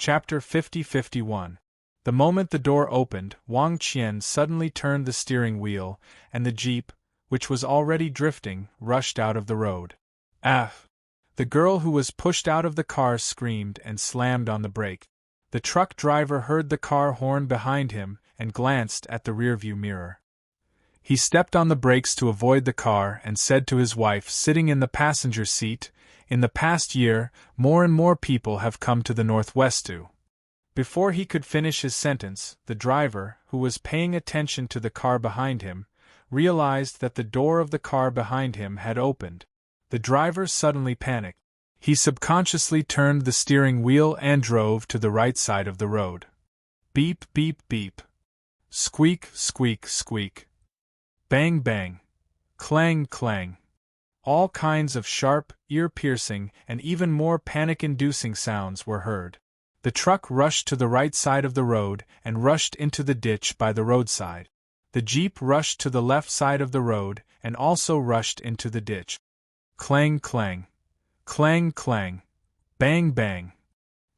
Chapter 50-51. The moment the door opened, Wang Qian suddenly turned the steering wheel, and the jeep, which was already drifting, rushed out of the road. Ah! The girl who was pushed out of the car screamed and slammed on the brake. The truck driver heard the car horn behind him and glanced at the rearview mirror. He stepped on the brakes to avoid the car and said to his wife sitting in the passenger seat, "In the past year, more and more people have come to the Northwest too." Before he could finish his sentence, the driver, who was paying attention to the car behind him, realized that the door of the car behind him had opened. The driver suddenly panicked. He subconsciously turned the steering wheel and drove to the right side of the road. Beep, beep, beep. Squeak, squeak, squeak. Bang, bang. Clang, clang. All kinds of sharp, ear-piercing, and even more panic-inducing sounds were heard. The truck rushed to the right side of the road and rushed into the ditch by the roadside. The jeep rushed to the left side of the road and also rushed into the ditch. Clang, clang. Clang, clang. Bang, bang.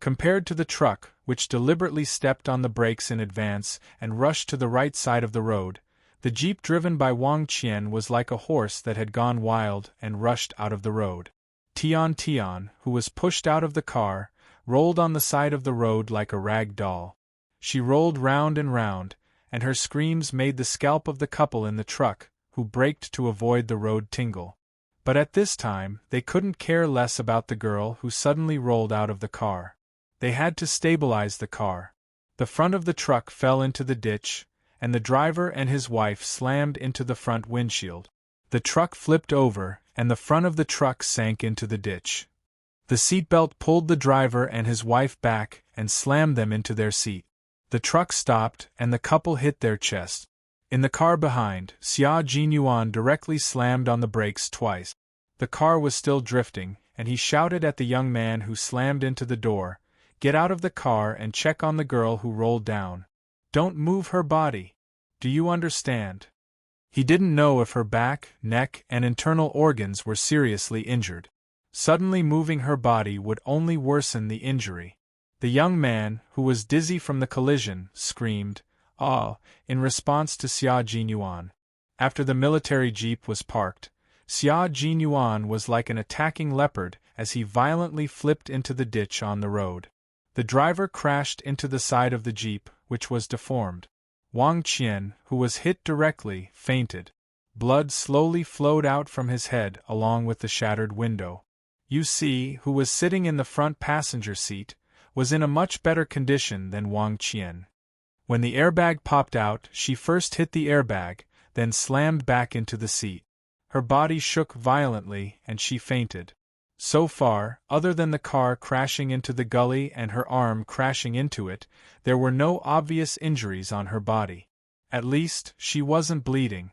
Compared to the truck, which deliberately stepped on the brakes in advance and rushed to the right side of the road, the jeep driven by Wang Qian was like a horse that had gone wild and rushed out of the road. Tian Tian, who was pushed out of the car, rolled on the side of the road like a rag doll. She rolled round and round, and her screams made the scalp of the couple in the truck, who braked to avoid the road, tingle. But at this time, they couldn't care less about the girl who suddenly rolled out of the car. They had to stabilize the car. The front of the truck fell into the ditch, and the driver and his wife slammed into the front windshield. The truck flipped over, and the front of the truck sank into the ditch. The seatbelt pulled the driver and his wife back and slammed them into their seat. The truck stopped, and the couple hit their chest. In the car behind, Xia Jinyuan directly slammed on the brakes twice. The car was still drifting, and he shouted at the young man who slammed into the door, "Get out of the car and check on the girl who rolled down. Don't move her body. Do you understand?" He didn't know if her back, neck, and internal organs were seriously injured. Suddenly moving her body would only worsen the injury. The young man, who was dizzy from the collision, screamed, "Ah!" in response to Xia Jinyuan. After the military jeep was parked, Xia Jinyuan was like an attacking leopard as he violently flipped into the ditch on the road. The driver crashed into the side of the jeep, which was deformed. Wang Qian, who was hit directly, fainted. Blood slowly flowed out from his head along with the shattered window. Yu Si, who was sitting in the front passenger seat, was in a much better condition than Wang Qian. When the airbag popped out, she first hit the airbag, then slammed back into the seat. Her body shook violently and she fainted. So far, other than the car crashing into the gully and her arm crashing into it, there were no obvious injuries on her body. At least, she wasn't bleeding.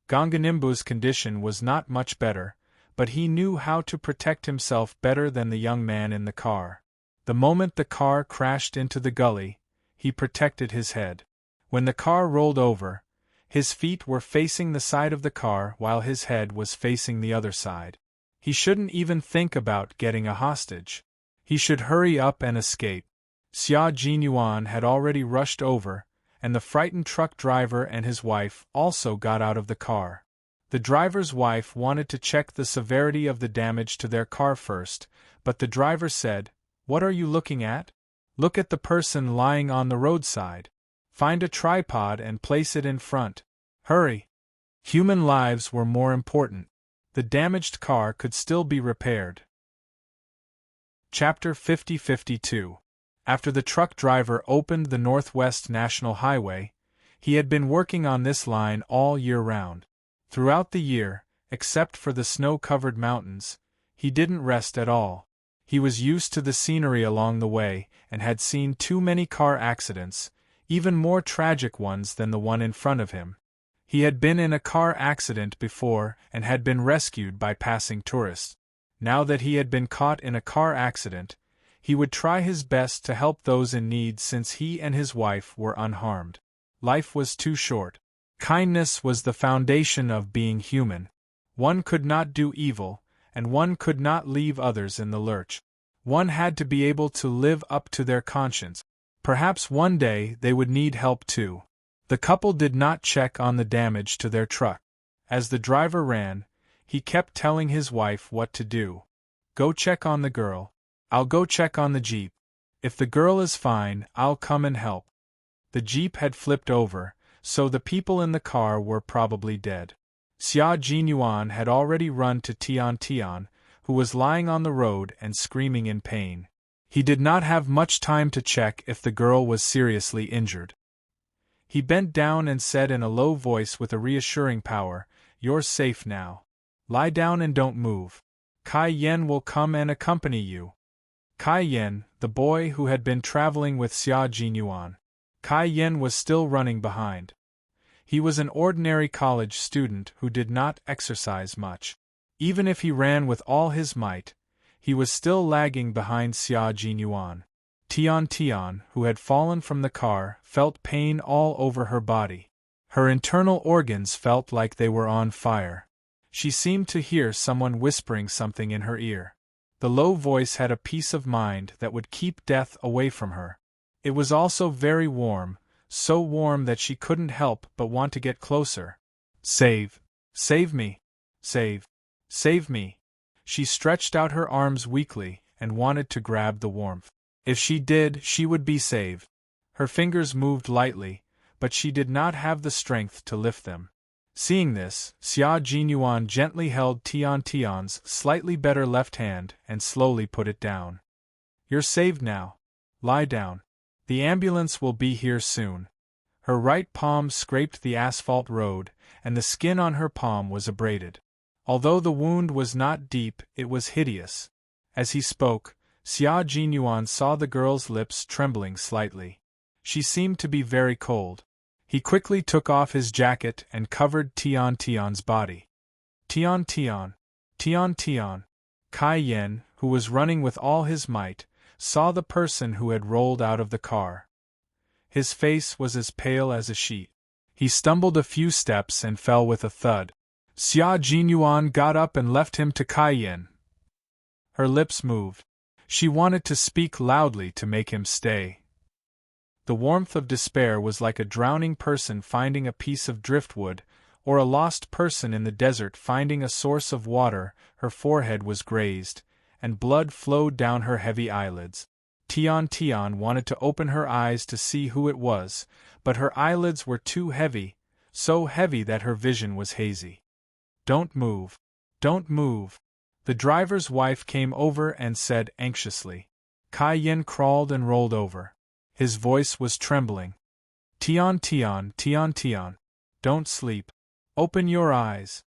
Ganganimbu's condition was not much better, but he knew how to protect himself better than the young man in the car. The moment the car crashed into the gully, he protected his head. When the car rolled over, his feet were facing the side of the car while his head was facing the other side. He shouldn't even think about getting a hostage. He should hurry up and escape. Xia Jinyuan had already rushed over, and the frightened truck driver and his wife also got out of the car. The driver's wife wanted to check the severity of the damage to their car first, but the driver said, "What are you looking at? Look at the person lying on the roadside. Find a tripod and place it in front. Hurry." Human lives were more important. The damaged car could still be repaired. Chapter 50-52. After the truck driver opened the Northwest National Highway, he had been working on this line all year round. Throughout the year, except for the snow-covered mountains, he didn't rest at all. He was used to the scenery along the way and had seen too many car accidents, even more tragic ones than the one in front of him. He had been in a car accident before and had been rescued by passing tourists. Now that he had been caught in a car accident, he would try his best to help those in need since he and his wife were unharmed. Life was too short. Kindness was the foundation of being human. One could not do evil, and one could not leave others in the lurch. One had to be able to live up to their conscience. Perhaps one day they would need help too. The couple did not check on the damage to their truck. As the driver ran, he kept telling his wife what to do. Go check on the girl. I'll go check on the Jeep. If the girl is fine, I'll come and help. The Jeep had flipped over, so the people in the car were probably dead. Xia Jinyuan had already run to Tian Tian, who was lying on the road and screaming in pain. He did not have much time to check if the girl was seriously injured. He bent down and said in a low voice with a reassuring power, "You're safe now. Lie down and don't move. Kai Yen will come and accompany you." Kai Yen, the boy who had been traveling with Xia Jinyuan. Kai Yen was still running behind. He was an ordinary college student who did not exercise much. Even if he ran with all his might, he was still lagging behind Xia Jinyuan. Tian Tian, who had fallen from the car, felt pain all over her body. Her internal organs felt like they were on fire. She seemed to hear someone whispering something in her ear. The low voice had a peace of mind that would keep death away from her. It was also very warm, so warm that she couldn't help but want to get closer. Save! Save me! Save! Save me! She stretched out her arms weakly and wanted to grab the warmth. If she did, she would be saved. Her fingers moved lightly, but she did not have the strength to lift them. Seeing this, Xia Jinyuan gently held Tian Tian's slightly better left hand and slowly put it down. "You're saved now. Lie down. The ambulance will be here soon." Her right palm scraped the asphalt road, and the skin on her palm was abraded. Although the wound was not deep, it was hideous. As he spoke, Xia Jinyuan saw the girl's lips trembling slightly. She seemed to be very cold. He quickly took off his jacket and covered Tian Tian's body. "Tian Tian! Tian Tian!" Kai Yen, who was running with all his might, saw the person who had rolled out of the car. His face was as pale as a sheet. He stumbled a few steps and fell with a thud. Xia Jinyuan got up and left him to Kai Yen. Her lips moved. She wanted to speak loudly to make him stay. The warmth of despair was like a drowning person finding a piece of driftwood, or a lost person in the desert finding a source of water. Her forehead was grazed, and blood flowed down her heavy eyelids. Tian Tian wanted to open her eyes to see who it was, but her eyelids were too heavy, so heavy that her vision was hazy. "Don't move. Don't move." The driver's wife came over and said anxiously. Kai Yen crawled and rolled over. His voice was trembling. "Tian Tian, Tian Tian. Don't sleep. Open your eyes."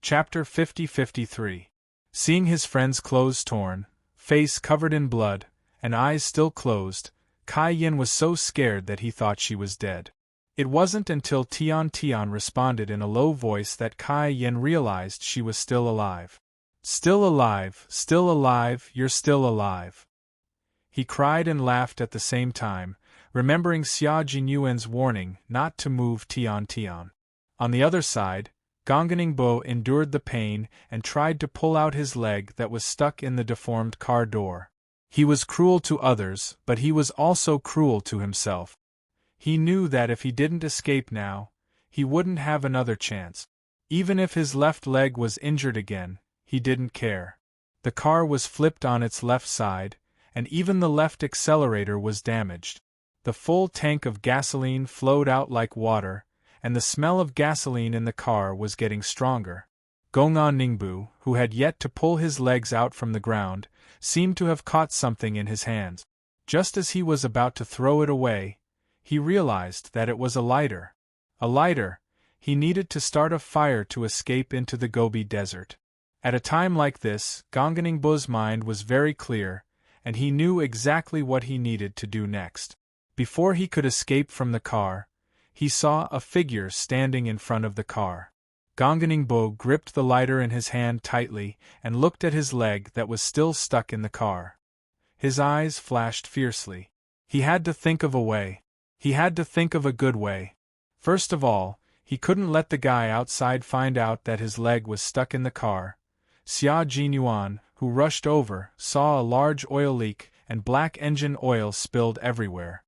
Chapter 50-53. Seeing his friend's clothes torn, face covered in blood, and eyes still closed, Kai Yen was so scared that he thought she was dead. It wasn't until Tian Tian responded in a low voice that Kai Yen realized she was still alive. "Still alive, you're still alive." He cried and laughed at the same time, remembering Xia Jinyuan's warning not to move Tian Tian. On the other side, Gongningbo endured the pain and tried to pull out his leg that was stuck in the deformed car door. He was cruel to others, but he was also cruel to himself. He knew that if he didn't escape now, he wouldn't have another chance. Even if his left leg was injured again, he didn't care. The car was flipped on its left side, and even the left accelerator was damaged. The full tank of gasoline flowed out like water, and the smell of gasoline in the car was getting stronger. Gongan Ningbu, who had yet to pull his legs out from the ground, seemed to have caught something in his hands. Just as he was about to throw it away, he realized that it was a lighter. A lighter! He needed to start a fire to escape into the Gobi Desert. At a time like this, Gongningbo's mind was very clear, and he knew exactly what he needed to do next. Before he could escape from the car, he saw a figure standing in front of the car. Gongningbo gripped the lighter in his hand tightly and looked at his leg that was still stuck in the car. His eyes flashed fiercely. He had to think of a way. He had to think of a good way. First of all, he couldn't let the guy outside find out that his leg was stuck in the car. Xia Jinyuan, who rushed over, saw a large oil leak and black engine oil spilled everywhere.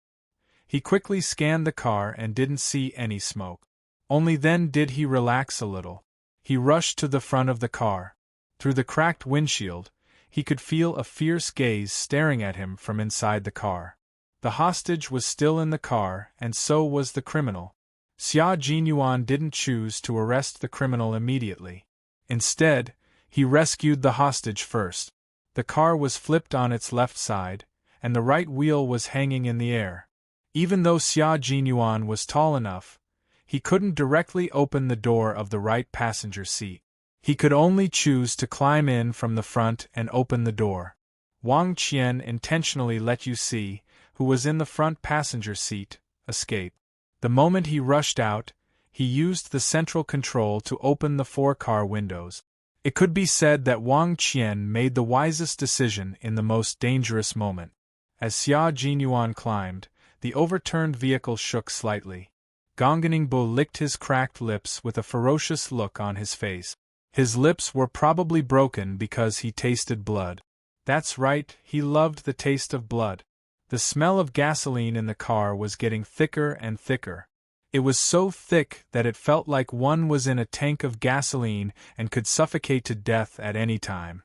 He quickly scanned the car and didn't see any smoke. Only then did he relax a little. He rushed to the front of the car. Through the cracked windshield, he could feel a fierce gaze staring at him from inside the car. The hostage was still in the car, and so was the criminal. Xia Jinyuan didn't choose to arrest the criminal immediately. Instead, he rescued the hostage first. The car was flipped on its left side, and the right wheel was hanging in the air. Even though Xia Jinyuan was tall enough, he couldn't directly open the door of the right passenger seat. He could only choose to climb in from the front and open the door. Wang Qian intentionally let Yu Si, who was in the front passenger seat, escape. The moment he rushed out, he used the central control to open the 4-car windows. It could be said that Wang Qian made the wisest decision in the most dangerous moment. As Xia Jinyuan climbed, the overturned vehicle shook slightly. Gong Ningbo licked his cracked lips with a ferocious look on his face. His lips were probably broken because he tasted blood. That's right, he loved the taste of blood. The smell of gasoline in the car was getting thicker and thicker. It was so thick that it felt like one was in a tank of gasoline and could suffocate to death at any time.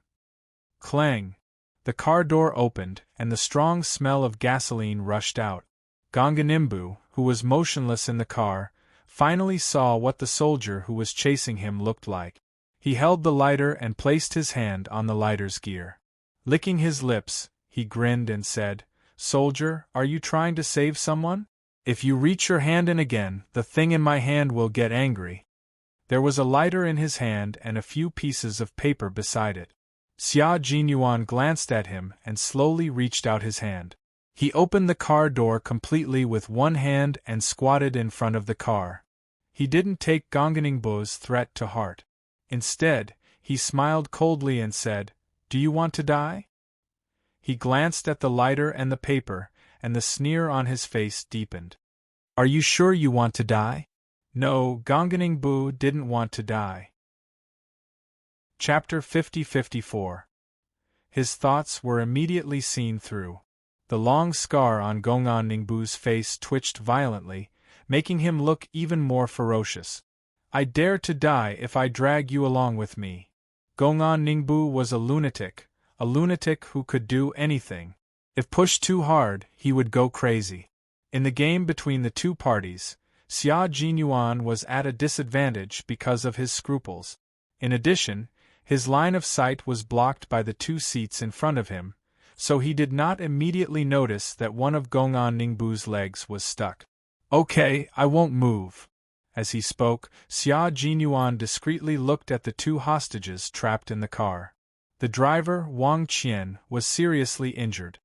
Clang! The car door opened, and the strong smell of gasoline rushed out. Gonganimbu, who was motionless in the car, finally saw what the soldier who was chasing him looked like. He held the lighter and placed his hand on the lighter's gear. Licking his lips, he grinned and said, "Soldier, are you trying to save someone? If you reach your hand in again, the thing in my hand will get angry." There was a lighter in his hand and a few pieces of paper beside it. Xia Jinyuan glanced at him and slowly reached out his hand. He opened the car door completely with one hand and squatted in front of the car. He didn't take Gonganingbo's threat to heart. Instead, he smiled coldly and said, "Do you want to die?" He glanced at the lighter and the paper, and the sneer on his face deepened. "Are you sure you want to die?" No, Gonganingbo didn't want to die. Chapter 50-54. His thoughts were immediately seen through. The long scar on Gongan Ningbu's face twitched violently, making him look even more ferocious. "I dare to die if I drag you along with me." Gongan Ningbu was a lunatic who could do anything. If pushed too hard, he would go crazy. In the game between the two parties, Xia Jinyuan was at a disadvantage because of his scruples. In addition, his line of sight was blocked by the 2 seats in front of him, so he did not immediately notice that one of Gongan Ningbu's legs was stuck. "Okay, I won't move." As he spoke, Xia Jinyuan discreetly looked at the 2 hostages trapped in the car. The driver, Wang Qian, was seriously injured.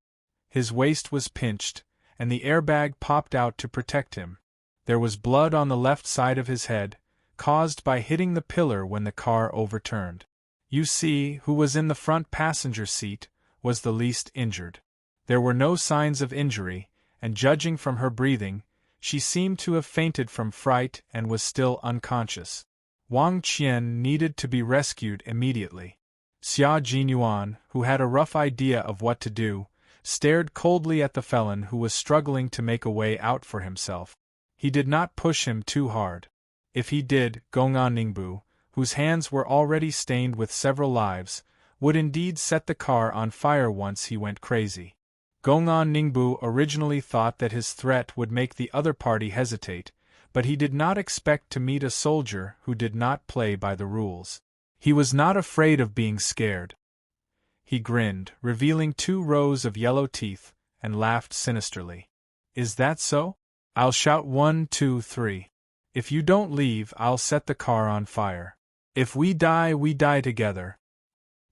His waist was pinched, and the airbag popped out to protect him. There was blood on the left side of his head, caused by hitting the pillar when the car overturned. Yu Si, who was in the front passenger seat, was the least injured. There were no signs of injury, and judging from her breathing, she seemed to have fainted from fright and was still unconscious. Wang Qian needed to be rescued immediately. Xia Jinyuan, who had a rough idea of what to do, stared coldly at the felon who was struggling to make a way out for himself. He did not push him too hard. If he did, Gongan Ningbu, whose hands were already stained with several lives, would indeed set the car on fire once he went crazy. Gongan Ningbu originally thought that his threat would make the other party hesitate, but he did not expect to meet a soldier who did not play by the rules. He was not afraid of being scared. He grinned, revealing 2 rows of yellow teeth, and laughed sinisterly. "Is that so? I'll shout 1, 2, 3. If you don't leave, I'll set the car on fire. If we die together."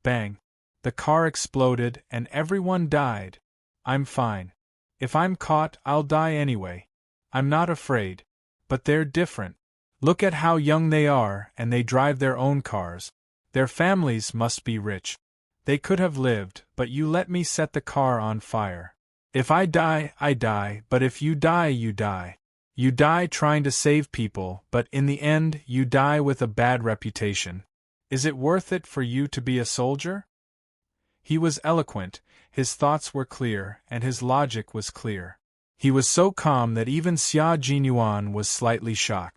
Bang! The car exploded and everyone died. "I'm fine. If I'm caught, I'll die anyway. I'm not afraid. But they're different. Look at how young they are, and they drive their own cars. Their families must be rich. They could have lived, but you let me set the car on fire. If I die, I die, but if you die, you die. You die trying to save people, but in the end, you die with a bad reputation. Is it worth it for you to be a soldier?" He was eloquent, his thoughts were clear, and his logic was clear. He was so calm that even Xia Jinyuan was slightly shocked.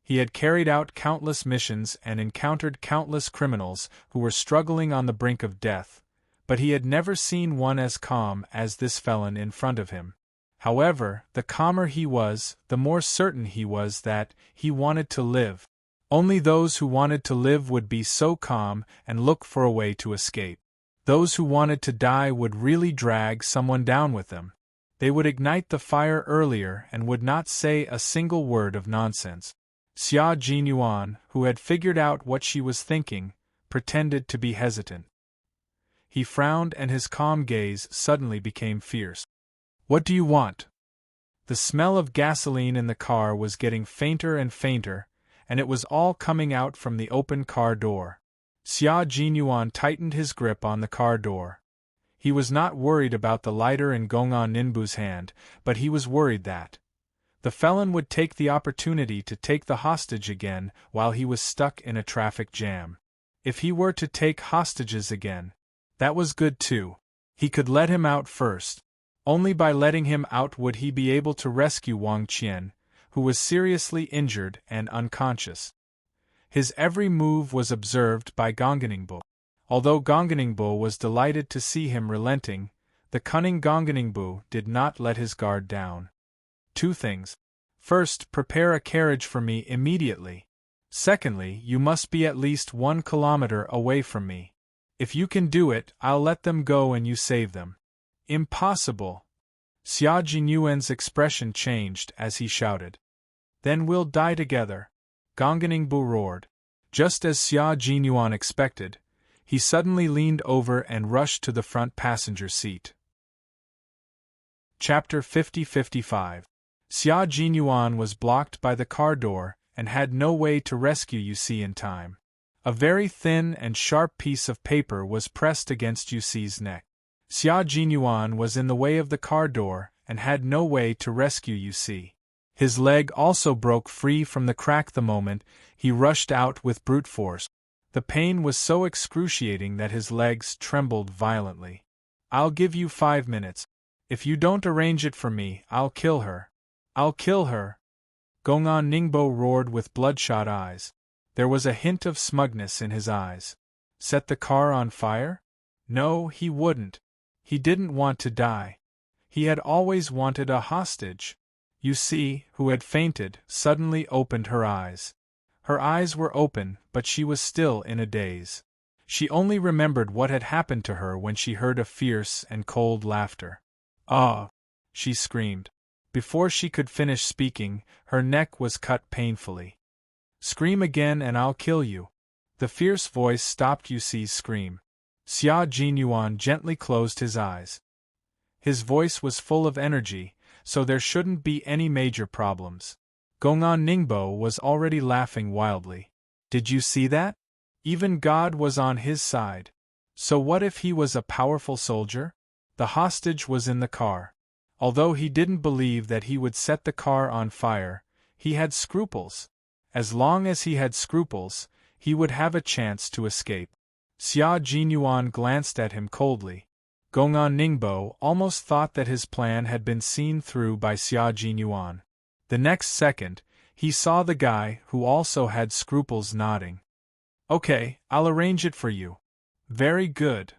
He had carried out countless missions and encountered countless criminals who were struggling on the brink of death, but he had never seen one as calm as this felon in front of him. However, the calmer he was, the more certain he was that he wanted to live. Only those who wanted to live would be so calm and look for a way to escape. Those who wanted to die would really drag someone down with them. They would ignite the fire earlier and would not say a single word of nonsense. Xia Jinyuan, who had figured out what she was thinking, pretended to be hesitant. He frowned and his calm gaze suddenly became fierce. "What do you want?" The smell of gasoline in the car was getting fainter and fainter, and it was all coming out from the open car door. Xia Jinyuan tightened his grip on the car door. He was not worried about the lighter in Gongan Ninbu's hand, but he was worried that the felon would take the opportunity to take the hostage again while he was stuck in a traffic jam. If he were to take hostages again, that was good too. He could let him out first. Only by letting him out would he be able to rescue Wang Qian, who was seriously injured and unconscious. His every move was observed by Gonganingbo. Although Gonganingbo was delighted to see him relenting, the cunning Gonganingbo did not let his guard down. "Two things. First, prepare a carriage for me immediately. Secondly, you must be at least 1 kilometer away from me. If you can do it, I'll let them go and you save them." "Impossible!" Xia Jinyuan's expression changed as he shouted. "Then we'll die together," Gonganingbo roared. Just as Xia Jinyuan expected, he suddenly leaned over and rushed to the front passenger seat. Chapter 50-55. Xia Jinyuan was blocked by the car door and had no way to rescue Yusi in time. A very thin and sharp piece of paper was pressed against Yusi's neck. Xia Jinyuan was in the way of the car door and had no way to rescue Yusi. His leg also broke free from the crack the moment he rushed out with brute force. The pain was so excruciating that his legs trembled violently. "I'll give you 5 minutes. If you don't arrange it for me, I'll kill her. I'll kill her!" Gongan Ningbo roared with bloodshot eyes. There was a hint of smugness in his eyes. Set the car on fire? No, he wouldn't. He didn't want to die. He had always wanted a hostage. Yusi, who had fainted, suddenly opened her eyes. Her eyes were open, but she was still in a daze. She only remembered what had happened to her when she heard a fierce and cold laughter. "Ah!" she screamed. Before she could finish speaking, her neck was cut painfully. "Scream again and I'll kill you." The fierce voice stopped Yusi's scream. Xia Jinyuan gently closed his eyes. His voice was full of energy, so there shouldn't be any major problems. Gongan Ningbo was already laughing wildly. Did you see that? Even God was on his side. So what if he was a powerful soldier? The hostage was in the car. Although he didn't believe that he would set the car on fire, he had scruples. As long as he had scruples, he would have a chance to escape. Xia Jinyuan glanced at him coldly. Gongan Ningbo almost thought that his plan had been seen through by Xia Jinyuan. The next second, he saw the guy who also had scruples nodding. "Okay, I'll arrange it for you." "Very good."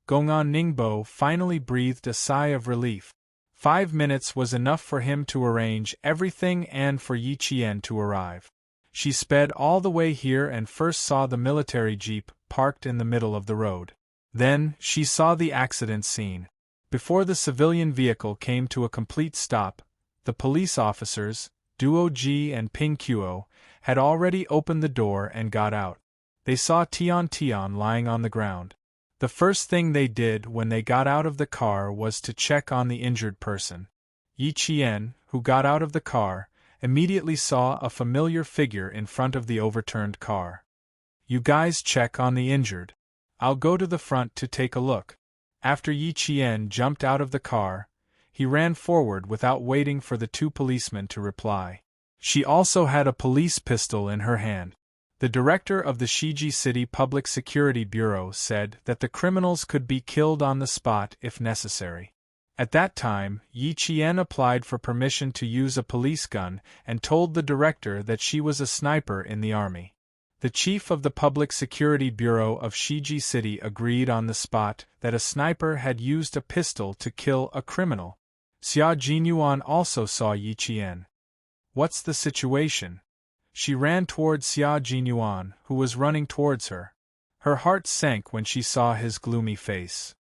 Gongan Ningbo finally breathed a sigh of relief. 5 minutes was enough for him to arrange everything and for Yi Qian to arrive. She sped all the way here and first saw the military jeep parked in the middle of the road. Then, she saw the accident scene. Before the civilian vehicle came to a complete stop, the police officers, Duo Ji and Ping Quo, had already opened the door and got out. They saw Tian Tian lying on the ground. The first thing they did when they got out of the car was to check on the injured person. Yi Qian, who got out of the car, immediately saw a familiar figure in front of the overturned car. "You guys check on the injured. I'll go to the front to take a look." After Yi Qian jumped out of the car, he ran forward without waiting for the 2 policemen to reply. She also had a police pistol in her hand. The director of the Shiji City Public Security Bureau said that the criminals could be killed on the spot if necessary. At that time, Yi Qian applied for permission to use a police gun and told the director that she was a sniper in the army. The chief of the Public Security Bureau of Shiji City agreed on the spot that a sniper had used a pistol to kill a criminal. Xia Jinyuan also saw Yi Qian. "What's the situation?" She ran towards Xia Jinyuan, who was running towards her. Her heart sank when she saw his gloomy face.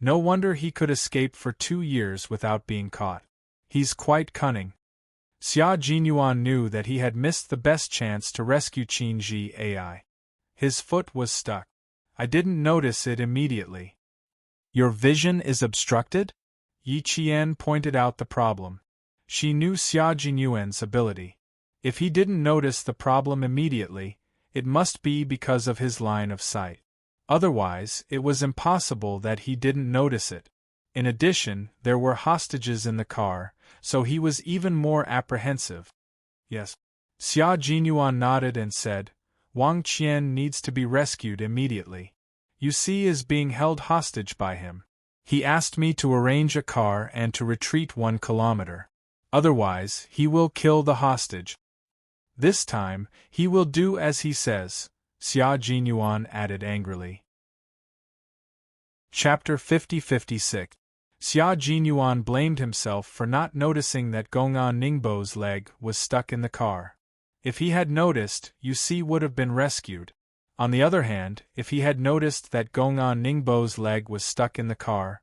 No wonder he could escape for 2 years without being caught. He's quite cunning. Xia Jinyuan knew that he had missed the best chance to rescue Qin Ji Ai. His foot was stuck. "I didn't notice it immediately." "Your vision is obstructed?" Yi Qian pointed out the problem. She knew Xia Jinyuan's ability. If he didn't notice the problem immediately, it must be because of his line of sight. Otherwise, it was impossible that he didn't notice it. In addition, there were hostages in the car, so he was even more apprehensive. "Yes." Xia Jinyuan nodded and said, "Wang Qian needs to be rescued immediately. Yu Si is being held hostage by him. He asked me to arrange a car and to retreat 1 kilometer. Otherwise, he will kill the hostage. This time, he will do as he says," Xia Jinyuan added angrily. Chapter 50-56. Xia Jinyuan blamed himself for not noticing that Gong'an Ningbo's leg was stuck in the car. If he had noticed, Yu Si would have been rescued. On the other hand, if he had noticed that Gong'an Ningbo's leg was stuck in the car,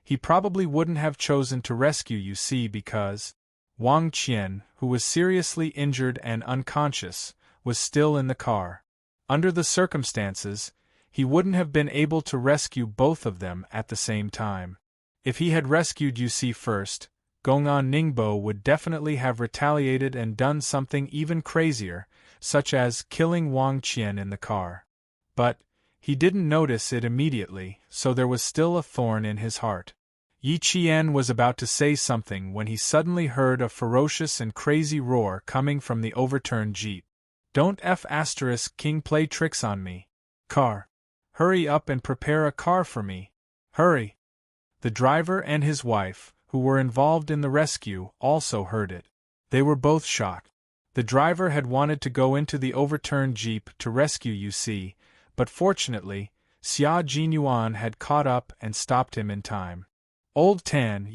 he probably wouldn't have chosen to rescue Yu Si because Wang Qian, who was seriously injured and unconscious, was still in the car. Under the circumstances, he wouldn't have been able to rescue both of them at the same time. If he had rescued Yu Si first, Gong'an Ningbo would definitely have retaliated and done something even crazier, such as killing Wang Qian in the car. But he didn't notice it immediately, so there was still a thorn in his heart. Yi Qian was about to say something when he suddenly heard a ferocious and crazy roar coming from the overturned jeep. "Don't King play tricks on me. Car. Hurry up and prepare a car for me. Hurry." The driver and his wife, who were involved in the rescue, also heard it. They were both shocked. The driver had wanted to go into the overturned jeep to rescue Yu Si, but fortunately, Xia Jinyuan had caught up and stopped him in time. "Old Tan,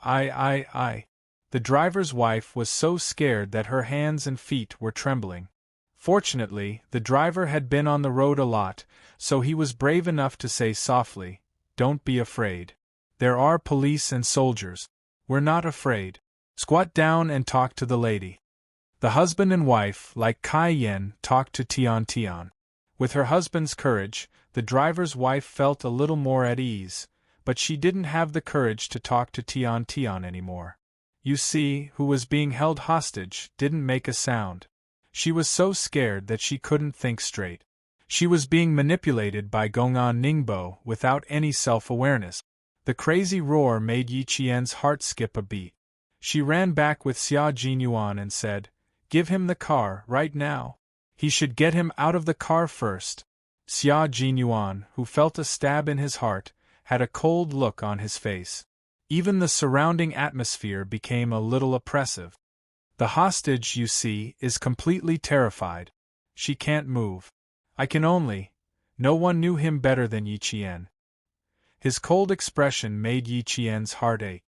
I. The driver's wife was so scared that her hands and feet were trembling. Fortunately, the driver had been on the road a lot, so he was brave enough to say softly, "Don't be afraid. There are police and soldiers. We're not afraid. Squat down and talk to the lady." The husband and wife, like Kai Yen, talked to Tian Tian. With her husband's courage, the driver's wife felt a little more at ease, but she didn't have the courage to talk to Tian Tian anymore. Yu Si, who was being held hostage, didn't make a sound. She was so scared that she couldn't think straight. She was being manipulated by Gong'an Ningbo without any self-awareness. The crazy roar made Yi Qian's heart skip a beat. She ran back with Xia Jinyuan and said, "Give him the car, right now. He should get him out of the car first." Xia Jinyuan, who felt a stab in his heart, had a cold look on his face. Even the surrounding atmosphere became a little oppressive. The hostage, you see, is completely terrified. She can't move. I can only. No one knew him better than Yi Qian. His cold expression made Yi Qian's heart ache.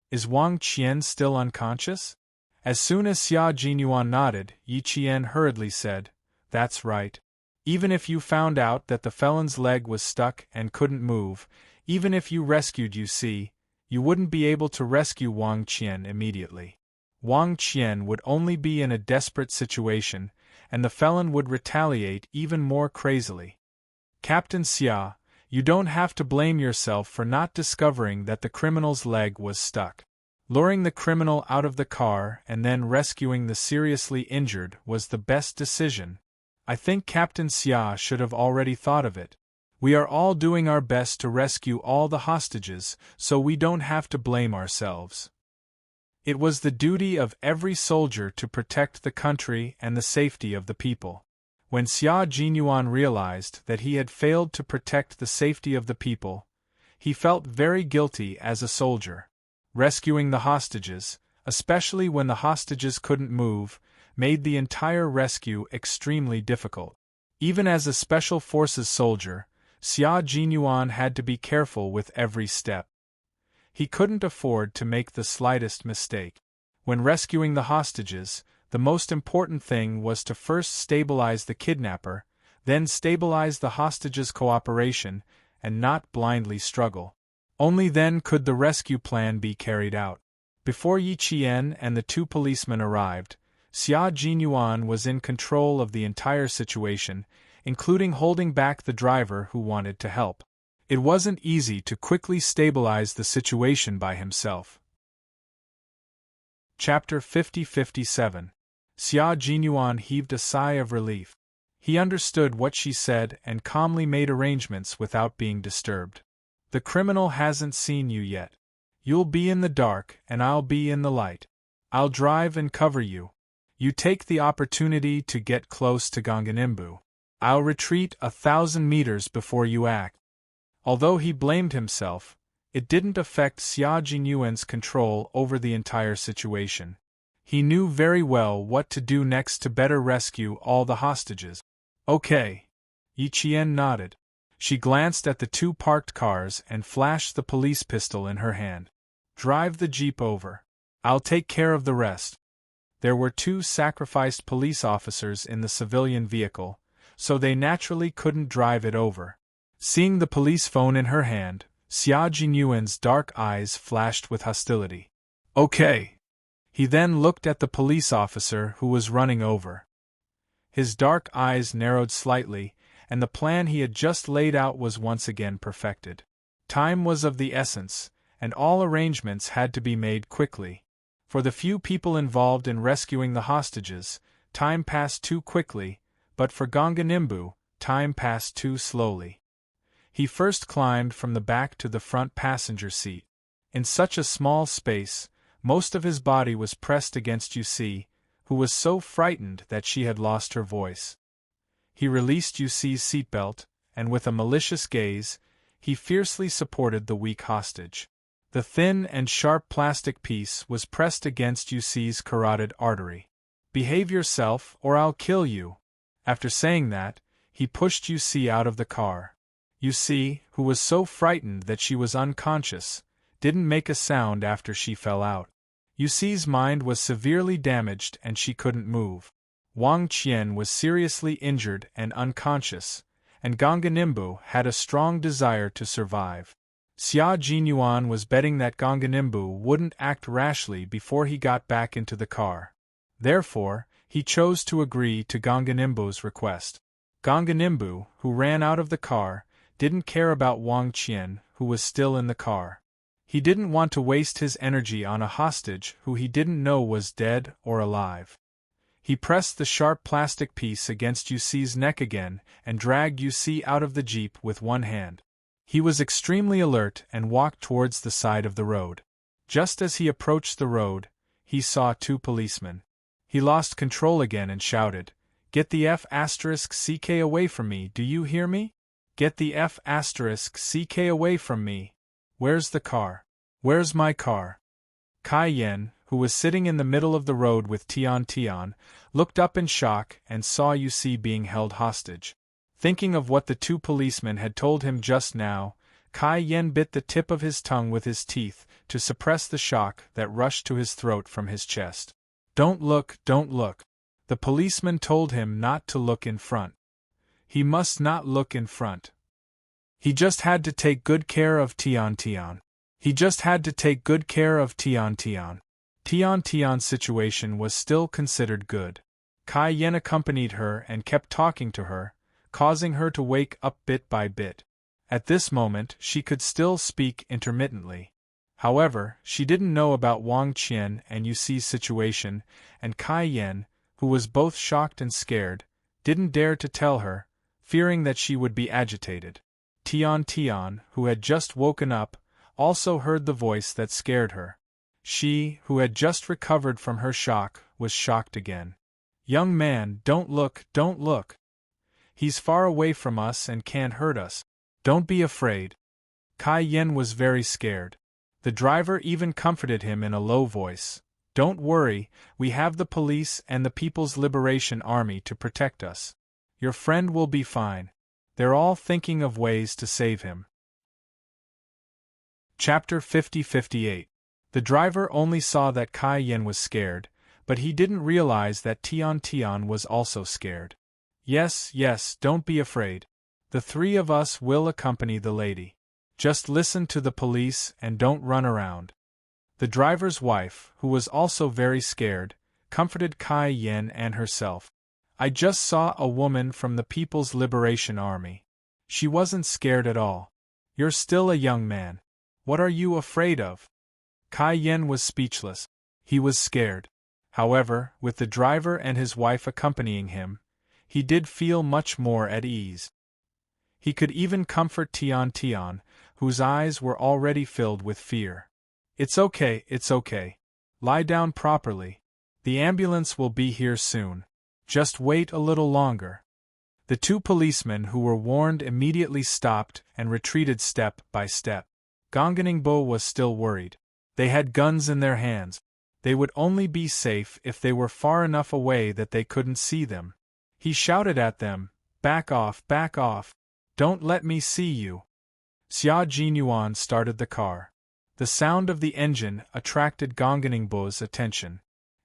Is Wang Qian still unconscious? As soon as Xia Jinyuan nodded, Yi Qian hurriedly said, "That's right. Even if you found out that the felon's leg was stuck and couldn't move, even if you rescued Yu Si, you wouldn't be able to rescue Wang Qian immediately. Wang Qian would only be in a desperate situation, and the felon would retaliate even more crazily. Captain Xia, you don't have to blame yourself for not discovering that the criminal's leg was stuck. Luring the criminal out of the car and then rescuing the seriously injured was the best decision. I think Captain Xia should have already thought of it. We are all doing our best to rescue all the hostages, so we don't have to blame ourselves. It was the duty of every soldier to protect the country and the safety of the people. When Xia Jinyuan realized that he had failed to protect the safety of the people, he felt very guilty as a soldier. Rescuing the hostages, especially when the hostages couldn't move, made the entire rescue extremely difficult. Even as a Special Forces soldier, Xia Jinyuan had to be careful with every step. He couldn't afford to make the slightest mistake. When rescuing the hostages, the most important thing was to first stabilize the kidnapper, then stabilize the hostages' cooperation, and not blindly struggle. Only then could the rescue plan be carried out. Before Yi Qian and the two policemen arrived, Xia Jinyuan was in control of the entire situation, including holding back the driver who wanted to help. It wasn't easy to quickly stabilize the situation by himself. Chapter 50-57. Xia Jinyuan heaved a sigh of relief. He understood what she said and calmly made arrangements without being disturbed. The criminal hasn't seen you yet. You'll be in the dark and I'll be in the light. I'll drive and cover you. You take the opportunity to get close to Ganganimbu. I'll retreat 1,000 meters before you act. Although he blamed himself, it didn't affect Xia Jinyuan's control over the entire situation. He knew very well what to do next to better rescue all the hostages. Okay. Yi Qian nodded. She glanced at the two parked cars and flashed the police pistol in her hand. Drive the jeep over. I'll take care of the rest. There were two sacrificed police officers in the civilian vehicle, so they naturally couldn't drive it over. Seeing the police phone in her hand, Xia Jinyuan's dark eyes flashed with hostility. Okay. He then looked at the police officer who was running over. His dark eyes narrowed slightly, and the plan he had just laid out was once again perfected. Time was of the essence, and all arrangements had to be made quickly. For the few people involved in rescuing the hostages, time passed too quickly, but for Ganganimbu, time passed too slowly. He first climbed from the back to the front passenger seat. In such a small space, most of his body was pressed against Yusi, who was so frightened that she had lost her voice. He released Yusi's seatbelt, and with a malicious gaze, he fiercely supported the weak hostage. The thin and sharp plastic piece was pressed against Yusi's carotid artery. Behave yourself or I'll kill you. After saying that, he pushed Yusi out of the car. Yusi, who was so frightened that she was unconscious, didn't make a sound after she fell out. Yusi's mind was severely damaged and she couldn't move. Wang Qian was seriously injured and unconscious, and Ganganimbu had a strong desire to survive. Xia Jinyuan was betting that Ganganimbu wouldn't act rashly before he got back into the car. Therefore, he chose to agree to Ganganimbu's request. Ganganimbu, who ran out of the car, didn't care about Wang Qian, who was still in the car. He didn't want to waste his energy on a hostage who he didn't know was dead or alive. He pressed the sharp plastic piece against Yusi's neck again and dragged Yusi out of the jeep with one hand. He was extremely alert and walked towards the side of the road. Just as he approached the road, he saw two policemen. He lost control again and shouted, "Get the F***ck away from me, do you hear me? Get the F***ck away from me. Where's the car? Where's my car?" Kai Yen, who was sitting in the middle of the road with Tian, looked up in shock and saw Yusi being held hostage. Thinking of what the two policemen had told him just now, Kai Yen bit the tip of his tongue with his teeth to suppress the shock that rushed to his throat from his chest. Don't look, don't look." The policeman told him not to look in front. He must not look in front. He just had to take good care of Tian. He just had to take good care of Tian. Tian's situation was still considered good. Kai Yen accompanied her and kept talking to her, causing her to wake up bit by bit. At this moment she could still speak intermittently. However, she didn't know about Wang Qian and Yusi's situation, and Kai Yen, who was both shocked and scared, didn't dare to tell her, fearing that she would be agitated. Tian, who had just woken up, also heard the voice that scared her. She, who had just recovered from her shock, was shocked again. "Young man, don't look, don't look." He's far away from us and can't hurt us. Don't be afraid. Kai Yen was very scared. The driver even comforted him in a low voice. Don't worry, we have the police and the People's Liberation Army to protect us. Your friend will be fine. They're all thinking of ways to save him. Chapter 50-58. The driver only saw that Kai Yen was scared, but he didn't realize that Tian was also scared. Yes, don't be afraid. The three of us will accompany the lady. Just listen to the police and don't run around. The driver's wife, who was also very scared, comforted Kai Yen and herself. I just saw a woman from the People's Liberation Army. She wasn't scared at all. You're still a young man. What are you afraid of? Kai Yen was speechless. He was scared. However, with the driver and his wife accompanying him, he did feel much more at ease. He could even comfort Tian, whose eyes were already filled with fear. It's okay. Lie down properly. The ambulance will be here soon. Just wait a little longer. The two policemen who were warned immediately stopped and retreated step by step. Gongningbo was still worried. They had guns in their hands. They would only be safe if they were far enough away that they couldn't see them. He shouted at them, back off. Don't let me see you. Xia Jinyuan started the car. The sound of the engine attracted Gongningbo's attention.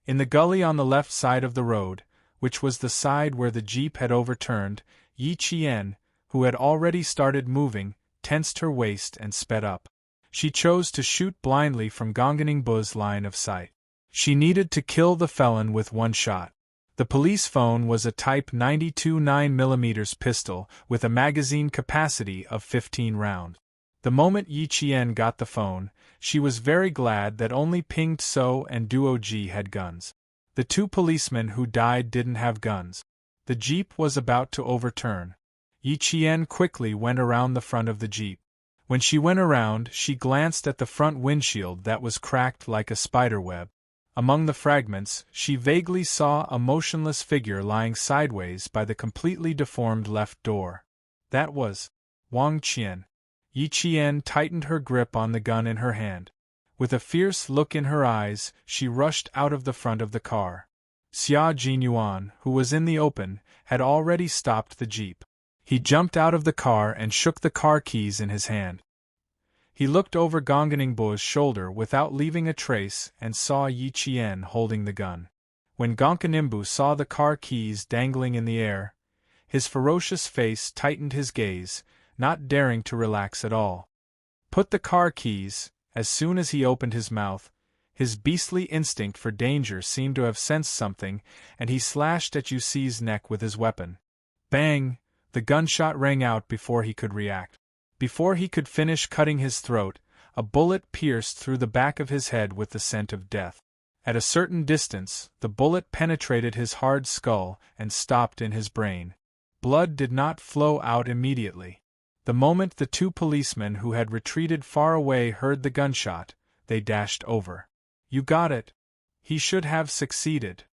In the gully on the left side of the road, which was the side where the jeep had overturned, Yi Qian, who had already started moving, tensed her waist and sped up. She chose to shoot blindly from Gongningbo's line of sight. She needed to kill the felon with one shot. The police phone was a Type 92 9mm pistol with a magazine capacity of 15 rounds. The moment Yi Qian got the phone, she was very glad that only Ping Tso and Duo Ji had guns. The two policemen who died didn't have guns. The jeep was about to overturn. Yi Qian quickly went around the front of the jeep. When she went around, she glanced at the front windshield that was cracked like a spiderweb. Among the fragments, she vaguely saw a motionless figure lying sideways by the completely deformed left door. That was Wang Qian. Yi Qian tightened her grip on the gun in her hand. With a fierce look in her eyes, she rushed out of the front of the car. Xia Jinyuan, who was in the open, had already stopped the jeep. He jumped out of the car and shook the car keys in his hand. He looked over Gongningbo's shoulder without leaving a trace and saw Yi Qian holding the gun. When Gongningbo saw the car keys dangling in the air, his ferocious face tightened his gaze, not daring to relax at all. Put the car keys. As soon as he opened his mouth, his beastly instinct for danger seemed to have sensed something, and he slashed at Yu Ci's neck with his weapon. Bang! The gunshot rang out before he could react. Before he could finish cutting his throat, a bullet pierced through the back of his head with the scent of death. At a certain distance, the bullet penetrated his hard skull and stopped in his brain. Blood did not flow out immediately. The moment the two policemen who had retreated far away heard the gunshot, they dashed over. You got it. He should have succeeded.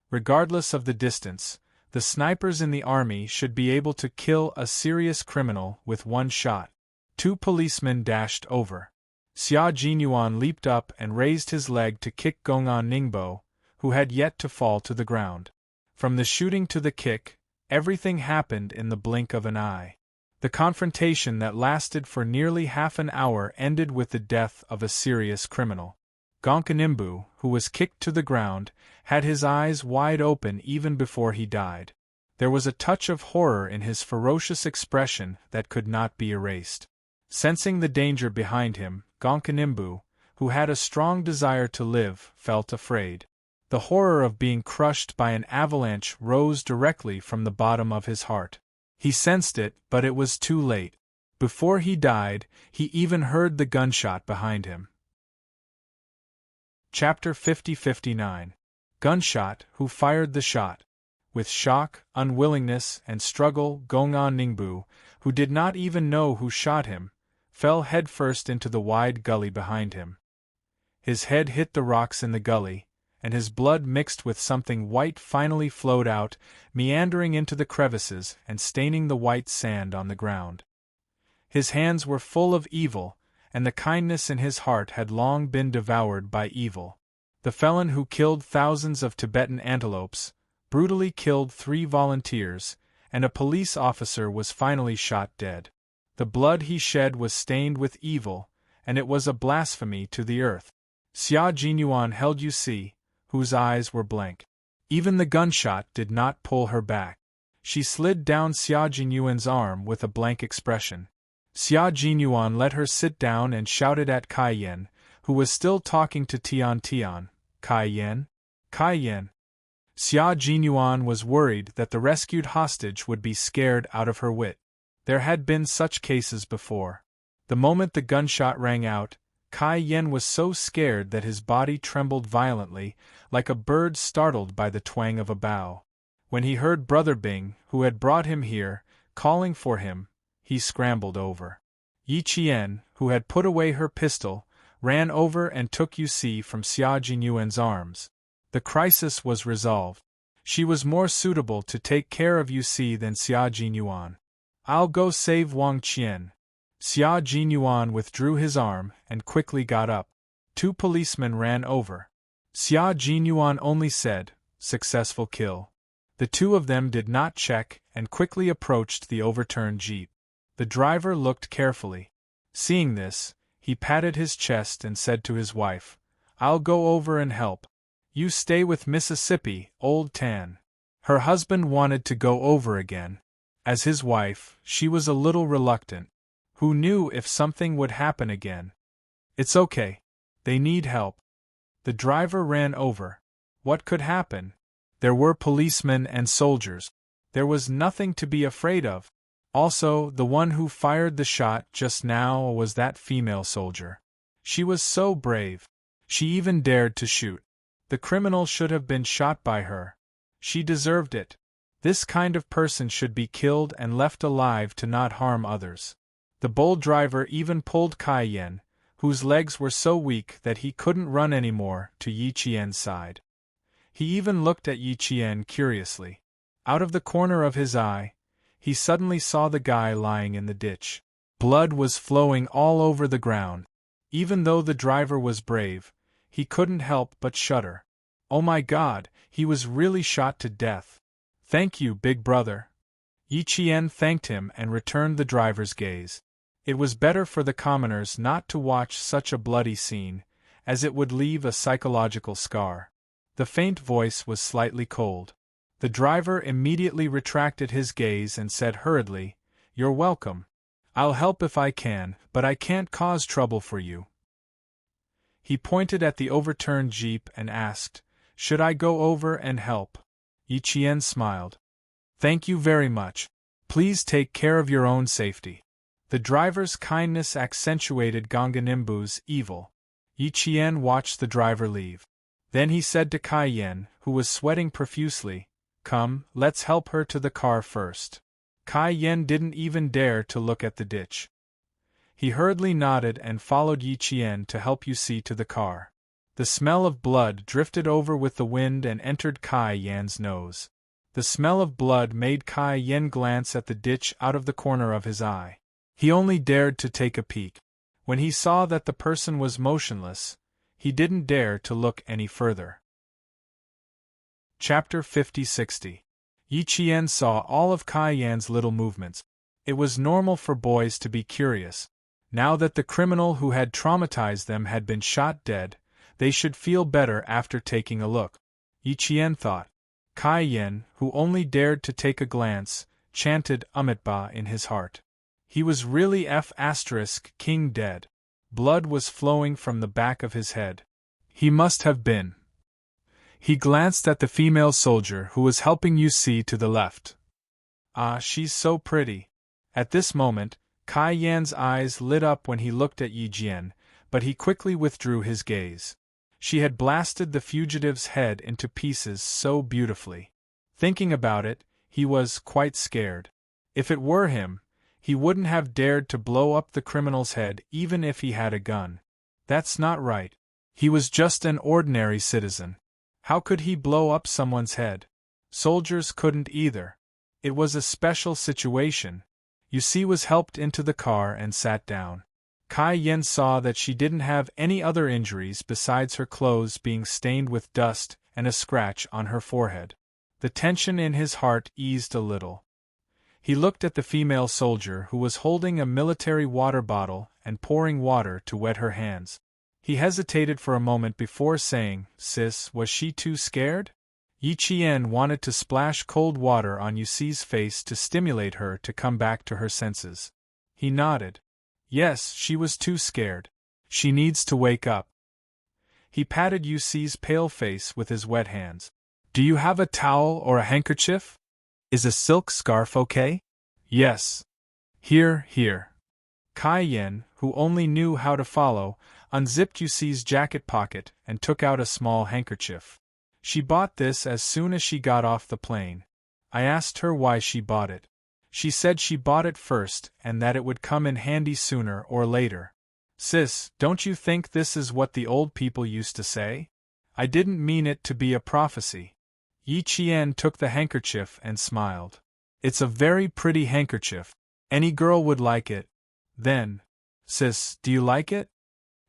Regardless of the distance, the snipers in the army should be able to kill a serious criminal with one shot. Two policemen dashed over. Xia Jinyuan leaped up and raised his leg to kick Gongningbo, who had yet to fall to the ground. From the shooting to the kick, everything happened in the blink of an eye. The confrontation that lasted for nearly half an hour ended with the death of a serious criminal. Gongningbo, who was kicked to the ground, had his eyes wide open even before he died. There was a touch of horror in his ferocious expression that could not be erased. Sensing the danger behind him, Gongningbo, who had a strong desire to live, felt afraid. The horror of being crushed by an avalanche rose directly from the bottom of his heart. He sensed it, but it was too late. Before he died, he even heard the gunshot behind him. Chapter 50-59. Gunshot, who fired the shot? With shock, unwillingness, and struggle, Gongningbo, who did not even know who shot him, fell headfirst into the wide gully behind him. His head hit the rocks in the gully, and his blood mixed with something white finally flowed out, meandering into the crevices and staining the white sand on the ground. His hands were full of evil, and the kindness in his heart had long been devoured by evil. The felon who killed thousands of Tibetan antelopes, brutally killed 3 volunteers, and a police officer was finally shot dead. The blood he shed was stained with evil, and it was a blasphemy to the earth. Xia Jinyuan held Yu Si, whose eyes were blank. Even the gunshot did not pull her back. She slid down Xia Jinyuan's arm with a blank expression. Xia Jinyuan let her sit down and shouted at Kai Yen, who was still talking to Tian Tian. Kai Yen? Kai Yen. Xia Jinyuan was worried that the rescued hostage would be scared out of her wit. There had been such cases before. The moment the gunshot rang out, Kai Yen was so scared that his body trembled violently, like a bird startled by the twang of a bow. When he heard Brother Bing, who had brought him here, calling for him, he scrambled over. Yi Qian, who had put away her pistol, ran over and took Yu Si from Xia Jinyuan's arms. The crisis was resolved. She was more suitable to take care of Yu Si than Xia Jinyuan. "I'll go save Wang Qian." Xia Jinyuan withdrew his arm and quickly got up. 2 policemen ran over. Xia Jinyuan only said, "Successful kill." The 2 of them did not check and quickly approached the overturned jeep. The driver looked carefully. Seeing this, he patted his chest and said to his wife, "I'll go over and help. You stay with Mississippi, Old Tan." Her husband wanted to go over again. As his wife, she was a little reluctant. Who knew if something would happen again? "It's okay. They need help." The driver ran over. What could happen? There were policemen and soldiers. There was nothing to be afraid of. Also, the one who fired the shot just now was that female soldier. She was so brave. She even dared to shoot. The criminal should have been shot by her. She deserved it. This kind of person should be killed and left alive to not harm others. The bold driver even pulled Kai Yen, whose legs were so weak that he couldn't run anymore, to Yi Qian's side. He even looked at Yi Qian curiously. Out of the corner of his eye, he suddenly saw the guy lying in the ditch. Blood was flowing all over the ground. Even though the driver was brave, he couldn't help but shudder. Oh my God, he was really shot to death. "Thank you, big brother." Yi Qian thanked him and returned the driver's gaze. It was better for the commoners not to watch such a bloody scene, as it would leave a psychological scar. The faint voice was slightly cold. The driver immediately retracted his gaze and said hurriedly, "You're welcome. I'll help if I can, but I can't cause trouble for you." He pointed at the overturned jeep and asked, "Should I go over and help?" Yi Qian smiled. "Thank you very much. Please take care of your own safety." The driver's kindness accentuated Gonganimbu's evil. Yi Qian watched the driver leave. Then he said to Kai Yen, who was sweating profusely, "Come, let's help her to the car first." Kai Yen didn't even dare to look at the ditch. He hurriedly nodded and followed Yi Qian to help Yu Si to the car. The smell of blood drifted over with the wind and entered Kai Yan's nose. The smell of blood made Kai Yen glance at the ditch out of the corner of his eye. He only dared to take a peek. When he saw that the person was motionless, he didn't dare to look any further. Chapter 50-60. Yi Qian saw all of Kai Yan's little movements. It was normal for boys to be curious. Now that the criminal who had traumatized them had been shot dead, they should feel better after taking a look. Yi Qian thought. Kai Yen, who only dared to take a glance, chanted Amitabha in his heart. He was really King dead. Blood was flowing from the back of his head. He must have been. He glanced at the female soldier who was helping Yu Si to the left. "Ah, she's so pretty." At this moment, Kai Yan's eyes lit up when he looked at Yi Jian, but he quickly withdrew his gaze. She had blasted the fugitive's head into pieces so beautifully. Thinking about it, he was quite scared. If it were him, he wouldn't have dared to blow up the criminal's head even if he had a gun. That's not right. He was just an ordinary citizen. How could he blow up someone's head? Soldiers couldn't either. It was a special situation. Yusi was helped into the car and sat down. Kai Yen saw that she didn't have any other injuries besides her clothes being stained with dust and a scratch on her forehead. The tension in his heart eased a little. He looked at the female soldier who was holding a military water bottle and pouring water to wet her hands. He hesitated for a moment before saying, "Sis, was she too scared?" Yi Qian wanted to splash cold water on Yusi's face to stimulate her to come back to her senses. He nodded. Yes, she was too scared. She needs to wake up. He patted Yusi's pale face with his wet hands. Do you have a towel or a handkerchief? Is a silk scarf okay? Yes. Here, here. Kai Yen, who only knew how to follow, unzipped Yusi's jacket pocket and took out a small handkerchief. She bought this as soon as she got off the plane. I asked her why she bought it. She said she bought it first and that it would come in handy sooner or later. Sis, don't you think this is what the old people used to say? I didn't mean it to be a prophecy. Yi Qian took the handkerchief and smiled. It's a very pretty handkerchief. Any girl would like it. Then, sis, do you like it?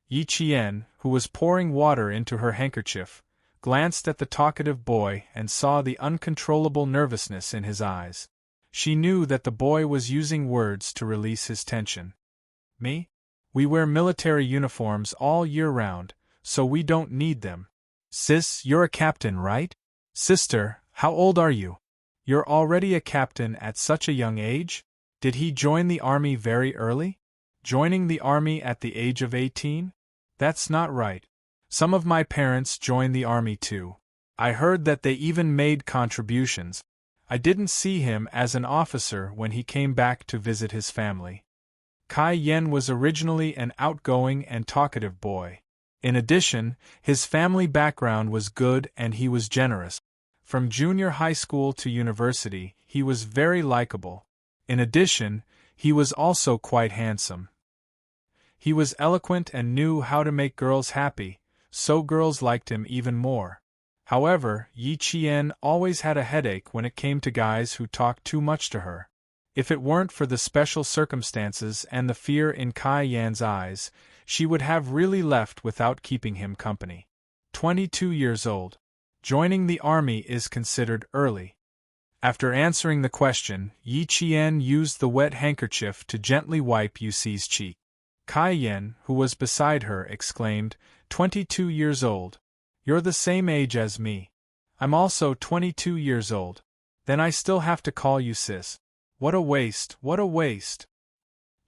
Yi Qian, who was pouring water into her handkerchief, glanced at the talkative boy and saw the uncontrollable nervousness in his eyes. She knew that the boy was using words to release his tension. Me? We wear military uniforms all year round, so we don't need them. Sis, you're a captain, right? Sister, how old are you? You're already a captain at such a young age? Did he join the army very early? Joining the army at the age of 18? That's not right. Some of my parents joined the army too. I heard that they even made contributions. I didn't see him as an officer when he came back to visit his family. Kai Yen was originally an outgoing and talkative boy. In addition, his family background was good and he was generous. From junior high school to university, he was very likable. In addition, he was also quite handsome. He was eloquent and knew how to make girls happy, so girls liked him even more. However, Yi Qian always had a headache when it came to guys who talked too much to her. If it weren't for the special circumstances and the fear in Kai Yan's eyes, she would have really left without keeping him company. 22 years old. Joining the army is considered early. After answering the question, Yi Qian used the wet handkerchief to gently wipe Yusi's cheek. Kai Yen, who was beside her, exclaimed, 22 years old. You're the same age as me. I'm also 22 years old. Then I still have to call you sis. What a waste, what a waste.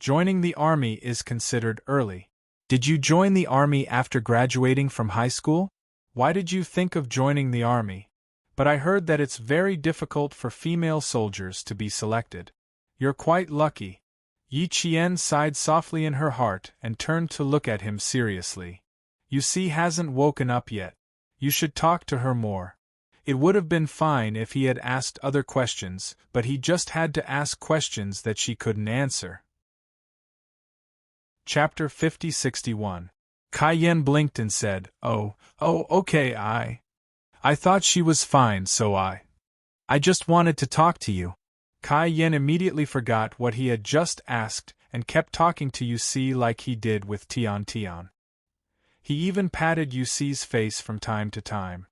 Joining the army is considered early. Did you join the army after graduating from high school? Why did you think of joining the army? But I heard that it's very difficult for female soldiers to be selected. You're quite lucky. Yi Qian sighed softly in her heart and turned to look at him seriously. Yusi hasn't woken up yet. You should talk to her more. It would have been fine if he had asked other questions, but he just had to ask questions that she couldn't answer. Chapter 50-61. Kai Yen blinked and said, Oh, okay, I thought she was fine, so I just wanted to talk to you. Kai Yen immediately forgot what he had just asked and kept talking to Yusi like he did with Tian Tian. He even patted Yusi's face from time to time.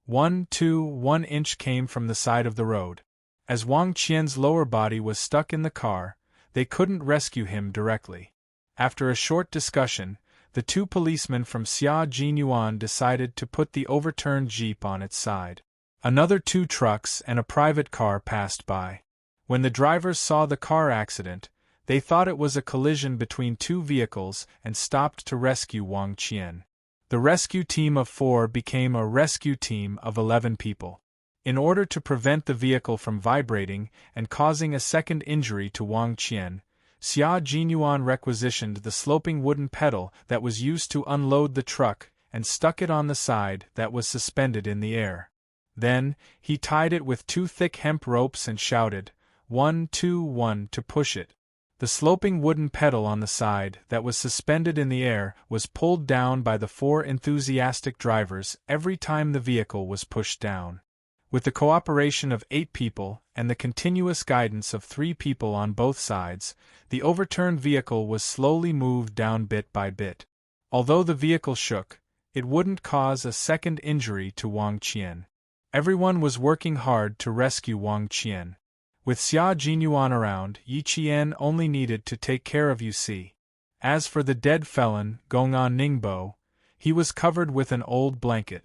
1 inch came from the side of the road. As Wang Qian's lower body was stuck in the car, they couldn't rescue him directly. After a short discussion, the two policemen from Xia Jinyuan decided to put the overturned jeep on its side. Another 2 trucks and a private car passed by. When the drivers saw the car accident, they thought it was a collision between 2 vehicles and stopped to rescue Wang Qian. The rescue team of 4 became a rescue team of 11 people. In order to prevent the vehicle from vibrating and causing a second injury to Wang Qian, Xia Jinyuan requisitioned the sloping wooden pedal that was used to unload the truck and stuck it on the side that was suspended in the air. Then, he tied it with 2 thick hemp ropes and shouted, 1, 2, 1 to push it. The sloping wooden pedal on the side, that was suspended in the air, was pulled down by the 4 enthusiastic drivers every time the vehicle was pushed down. With the cooperation of 8 people, and the continuous guidance of 3 people on both sides, the overturned vehicle was slowly moved down bit by bit. Although the vehicle shook, it wouldn't cause a second injury to Wang Qian. Everyone was working hard to rescue Wang Qian. With Xia Jinyuan around, Yi Qian only needed to take care of Yusi. As for the dead felon, Gong'an Ningbo, he was covered with an old blanket.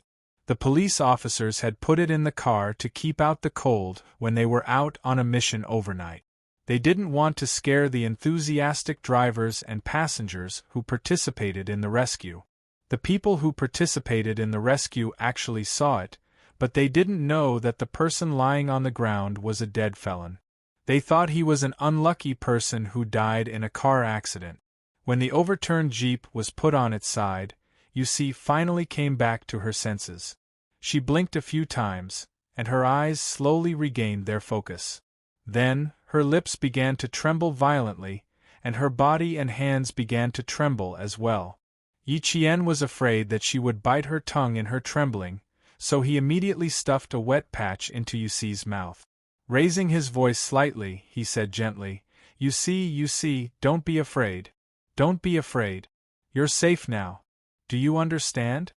The police officers had put it in the car to keep out the cold when they were out on a mission overnight. They didn't want to scare the enthusiastic drivers and passengers who participated in the rescue. The people who participated in the rescue actually saw it, but they didn't know that the person lying on the ground was a dead felon. They thought he was an unlucky person who died in a car accident. When the overturned jeep was put on its side, Yusi finally came back to her senses. She blinked a few times, and her eyes slowly regained their focus. Then, her lips began to tremble violently, and her body and hands began to tremble as well. Yi Qian was afraid that she would bite her tongue in her trembling, so he immediately stuffed a wet patch into Yusi's mouth. Raising his voice slightly, he said gently, Yusi, don't be afraid. Don't be afraid. You're safe now. Do you understand?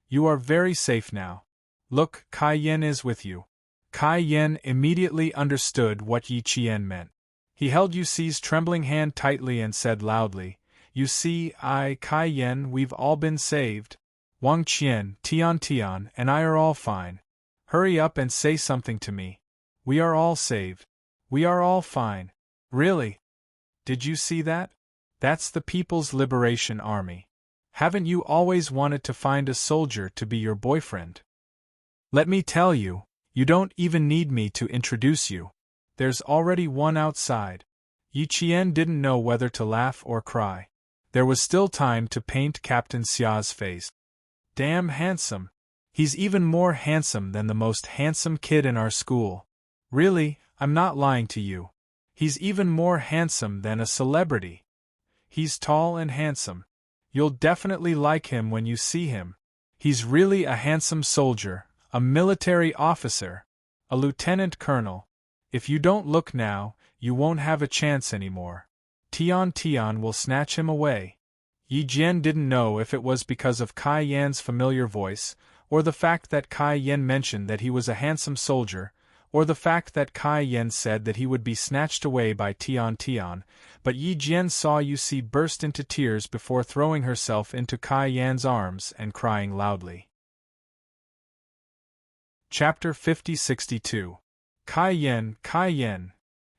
You are very safe now. Look, Kai Yen is with you. Kai Yen immediately understood what Yi Qian meant. He held Yusi's trembling hand tightly and said loudly, Kai Yen, we've all been saved. Wang Qian, Tian, and I are all fine. Hurry up and say something to me. We are all saved. We are all fine. Really? Did you see that? That's the People's Liberation Army. Haven't you always wanted to find a soldier to be your boyfriend? Let me tell you, you don't even need me to introduce you. There's already one outside. Yi Qian didn't know whether to laugh or cry. There was still time to paint Captain Xia's face. Damn handsome. He's even more handsome than the most handsome kid in our school. Really, I'm not lying to you. He's even more handsome than a celebrity. He's tall and handsome. You'll definitely like him when you see him. He's really a handsome soldier, a military officer, a lieutenant colonel. If you don't look now, you won't have a chance anymore. Tian will snatch him away. Yi Jian didn't know if it was because of Kai Yan's familiar voice, or the fact that Kai Yan mentioned that he was a handsome soldier, or the fact that Kai Yan said that he would be snatched away by Tian, but Yi Jian saw Yusi burst into tears before throwing herself into Kai Yan's arms and crying loudly. Chapter 50-62. Kai Yan.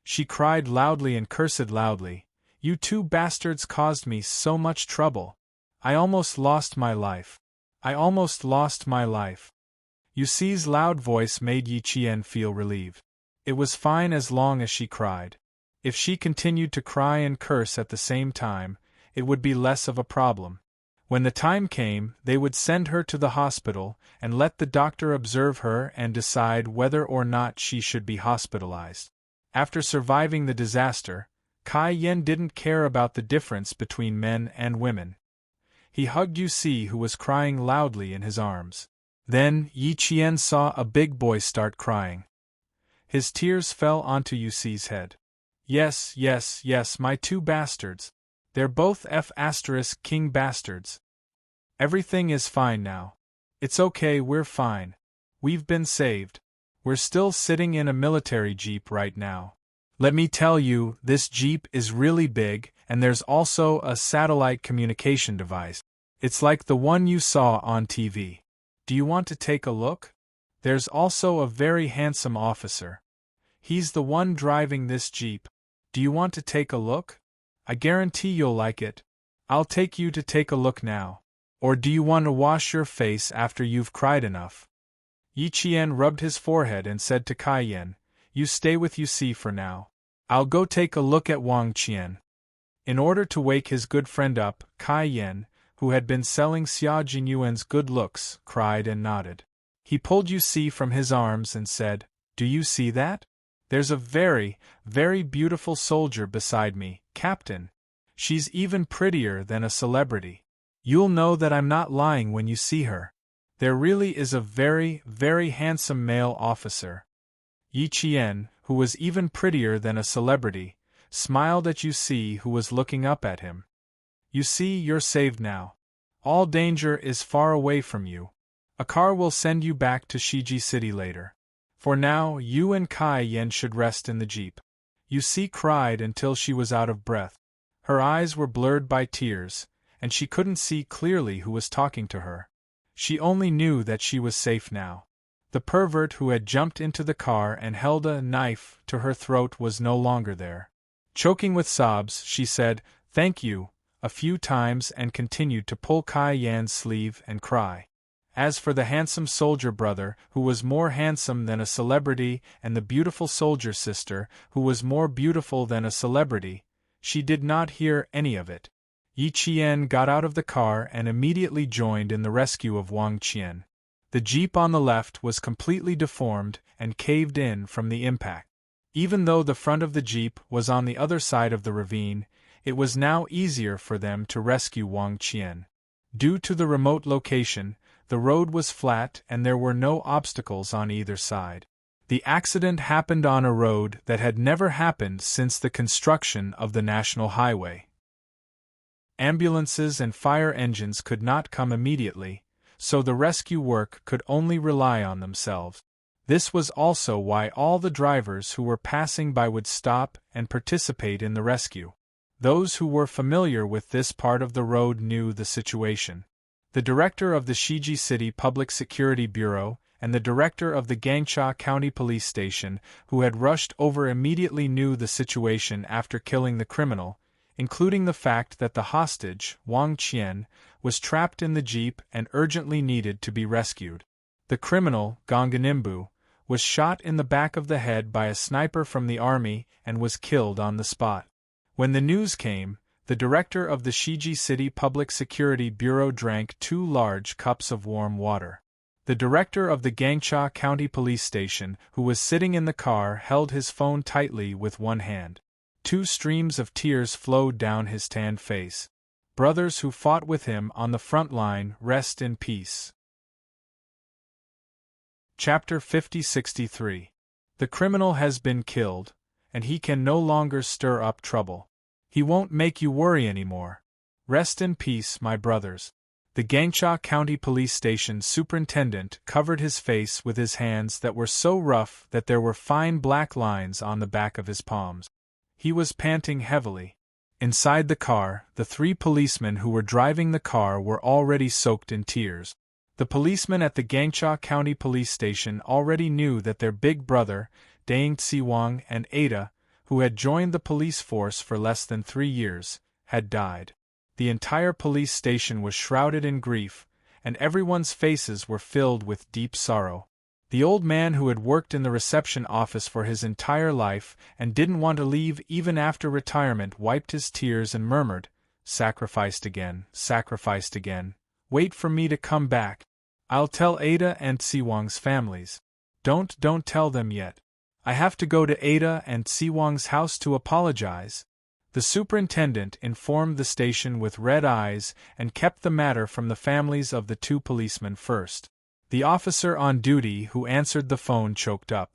She cried loudly and cursed loudly. You 2 bastards caused me so much trouble. I almost lost my life. Yusi's loud voice made Yi Qian feel relieved. It was fine as long as she cried. If she continued to cry and curse at the same time, it would be less of a problem. When the time came, they would send her to the hospital and let the doctor observe her and decide whether or not she should be hospitalized. After surviving the disaster, Kai Yan didn't care about the difference between men and women. He hugged Yusi, who was crying loudly, in his arms. Then, Yi Qian saw a big boy start crying. His tears fell onto Yusi's head. Yes, my 2 bastards. They're both F***king bastards. Everything is fine now. It's okay, we're fine. We've been saved. We're still sitting in a military jeep right now. Let me tell you, this jeep is really big, and there's also a satellite communication device. It's like the one you saw on TV. Do you want to take a look? There's also a very handsome officer. He's the one driving this jeep. Do you want to take a look? I guarantee you'll like it. I'll take you to take a look now. Or do you want to wash your face after you've cried enough? Yi Qian rubbed his forehead and said to Kai Yan, You stay with Yusi for now. I'll go take a look at Wang Qian. In order to wake his good friend up, Kai Yan, who had been selling Xia Jinyuan's good looks, cried and nodded. He pulled Yusi from his arms and said, Do you see that? There's a very, very beautiful soldier beside me. Captain. She's even prettier than a celebrity. You'll know that I'm not lying when you see her. There really is a very, very handsome male officer." Yi Qian, who was even prettier than a celebrity, smiled at Yu Si, who was looking up at him. "You see, you're saved now. All danger is far away from you. A car will send you back to Shiji City later. For now, you and Kai Yen should rest in the jeep." Yu Si cried until she was out of breath. Her eyes were blurred by tears, and she couldn't see clearly who was talking to her. She only knew that she was safe now. The pervert who had jumped into the car and held a knife to her throat was no longer there. Choking with sobs, she said, "Thank you," a few times and continued to pull Kai Yan's sleeve and cry. As for the handsome soldier brother, who was more handsome than a celebrity, and the beautiful soldier sister, who was more beautiful than a celebrity, she did not hear any of it. Yi Qian got out of the car and immediately joined in the rescue of Wang Qian. The jeep on the left was completely deformed and caved in from the impact. Even though the front of the jeep was on the other side of the ravine, it was now easier for them to rescue Wang Qian. Due to the remote location, the road was flat and there were no obstacles on either side. The accident happened on a road that had never happened since the construction of the national highway. Ambulances and fire engines could not come immediately, so the rescue work could only rely on themselves. This was also why all the drivers who were passing by would stop and participate in the rescue. Those who were familiar with this part of the road knew the situation. The director of the Shiji City Public Security Bureau and the director of the Gangcha County Police Station, who had rushed over, immediately knew the situation after killing the criminal, including the fact that the hostage, Wang Qian, was trapped in the jeep and urgently needed to be rescued. The criminal, Gonganimbu, was shot in the back of the head by a sniper from the army and was killed on the spot. When the news came, the director of the Shiji City Public Security Bureau drank 2 large cups of warm water. The director of the Gangcha County Police Station, who was sitting in the car, held his phone tightly with one hand. 2 streams of tears flowed down his tanned face. Brothers who fought with him on the front line, rest in peace. Chapter 5063. The criminal has been killed, and he can no longer stir up trouble. He won't make you worry anymore. Rest in peace, my brothers. The Gangcha County Police Station superintendent covered his face with his hands that were so rough that there were fine black lines on the back of his palms. He was panting heavily. Inside the car, the 3 policemen who were driving the car were already soaked in tears. The policemen at the Gangcha County Police Station already knew that their big brother, Deng Tsiwang and Ada, who had joined the police force for less than 3 years, had died. The entire police station was shrouded in grief, and everyone's faces were filled with deep sorrow. The old man who had worked in the reception office for his entire life and didn't want to leave even after retirement wiped his tears and murmured, sacrificed again, wait for me to come back. I'll tell Ada and Tsiwang's families. Don't tell them yet. I have to go to Ada and Tsiwang's house to apologize." The superintendent informed the station with red eyes and kept the matter from the families of the 2 policemen first. The officer on duty who answered the phone choked up.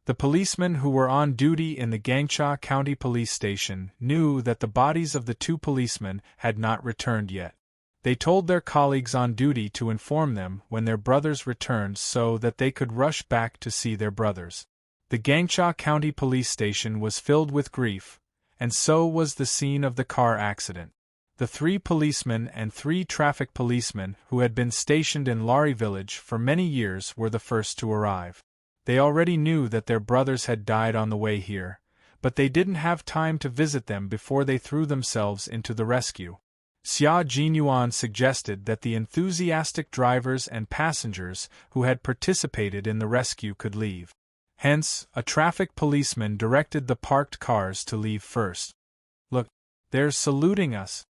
The policemen who were on duty in the Gangcha County Police Station knew that the bodies of the 2 policemen had not returned yet. They told their colleagues on duty to inform them when their brothers returned so that they could rush back to see their brothers. The Gangcha County Police Station was filled with grief, and so was the scene of the car accident. The 3 policemen and 3 traffic policemen who had been stationed in Lari village for many years were the first to arrive. They already knew that their brothers had died on the way here, but they didn't have time to visit them before they threw themselves into the rescue. Xia Jinyuan suggested that the enthusiastic drivers and passengers who had participated in the rescue could leave. Hence, a traffic policeman directed the parked cars to leave first. "Look, they're saluting us."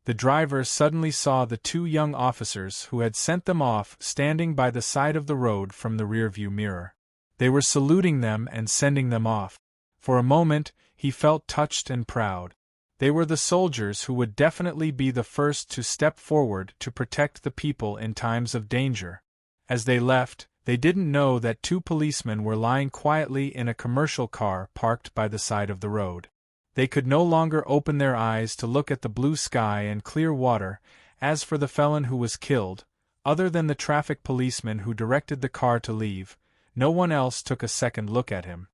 The driver suddenly saw the 2 young officers who had sent them off standing by the side of the road from the rearview mirror. They were saluting them and sending them off. For a moment, he felt touched and proud. They were the soldiers who would definitely be the first to step forward to protect the people in times of danger. As they left, they didn't know that 2 policemen were lying quietly in a commercial car parked by the side of the road. They could no longer open their eyes to look at the blue sky and clear water. As for the felon who was killed, other than the traffic policeman who directed the car to leave, no one else took a second look at him.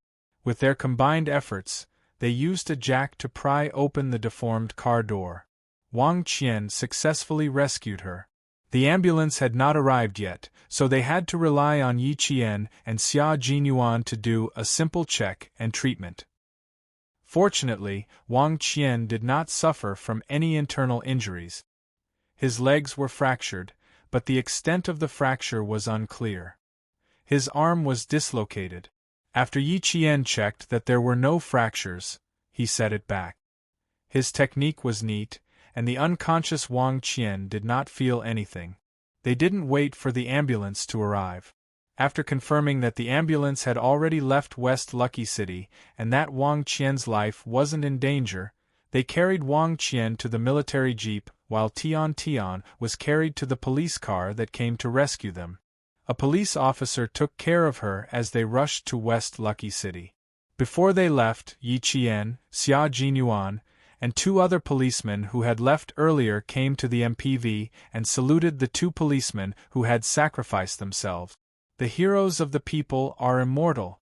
With their combined efforts, they used a jack to pry open the deformed car door. Wang Qian successfully rescued her. The ambulance had not arrived yet, so they had to rely on Yi Qian and Xia Jinyuan to do a simple check and treatment. Fortunately, Wang Qian did not suffer from any internal injuries. His legs were fractured, but the extent of the fracture was unclear. His arm was dislocated. After Yi Qian checked that there were no fractures, he set it back. His technique was neat, and the unconscious Wang Qian did not feel anything. They didn't wait for the ambulance to arrive. After confirming that the ambulance had already left West Lucky City and that Wang Qian's life wasn't in danger, they carried Wang Qian to the military jeep while Tian Tian was carried to the police car that came to rescue them. A police officer took care of her as they rushed to West Lucky City. Before they left, Yi Qian, Xia Jinyuan, and 2 other policemen who had left earlier came to the MPV and saluted the 2 policemen who had sacrificed themselves. The heroes of the people are immortal.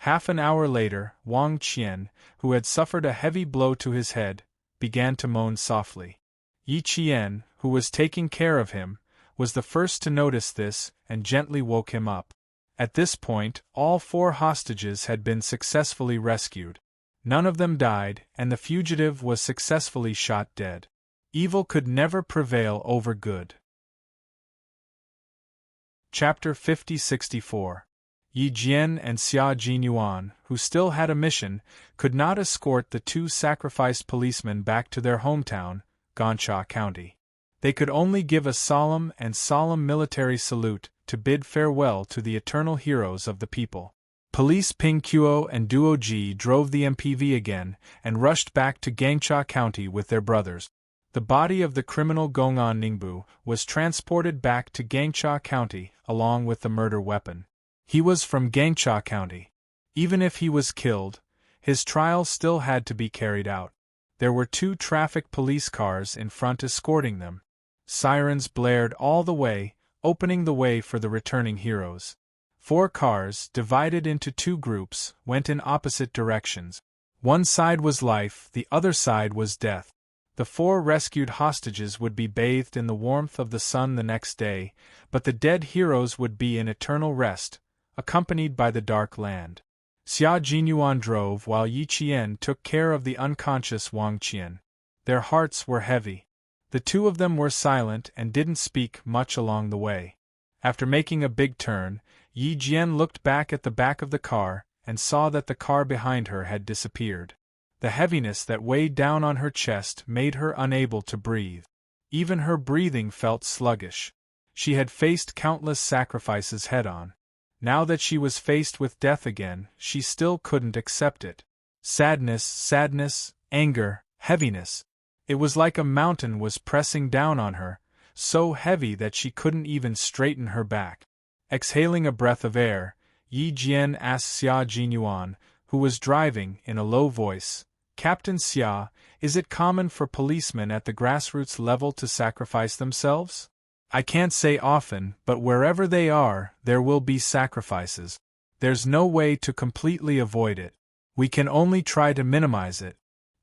Half an hour later, Wang Qian, who had suffered a heavy blow to his head, began to moan softly. Yi Qian, who was taking care of him, was the first to notice this and gently woke him up. At this point, all 4 hostages had been successfully rescued. None of them died, and the fugitive was successfully shot dead. Evil could never prevail over good. Chapter 50-64. Yi Jian and Xia Jinyuan, who still had a mission, could not escort the 2 sacrificed policemen back to their hometown, Gansha County. They could only give a solemn military salute to bid farewell to the eternal heroes of the people. Police Ping Kuo and Duo Ji drove the MPV again and rushed back to Gangsha County with their brothers. The body of the criminal Gongan Ningbu was transported back to Gangsha County along with the murder weapon. He was from Gangsha County. Even if he was killed, his trial still had to be carried out. There were 2 traffic police cars in front escorting them. Sirens blared all the way, opening the way for the returning heroes. 4 cars, divided into 2 groups, went in opposite directions. One side was life, the other side was death. The 4 rescued hostages would be bathed in the warmth of the sun the next day, but the dead heroes would be in eternal rest, accompanied by the dark land. Xia Jinyuan drove while Yi Qian took care of the unconscious Wang Qian. Their hearts were heavy. The 2 of them were silent and didn't speak much along the way. After making a big turn, Yi Jian looked back at the back of the car and saw that the car behind her had disappeared. The heaviness that weighed down on her chest made her unable to breathe. Even her breathing felt sluggish. She had faced countless sacrifices head-on. Now that she was faced with death again, she still couldn't accept it. Sadness, anger, heaviness. It was like a mountain was pressing down on her, so heavy that she couldn't even straighten her back. Exhaling a breath of air, Yi Jian asked Xia Jinyuan, who was driving, in a low voice, "Captain Xia, is it common for policemen at the grassroots level to sacrifice themselves?" "I can't say often, but wherever they are, there will be sacrifices. There's no way to completely avoid it. We can only try to minimize it.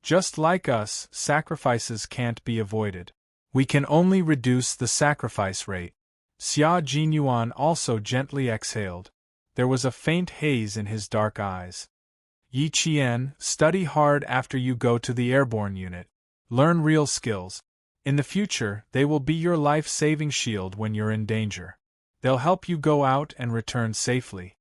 Just like us, sacrifices can't be avoided. We can only reduce the sacrifice rate." Xia Jinyuan also gently exhaled. There was a faint haze in his dark eyes. "Yi Qian, study hard after you go to the airborne unit. Learn real skills. In the future, they will be your life-saving shield when you're in danger. They'll help you go out and return safely."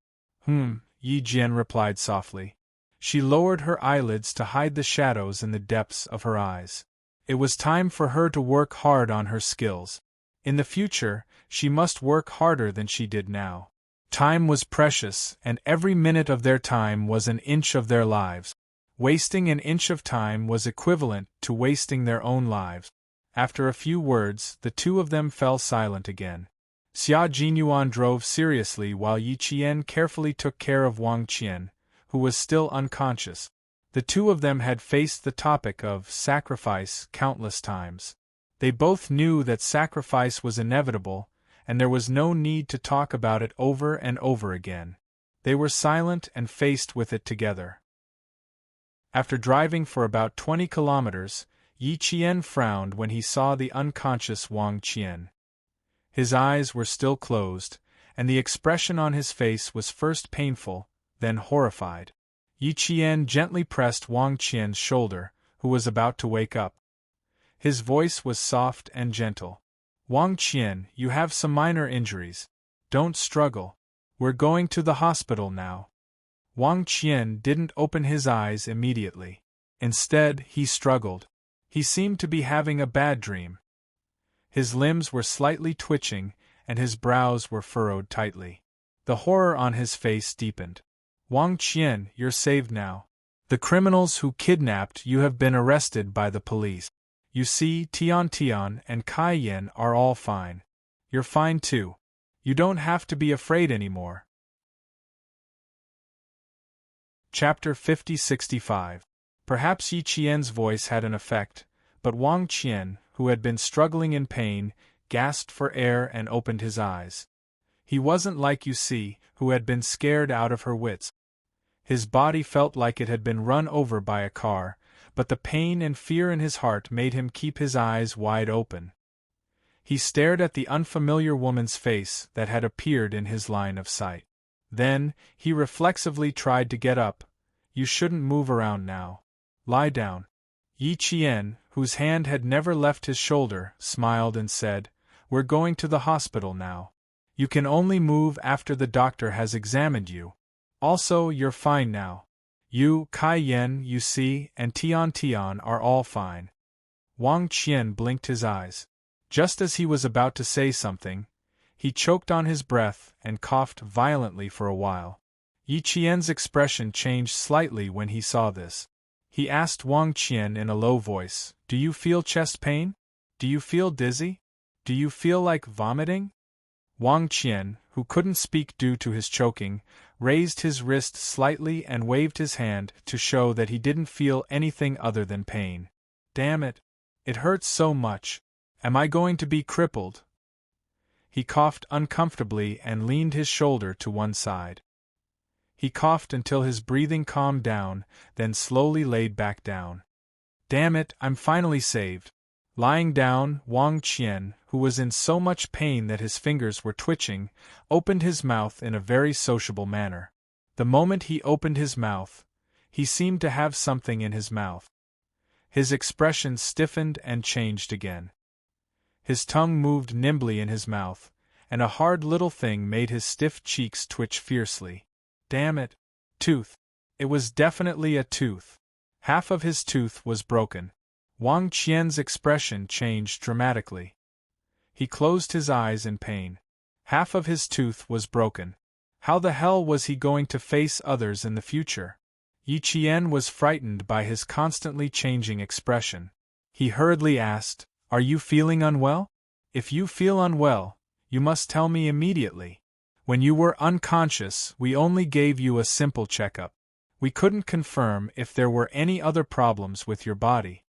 Yi Jian replied softly. She lowered her eyelids to hide the shadows in the depths of her eyes. It was time for her to work hard on her skills. In the future, she must work harder than she did now. Time was precious, and every minute of their time was an inch of their lives. Wasting an inch of time was equivalent to wasting their own lives. After a few words, the two of them fell silent again. Xia Jinyuan drove seriously while Yi Qian carefully took care of Wang Qian, who was still unconscious. The two of them had faced the topic of sacrifice countless times. They both knew that sacrifice was inevitable, and there was no need to talk about it over and over again. They were silent and faced with it together. After driving for about 20 kilometers, Yi Qian frowned when he saw the unconscious Wang Qian. His eyes were still closed, and the expression on his face was first painful, then horrified. Yi Qian gently pressed Wang Qian's shoulder, who was about to wake up. His voice was soft and gentle. "Wang Qian, you have some minor injuries. Don't struggle. We're going to the hospital now." Wang Qian didn't open his eyes immediately. Instead, he struggled. He seemed to be having a bad dream. His limbs were slightly twitching, and his brows were furrowed tightly. The horror on his face deepened. "Wang Qian, you're saved now. The criminals who kidnapped you have been arrested by the police. You see, Tian and Kai Yan are all fine. You're fine too. You don't have to be afraid anymore." Chapter 50-65. Perhaps Yi Qian's voice had an effect, but Wang Qian, who had been struggling in pain, gasped for air and opened his eyes. He wasn't like Yusi, who had been scared out of her wits. His body felt like it had been run over by a car, but the pain and fear in his heart made him keep his eyes wide open. He stared at the unfamiliar woman's face that had appeared in his line of sight. Then, he reflexively tried to get up. "You shouldn't move around now. Lie down." Yi Qian, whose hand had never left his shoulder, smiled and said, "We're going to the hospital now. You can only move after the doctor has examined you. Also, you're fine now. You, Kai Yan, you see, and Tian are all fine." Wang Qian blinked his eyes. Just as he was about to say something, he choked on his breath and coughed violently for a while. Yi Qian's expression changed slightly when he saw this. He asked Wang Qian in a low voice, "Do you feel chest pain? Do you feel dizzy? Do you feel like vomiting?" Wang Qian, who couldn't speak due to his choking, raised his wrist slightly and waved his hand to show that he didn't feel anything other than pain. "Damn it! It hurts so much. Am I going to be crippled?" He coughed uncomfortably and leaned his shoulder to one side. He coughed until his breathing calmed down, then slowly laid back down. "Damn it, I'm finally saved." Lying down, Wang Qian, who was in so much pain that his fingers were twitching, opened his mouth in a very sociable manner. The moment he opened his mouth, he seemed to have something in his mouth. His expression stiffened and changed again. His tongue moved nimbly in his mouth, and a hard little thing made his stiff cheeks twitch fiercely. Damn it! Tooth! It was definitely a tooth. Half of his tooth was broken. Wang Qian's expression changed dramatically. He closed his eyes in pain. Half of his tooth was broken. How the hell was he going to face others in the future? Yi Qian was frightened by his constantly changing expression. He hurriedly asked, "Are you feeling unwell? If you feel unwell, you must tell me immediately. When you were unconscious, we only gave you a simple checkup. We couldn't confirm if there were any other problems with your body."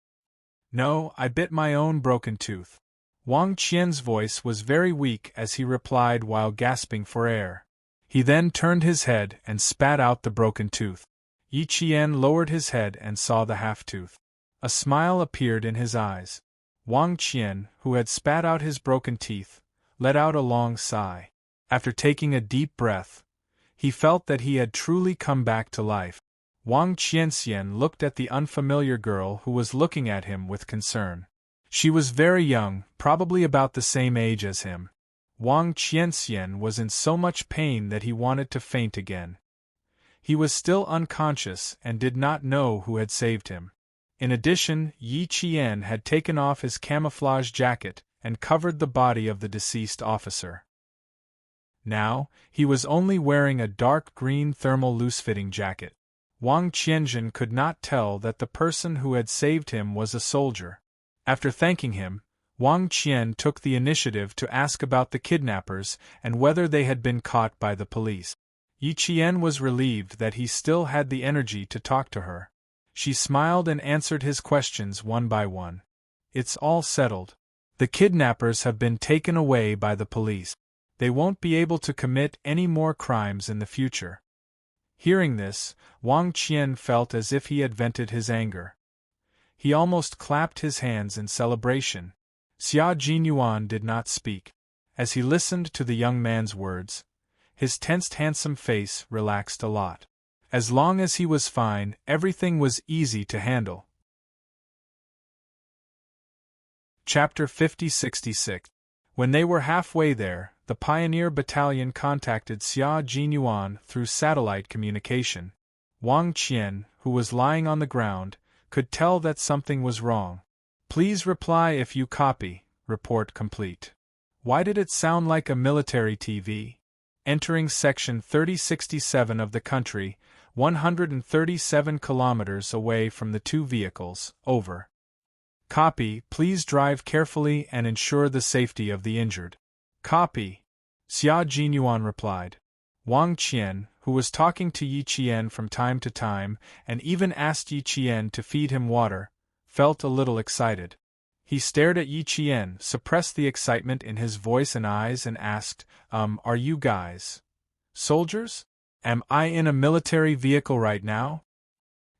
"No, I bit my own broken tooth." Wang Qian's voice was very weak as he replied while gasping for air. He then turned his head and spat out the broken tooth. Yi Qian lowered his head and saw the half-tooth. A smile appeared in his eyes. Wang Qian, who had spat out his broken teeth, let out a long sigh. After taking a deep breath, he felt that he had truly come back to life. Wang Qianxian looked at the unfamiliar girl who was looking at him with concern. She was very young, probably about the same age as him. Wang Qianxian was in so much pain that he wanted to faint again. He was still unconscious and did not know who had saved him. In addition, Yi Qian had taken off his camouflage jacket and covered the body of the deceased officer. Now, he was only wearing a dark green thermal loose-fitting jacket. Wang Qianzhen could not tell that the person who had saved him was a soldier. After thanking him, Wang Qian took the initiative to ask about the kidnappers and whether they had been caught by the police. Yi Qian was relieved that he still had the energy to talk to her. She smiled and answered his questions one by one. It's all settled. The kidnappers have been taken away by the police. They won't be able to commit any more crimes in the future. Hearing this, Wang Qian felt as if he had vented his anger. He almost clapped his hands in celebration. Xia Jinyuan did not speak. As he listened to the young man's words, his tensed handsome face relaxed a lot. As long as he was fine, everything was easy to handle. Chapter 50-66. When they were halfway there, the Pioneer Battalion contacted Xia Jinyuan through satellite communication. Wang Qian, who was lying on the ground, could tell that something was wrong. Please reply if you copy. Report complete. Why did it sound like a military TV? Entering section 3067 of the country, 137 kilometers away from the two vehicles. Over. Copy. Please drive carefully and ensure the safety of the injured. Copy. Xia Jinyuan replied. Wang Qian, who was talking to Yi Qian from time to time and even asked Yi Qian to feed him water, felt a little excited. He stared at Yi Qian, suppressed the excitement in his voice and eyes, and asked, are you guys soldiers? Am I in a military vehicle right now?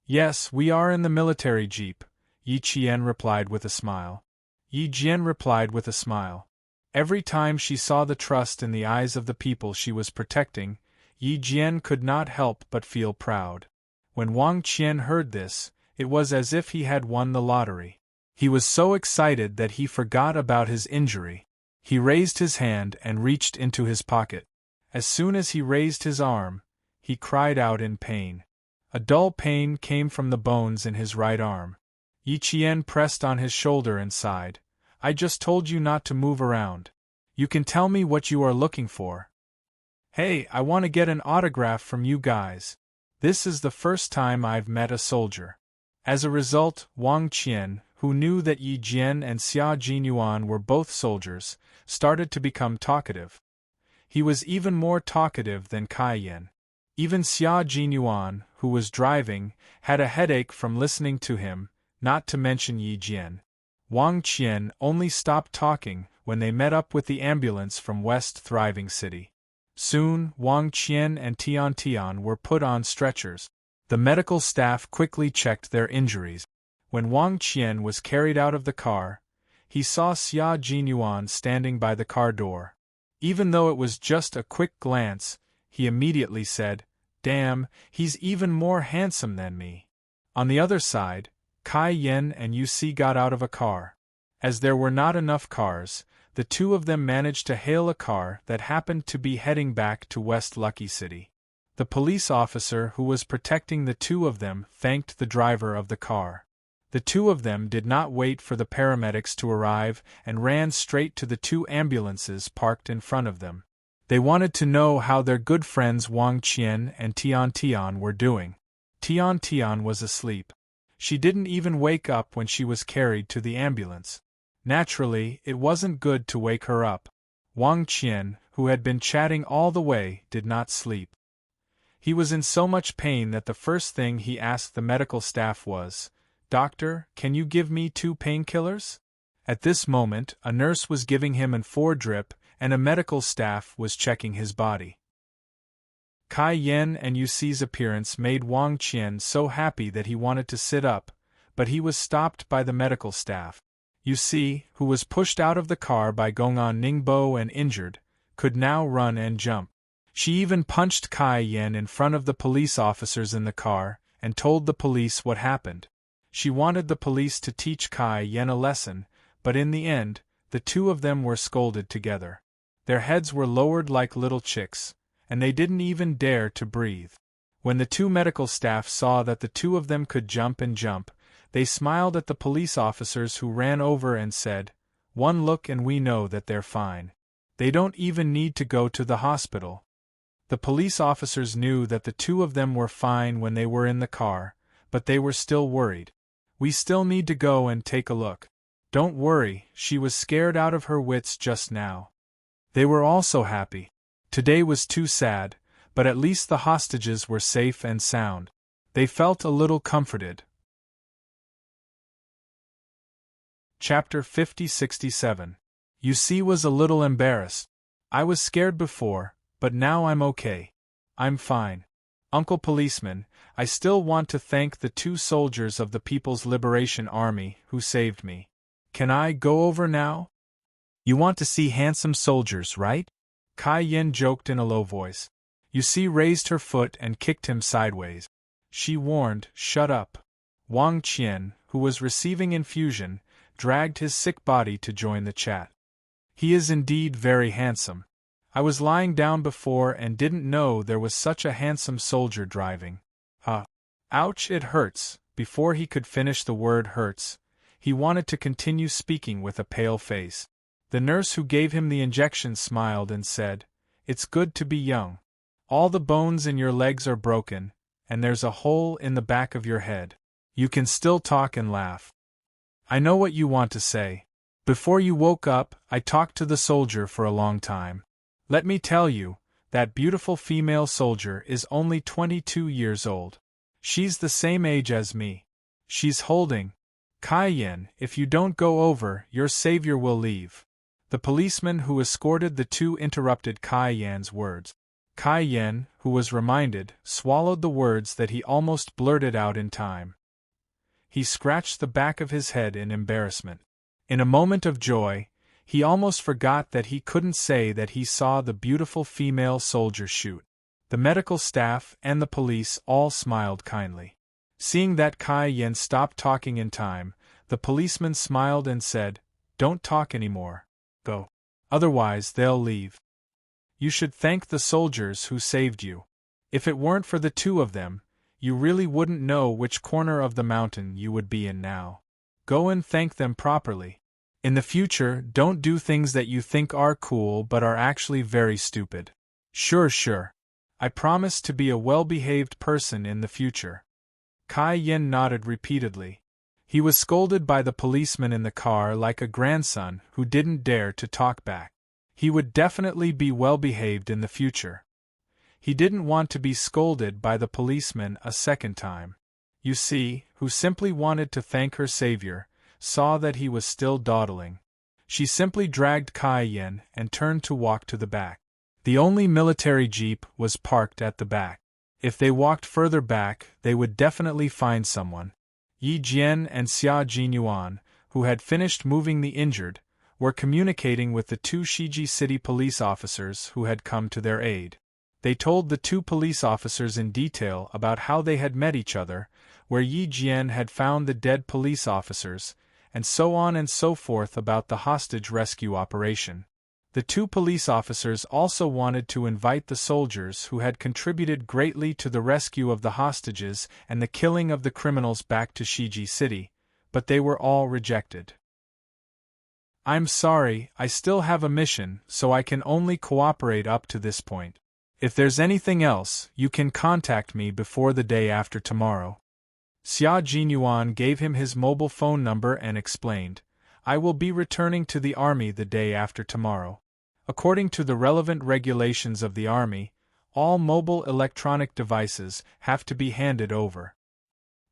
Yes, we are in the military jeep, Yi Qian replied with a smile. Yi Jian replied with a smile. Every time she saw the trust in the eyes of the people she was protecting, Yi Jian could not help but feel proud. When Wang Qian heard this, it was as if he had won the lottery. He was so excited that he forgot about his injury. He raised his hand and reached into his pocket. As soon as he raised his arm, he cried out in pain. A dull pain came from the bones in his right arm. Yi Qian pressed on his shoulder and sighed. I just told you not to move around. You can tell me what you are looking for. Hey, I want to get an autograph from you guys. This is the first time I've met a soldier. As a result, Wang Qian, who knew that Yi Jian and Xia Jinyuan were both soldiers, started to become talkative. He was even more talkative than Kai Yan. Even Xia Jinyuan, who was driving, had a headache from listening to him, not to mention Yi Jian. Wang Qian only stopped talking when they met up with the ambulance from West Thriving City. Soon, Wang Qian and Tian Tian were put on stretchers. The medical staff quickly checked their injuries. When Wang Qian was carried out of the car, he saw Xia Jinyuan standing by the car door. Even though it was just a quick glance, he immediately said, Damn, he's even more handsome than me. On the other side, Kai Yan and Yu Si got out of a car. As there were not enough cars, the two of them managed to hail a car that happened to be heading back to West Lucky City. The police officer who was protecting the two of them thanked the driver of the car. The two of them did not wait for the paramedics to arrive and ran straight to the two ambulances parked in front of them. They wanted to know how their good friends Wang Qian and Tian Tian were doing. Tian Tian was asleep. She didn't even wake up when she was carried to the ambulance. Naturally, it wasn't good to wake her up. Wang Qian, who had been chatting all the way, did not sleep. He was in so much pain that the first thing he asked the medical staff was, Doctor, can you give me 2 painkillers? At this moment, a nurse was giving him an 4 drip, and a medical staff was checking his body. Kai Yan and Yu Si's appearance made Wang Qian so happy that he wanted to sit up, but he was stopped by the medical staff. Yu Si, who was pushed out of the car by Gong'an Ningbo and injured, could now run and jump. She even punched Kai Yan in front of the police officers in the car, and told the police what happened. She wanted the police to teach Kai Yan a lesson, but in the end, the two of them were scolded together. Their heads were lowered like little chicks, and they didn't even dare to breathe. When the two medical staff saw that the two of them could jump and jump, they smiled at the police officers who ran over and said, "One look and we know that they're fine. They don't even need to go to the hospital." The police officers knew that the two of them were fine when they were in the car, but they were still worried. "We still need to go and take a look." "Don't worry, she was scared out of her wits just now." They were also happy. Today was too sad, but at least the hostages were safe and sound. They felt a little comforted. Chapter 50-67. You see, was a little embarrassed. "I was scared before, but now I'm okay. I'm fine. Uncle Policeman, I still want to thank the 2 soldiers of the People's Liberation Army who saved me. Can I go over now?" "You want to see handsome soldiers, right?" Kai Yen joked in a low voice. Yusi raised her foot and kicked him sideways. She warned, "Shut up." Wang Qian, who was receiving infusion, dragged his sick body to join the chat. "He is indeed very handsome. I was lying down before and didn't know there was such a handsome soldier driving. Ouch, it hurts." Before he could finish the word hurts, he wanted to continue speaking with a pale face. The nurse who gave him the injection smiled and said, "It's good to be young. All the bones in your legs are broken, and there's a hole in the back of your head. You can still talk and laugh. I know what you want to say. Before you woke up, I talked to the soldier for a long time. Let me tell you, that beautiful female soldier is only 22 years old. She's the same age as me. She's holding. Kai Yen, if you don't go over, your savior will leave." The policeman who escorted the 2 interrupted Kai Yan's words. Kai Yen, who was reminded, swallowed the words that he almost blurted out in time. He scratched the back of his head in embarrassment. In a moment of joy, he almost forgot that he couldn't say that he saw the beautiful female soldier shoot. The medical staff and the police all smiled kindly. Seeing that Kai Yen stopped talking in time, the policeman smiled and said, "Don't talk anymore. Go. Otherwise they'll leave. You should thank the soldiers who saved you. If it weren't for the 2 of them, you really wouldn't know which corner of the mountain you would be in now. Go and thank them properly. In the future, don't do things that you think are cool but are actually very stupid." Sure. I promise to be a well-behaved person in the future." Kai Yen nodded repeatedly. He was scolded by the policeman in the car like a grandson who didn't dare to talk back. He would definitely be well-behaved in the future. He didn't want to be scolded by the policeman a second time. Yusi, who simply wanted to thank her savior, saw that he was still dawdling. She simply dragged Kai Yen and turned to walk to the back. The only military jeep was parked at the back. If they walked further back, they would definitely find someone. Yi Jian and Xia Jinyuan, who had finished moving the injured, were communicating with the 2 Shiji City police officers who had come to their aid. They told the 2 police officers in detail about how they had met each other, where Yi Jian had found the dead police officers, and so on and so forth about the hostage rescue operation. The 2 police officers also wanted to invite the soldiers who had contributed greatly to the rescue of the hostages and the killing of the criminals back to Shiji City, but they were all rejected. "I'm sorry, I still have a mission, so I can only cooperate up to this point. If there's anything else, you can contact me before the day after tomorrow." Xia Jinyuan gave him his mobile phone number and explained, "I will be returning to the army the day after tomorrow. According to the relevant regulations of the army, all mobile electronic devices have to be handed over."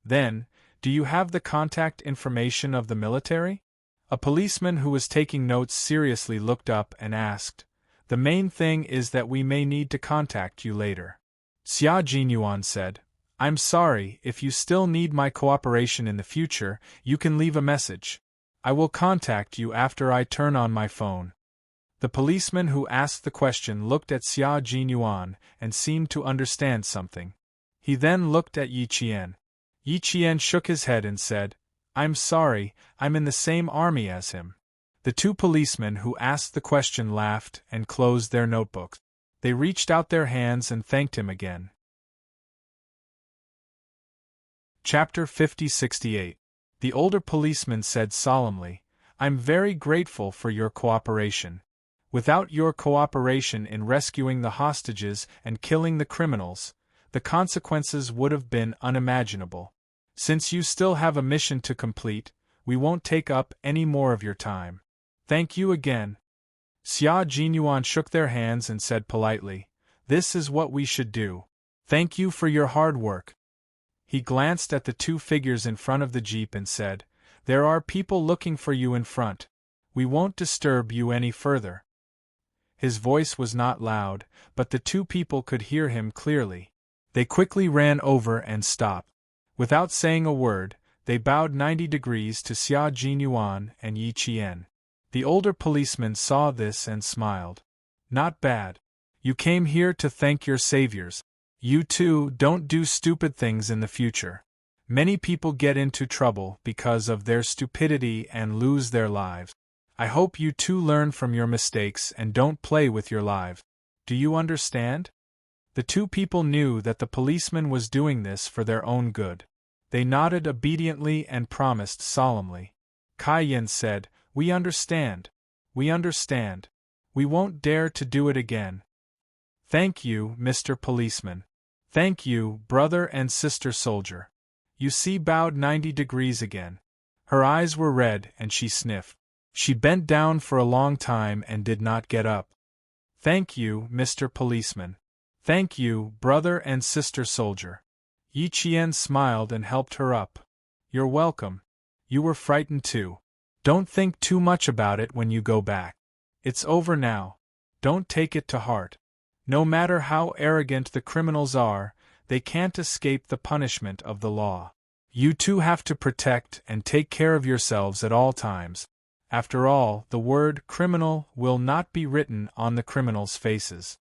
"Then, do you have the contact information of the military?" A policeman who was taking notes seriously looked up and asked. "The main thing is that we may need to contact you later." Xia Jinyuan said, "I'm sorry, if you still need my cooperation in the future, you can leave a message. I will contact you after I turn on my phone." The policeman who asked the question looked at Xia Jinyuan and seemed to understand something. He then looked at Yi Qian. Yi Qian shook his head and said, "I'm sorry, I'm in the same army as him." The 2 policemen who asked the question laughed and closed their notebooks. They reached out their hands and thanked him again. Chapter 50-68. The older policeman said solemnly, "I'm very grateful for your cooperation. Without your cooperation in rescuing the hostages and killing the criminals, the consequences would have been unimaginable. Since you still have a mission to complete, we won't take up any more of your time. Thank you again. Xia Jinyuan shook their hands and said politely, "This is what we should do. Thank you for your hard work." He glanced at the two figures in front of the jeep and said, "There are people looking for you in front. We won't disturb you any further." His voice was not loud, but the two people could hear him clearly. They quickly ran over and stopped. Without saying a word, they bowed 90 degrees to Xia Jinyuan and Yi Qian. The older policeman saw this and smiled. "Not bad. You came here to thank your saviors. You too don't do stupid things in the future. Many people get into trouble because of their stupidity and lose their lives. I hope you too learn from your mistakes and don't play with your lives. Do you understand?" The two people knew that the policeman was doing this for their own good. They nodded obediently and promised solemnly. Kai Yin said, "We understand. We understand. We won't dare to do it again." "Thank you, Mr. Policeman. Thank you, brother and sister soldier." You see bowed 90 degrees again. Her eyes were red and she sniffed. She bent down for a long time and did not get up. "Thank you, Mr. Policeman. Thank you, brother and sister soldier." Yi Qian smiled and helped her up. "You're welcome. You were frightened too. Don't think too much about it when you go back. It's over now. Don't take it to heart. No matter how arrogant the criminals are, they can't escape the punishment of the law. You two have to protect and take care of yourselves at all times. After all, the word criminal will not be written on the criminals' faces."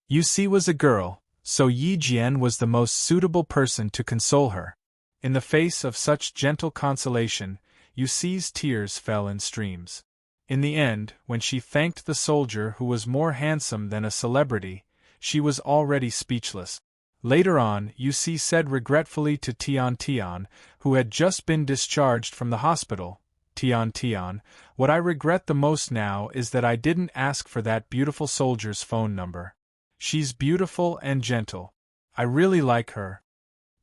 Yusi was a girl, so Yi Jian was the most suitable person to console her. In the face of such gentle consolation, Yusi's tears fell in streams. In the end, when she thanked the soldier who was more handsome than a celebrity, she was already speechless. Later on, Yusi said regretfully to Tian Tian, who had just been discharged from the hospital, "Tian Tian, what I regret the most now is that I didn't ask for that beautiful soldier's phone number. She's beautiful and gentle. I really like her."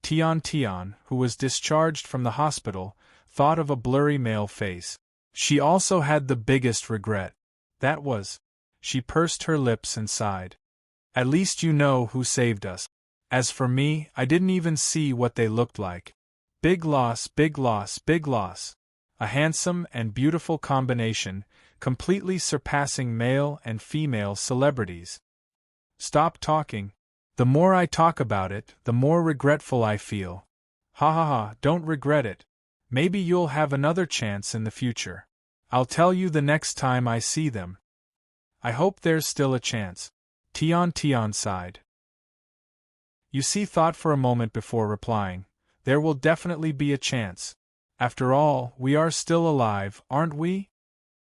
Tian Tian, who was discharged from the hospital, thought of a blurry male face. She also had the biggest regret. That was. She pursed her lips and sighed. "At least you know who saved us. As for me, I didn't even see what they looked like. Big loss, big loss, big loss. A handsome and beautiful combination, completely surpassing male and female celebrities." "Stop talking. The more I talk about it, the more regretful I feel." "Ha ha ha, don't regret it. Maybe you'll have another chance in the future. I'll tell you the next time I see them." "I hope there's still a chance." Tian Tian sighed. Yusi thought for a moment before replying, "There will definitely be a chance. After all, we are still alive, aren't we?"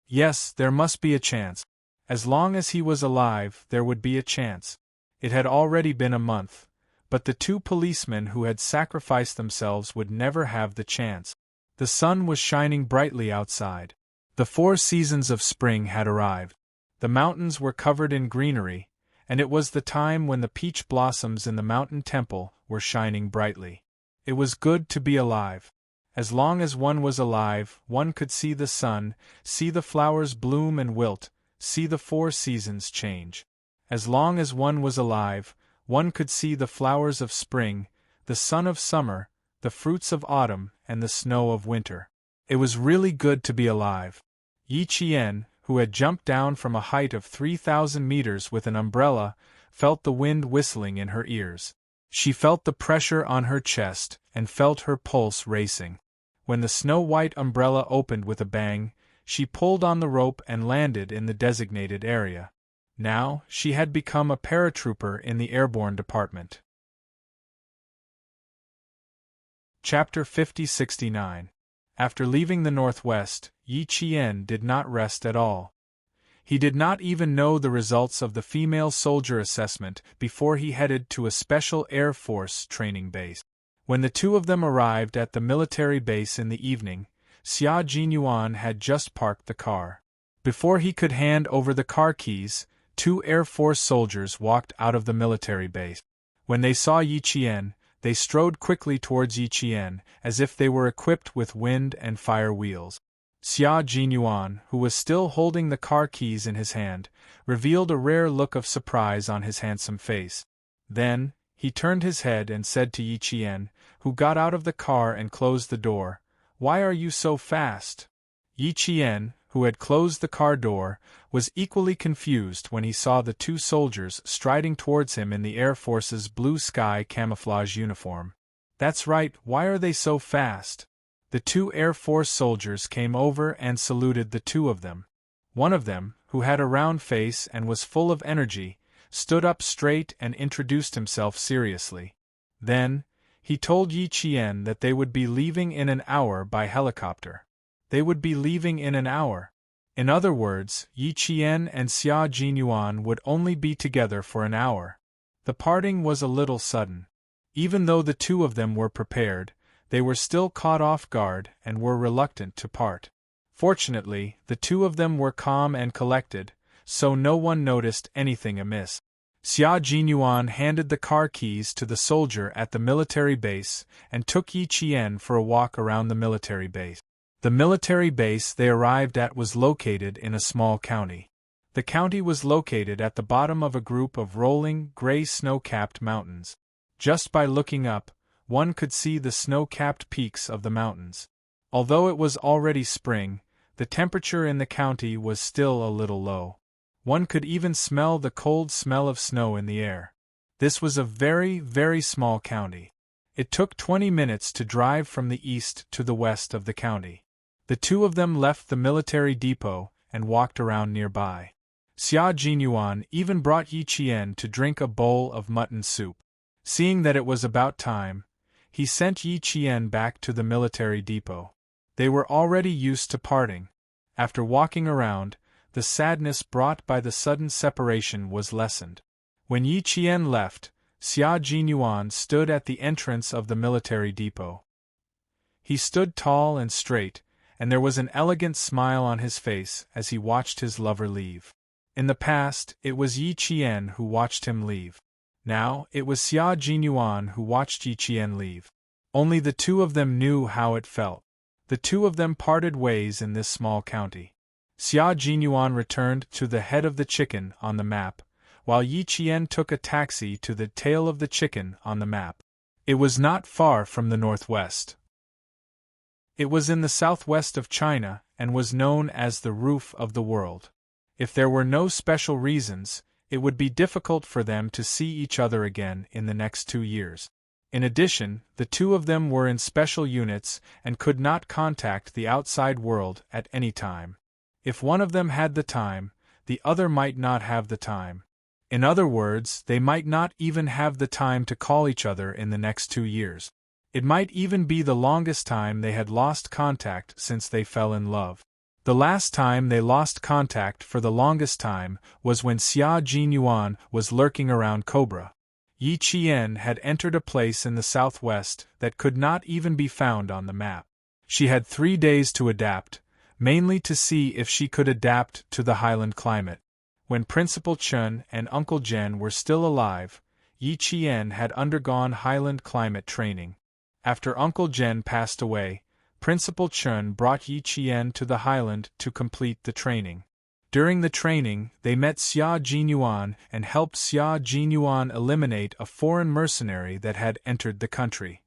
Yes, there must be a chance. As long as he was alive, there would be a chance. It had already been a month, but the two policemen who had sacrificed themselves would never have the chance. The sun was shining brightly outside. The 4 seasons of spring had arrived. The mountains were covered in greenery, and it was the time when the peach blossoms in the mountain temple were shining brightly. It was good to be alive. As long as one was alive, one could see the sun, see the flowers bloom and wilt, see the 4 seasons change. As long as one was alive, one could see the flowers of spring, the sun of summer, the fruits of autumn, and the snow of winter. It was really good to be alive. Yi Qian, who had jumped down from a height of 3,000 meters with an umbrella, felt the wind whistling in her ears. She felt the pressure on her chest, and felt her pulse racing. When the snow-white umbrella opened with a bang, she pulled on the rope and landed in the designated area. Now, she had become a paratrooper in the airborne department. Chapter 5069. After leaving the Northwest, Yi Qian did not rest at all. He did not even know the results of the female soldier assessment before he headed to a special Air Force training base. When the two of them arrived at the military base in the evening, Xia Jinyuan had just parked the car. Before he could hand over the car keys, 2 Air Force soldiers walked out of the military base. When they saw Yi Qian, they strode quickly towards Yi Qian, as if they were equipped with wind and fire wheels. Xia Jinyuan, who was still holding the car keys in his hand, revealed a rare look of surprise on his handsome face. Then, he turned his head and said to Yi Qian, who got out of the car and closed the door, "Why are you so fast?" Yi Qian, who had closed the car door, was equally confused when he saw the 2 soldiers striding towards him in the Air Force's blue sky camouflage uniform. "That's right, why are they so fast?" The 2 Air Force soldiers came over and saluted the 2 of them. One of them, who had a round face and was full of energy, stood up straight and introduced himself seriously. Then, he told Yi Qian that they would be leaving in an hour by helicopter. They would be leaving in an hour. In other words, Yi Qian and Xia Jinyuan would only be together for an hour. The parting was a little sudden. Even though the 2 of them were prepared, they were still caught off guard and were reluctant to part. Fortunately, the 2 of them were calm and collected, so no one noticed anything amiss. Xia Jinyuan handed the car keys to the soldier at the military base and took Yi Qian for a walk around the military base. The military base they arrived at was located in a small county. The county was located at the bottom of a group of rolling, gray snow-capped mountains. Just by looking up, one could see the snow-capped peaks of the mountains. Although it was already spring, the temperature in the county was still a little low. One could even smell the cold smell of snow in the air. This was a very, very small county. It took 20 minutes to drive from the east to the west of the county. The 2 of them left the military depot and walked around nearby. Xia Jinyuan even brought Yi Qian to drink a bowl of mutton soup. Seeing that it was about time, he sent Yi Qian back to the military depot. They were already used to parting. After walking around, the sadness brought by the sudden separation was lessened. When Yi Qian left, Xia Jinyuan stood at the entrance of the military depot. He stood tall and straight, and there was an elegant smile on his face as he watched his lover leave. In the past, it was Yi Qian who watched him leave. Now, it was Xia Jinyuan who watched Yi Qian leave. Only the 2 of them knew how it felt. The 2 of them parted ways in this small county. Xia Jinyuan returned to the head of the chicken on the map, while Yi Qian took a taxi to the tail of the chicken on the map. It was not far from the northwest. It was in the southwest of China and was known as the roof of the world. If there were no special reasons, it would be difficult for them to see each other again in the next 2 years. In addition, the 2 of them were in special units and could not contact the outside world at any time. If one of them had the time, the other might not have the time. In other words, they might not even have the time to call each other in the next 2 years. It might even be the longest time they had lost contact since they fell in love. The last time they lost contact for the longest time was when Xia Jinyuan was lurking around Cobra. Yi Qian had entered a place in the southwest that could not even be found on the map. She had 3 days to adapt, mainly to see if she could adapt to the highland climate. When Principal Chen and Uncle Jen were still alive, Yi Qian had undergone highland climate training. After Uncle Jen passed away, Principal Chen brought Yi Qian to the highland to complete the training. During the training, they met Xia Jinyuan and helped Xia Jinyuan eliminate a foreign mercenary that had entered the country.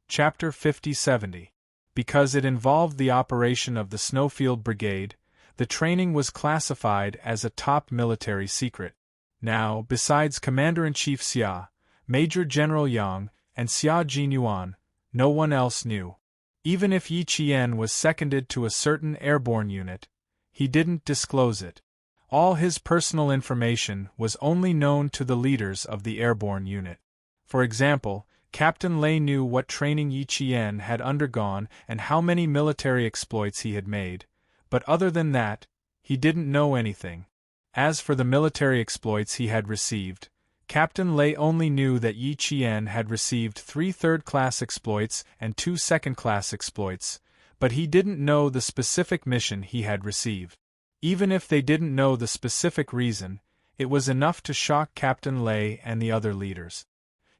Chapter 50-70. Because it involved the operation of the Snowfield Brigade, the training was classified as a top military secret. Now, besides Commander-in-Chief Xia, Major General Yang, and Xia Jinyuan, no one else knew. Even if Yi Qian was seconded to a certain airborne unit, he didn't disclose it. All his personal information was only known to the leaders of the airborne unit. For example, Captain Lei knew what training Yi Qian had undergone and how many military exploits he had made, but other than that, he didn't know anything. As for the military exploits he had received, Captain Lei only knew that Yi Qian had received 3 third-class exploits and 2 second-class exploits, but he didn't know the specific mission he had received. Even if they didn't know the specific reason, it was enough to shock Captain Lei and the other leaders.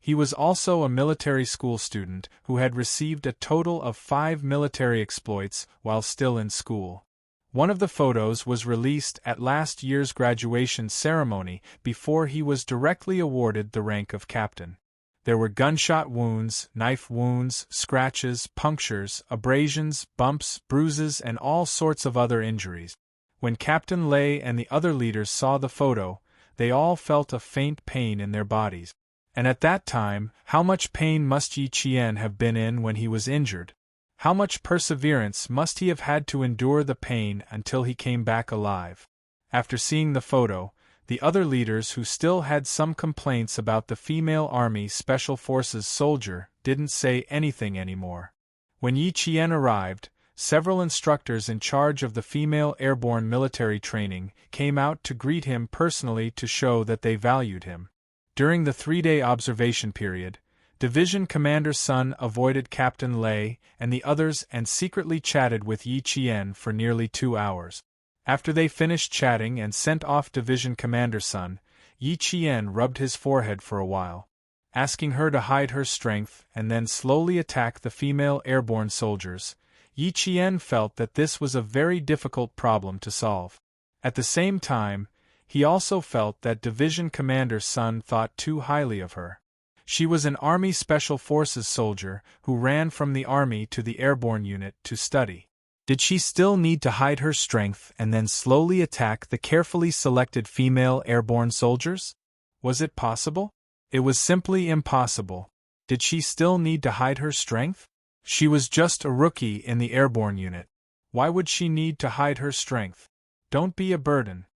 He was also a military school student who had received a total of 5 military exploits while still in school. One of the photos was released at last year's graduation ceremony before he was directly awarded the rank of captain. There were gunshot wounds, knife wounds, scratches, punctures, abrasions, bumps, bruises, and all sorts of other injuries. When Captain Lei and the other leaders saw the photo, they all felt a faint pain in their bodies. And at that time, how much pain must Yi Qian have been in when he was injured? How much perseverance must he have had to endure the pain until he came back alive? After seeing the photo, the other leaders who still had some complaints about the female Army Special Forces soldier didn't say anything anymore. When Yi Qian arrived, several instructors in charge of the female airborne military training came out to greet him personally to show that they valued him. During the 3-day observation period, Division Commander Sun avoided Captain Lei and the others and secretly chatted with Yi Qian for nearly 2 hours. After they finished chatting and sent off Division Commander Sun, Yi Qian rubbed his forehead for a while, asking her to hide her strength and then slowly attack the female airborne soldiers. Yi Qian felt that this was a very difficult problem to solve. At the same time, he also felt that Division Commander Sun thought too highly of her. She was an Army Special Forces soldier who ran from the Army to the airborne unit to study. Did she still need to hide her strength and then slowly attack the carefully selected female airborne soldiers? Was it possible? It was simply impossible. Did she still need to hide her strength? She was just a rookie in the airborne unit. Why would she need to hide her strength? Don't be a burden.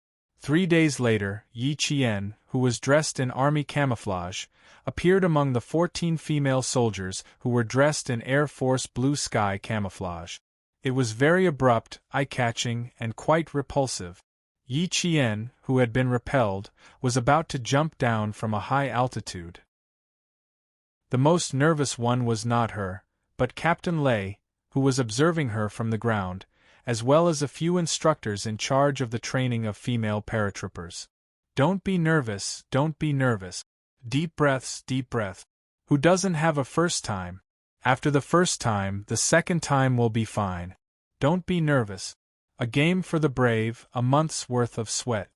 3 days later, Yi Qian, who was dressed in army camouflage, appeared among the 14 female soldiers who were dressed in Air Force blue sky camouflage. It was very abrupt, eye-catching, and quite repulsive. Yi Qian, who had been repelled, was about to jump down from a high altitude. The most nervous one was not her, but Captain Lei, who was observing her from the ground, as well as a few instructors in charge of the training of female paratroopers. Don't be nervous, don't be nervous. Deep breaths, deep breath. Who doesn't have a first time? After the first time, the second time will be fine. Don't be nervous. A game for the brave, a month's worth of sweat.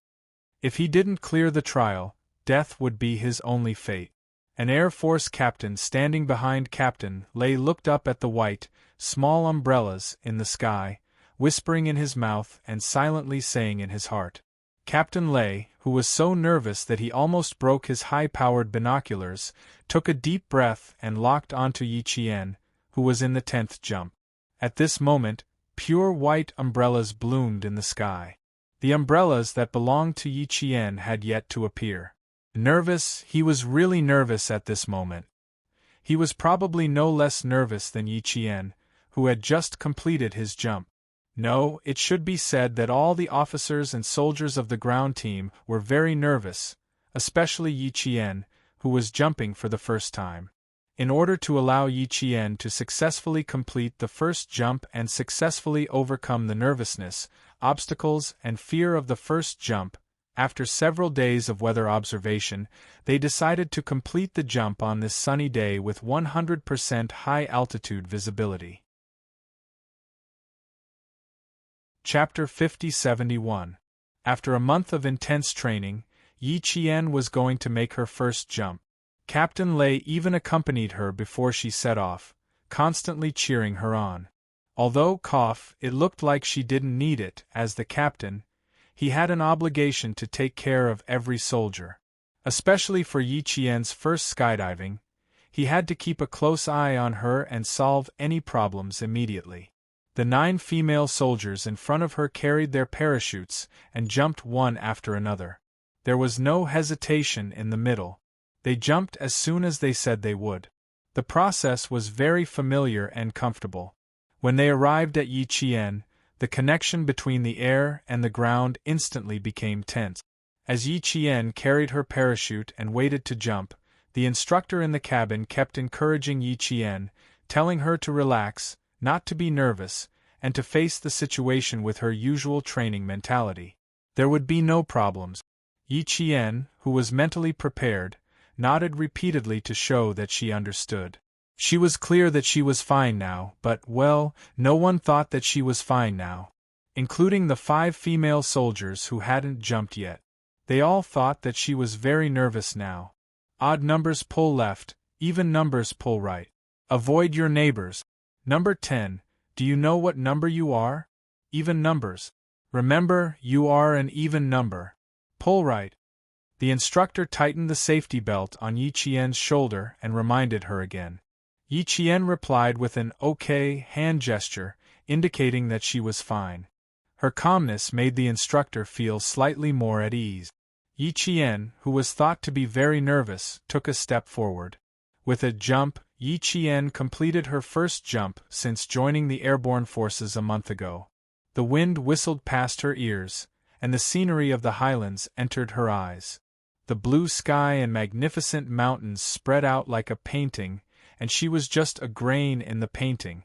If he didn't clear the trial, death would be his only fate. An Air Force captain standing behind Captain Lei looked up at the white, small umbrellas in the sky, whispering in his mouth and silently saying in his heart. Captain Lei, who was so nervous that he almost broke his high-powered binoculars, took a deep breath and locked onto Yi Qian, who was in the 10th jump. At this moment, pure white umbrellas bloomed in the sky. The umbrellas that belonged to Yi Qian had yet to appear. Nervous, he was really nervous at this moment. He was probably no less nervous than Yi Qian, who had just completed his jump. No, it should be said that all the officers and soldiers of the ground team were very nervous, especially Yi Qian, who was jumping for the first time. In order to allow Yi Qian to successfully complete the first jump and successfully overcome the nervousness, obstacles, and fear of the first jump, after several days of weather observation, they decided to complete the jump on this sunny day with 100% high-altitude visibility. Chapter 50-71. After a month of intense training, Yi Qian was going to make her first jump. Captain Lei even accompanied her before she set off, constantly cheering her on. Although, it looked like she didn't need it, as the captain, he had an obligation to take care of every soldier. Especially for Yi Qian's first skydiving, he had to keep a close eye on her and solve any problems immediately. The 9 female soldiers in front of her carried their parachutes and jumped one after another. There was no hesitation in the middle. They jumped as soon as they said they would. The process was very familiar and comfortable. When they arrived at Yi Qian, the connection between the air and the ground instantly became tense. As Yi Qian carried her parachute and waited to jump, the instructor in the cabin kept encouraging Yi Qian, telling her to relax, not to be nervous, and to face the situation with her usual training mentality. There would be no problems. Yi Qian, who was mentally prepared, nodded repeatedly to show that she understood. She was clear that she was fine now, but, well, no one thought that she was fine now. Including the 5 female soldiers who hadn't jumped yet. They all thought that she was very nervous now. Odd numbers pull left, even numbers pull right. Avoid your neighbors. Number 10, do you know what number you are? Even numbers. Remember, you are an even number. Pull right. The instructor tightened the safety belt on Yi Qian's shoulder and reminded her again. Yi Qian replied with an okay hand gesture, indicating that she was fine. Her calmness made the instructor feel slightly more at ease. Yi Qian, who was thought to be very nervous, took a step forward. With a jump, Yi Qian completed her first jump since joining the airborne forces a month ago. The wind whistled past her ears, and the scenery of the highlands entered her eyes. The blue sky and magnificent mountains spread out like a painting, and she was just a grain in the painting.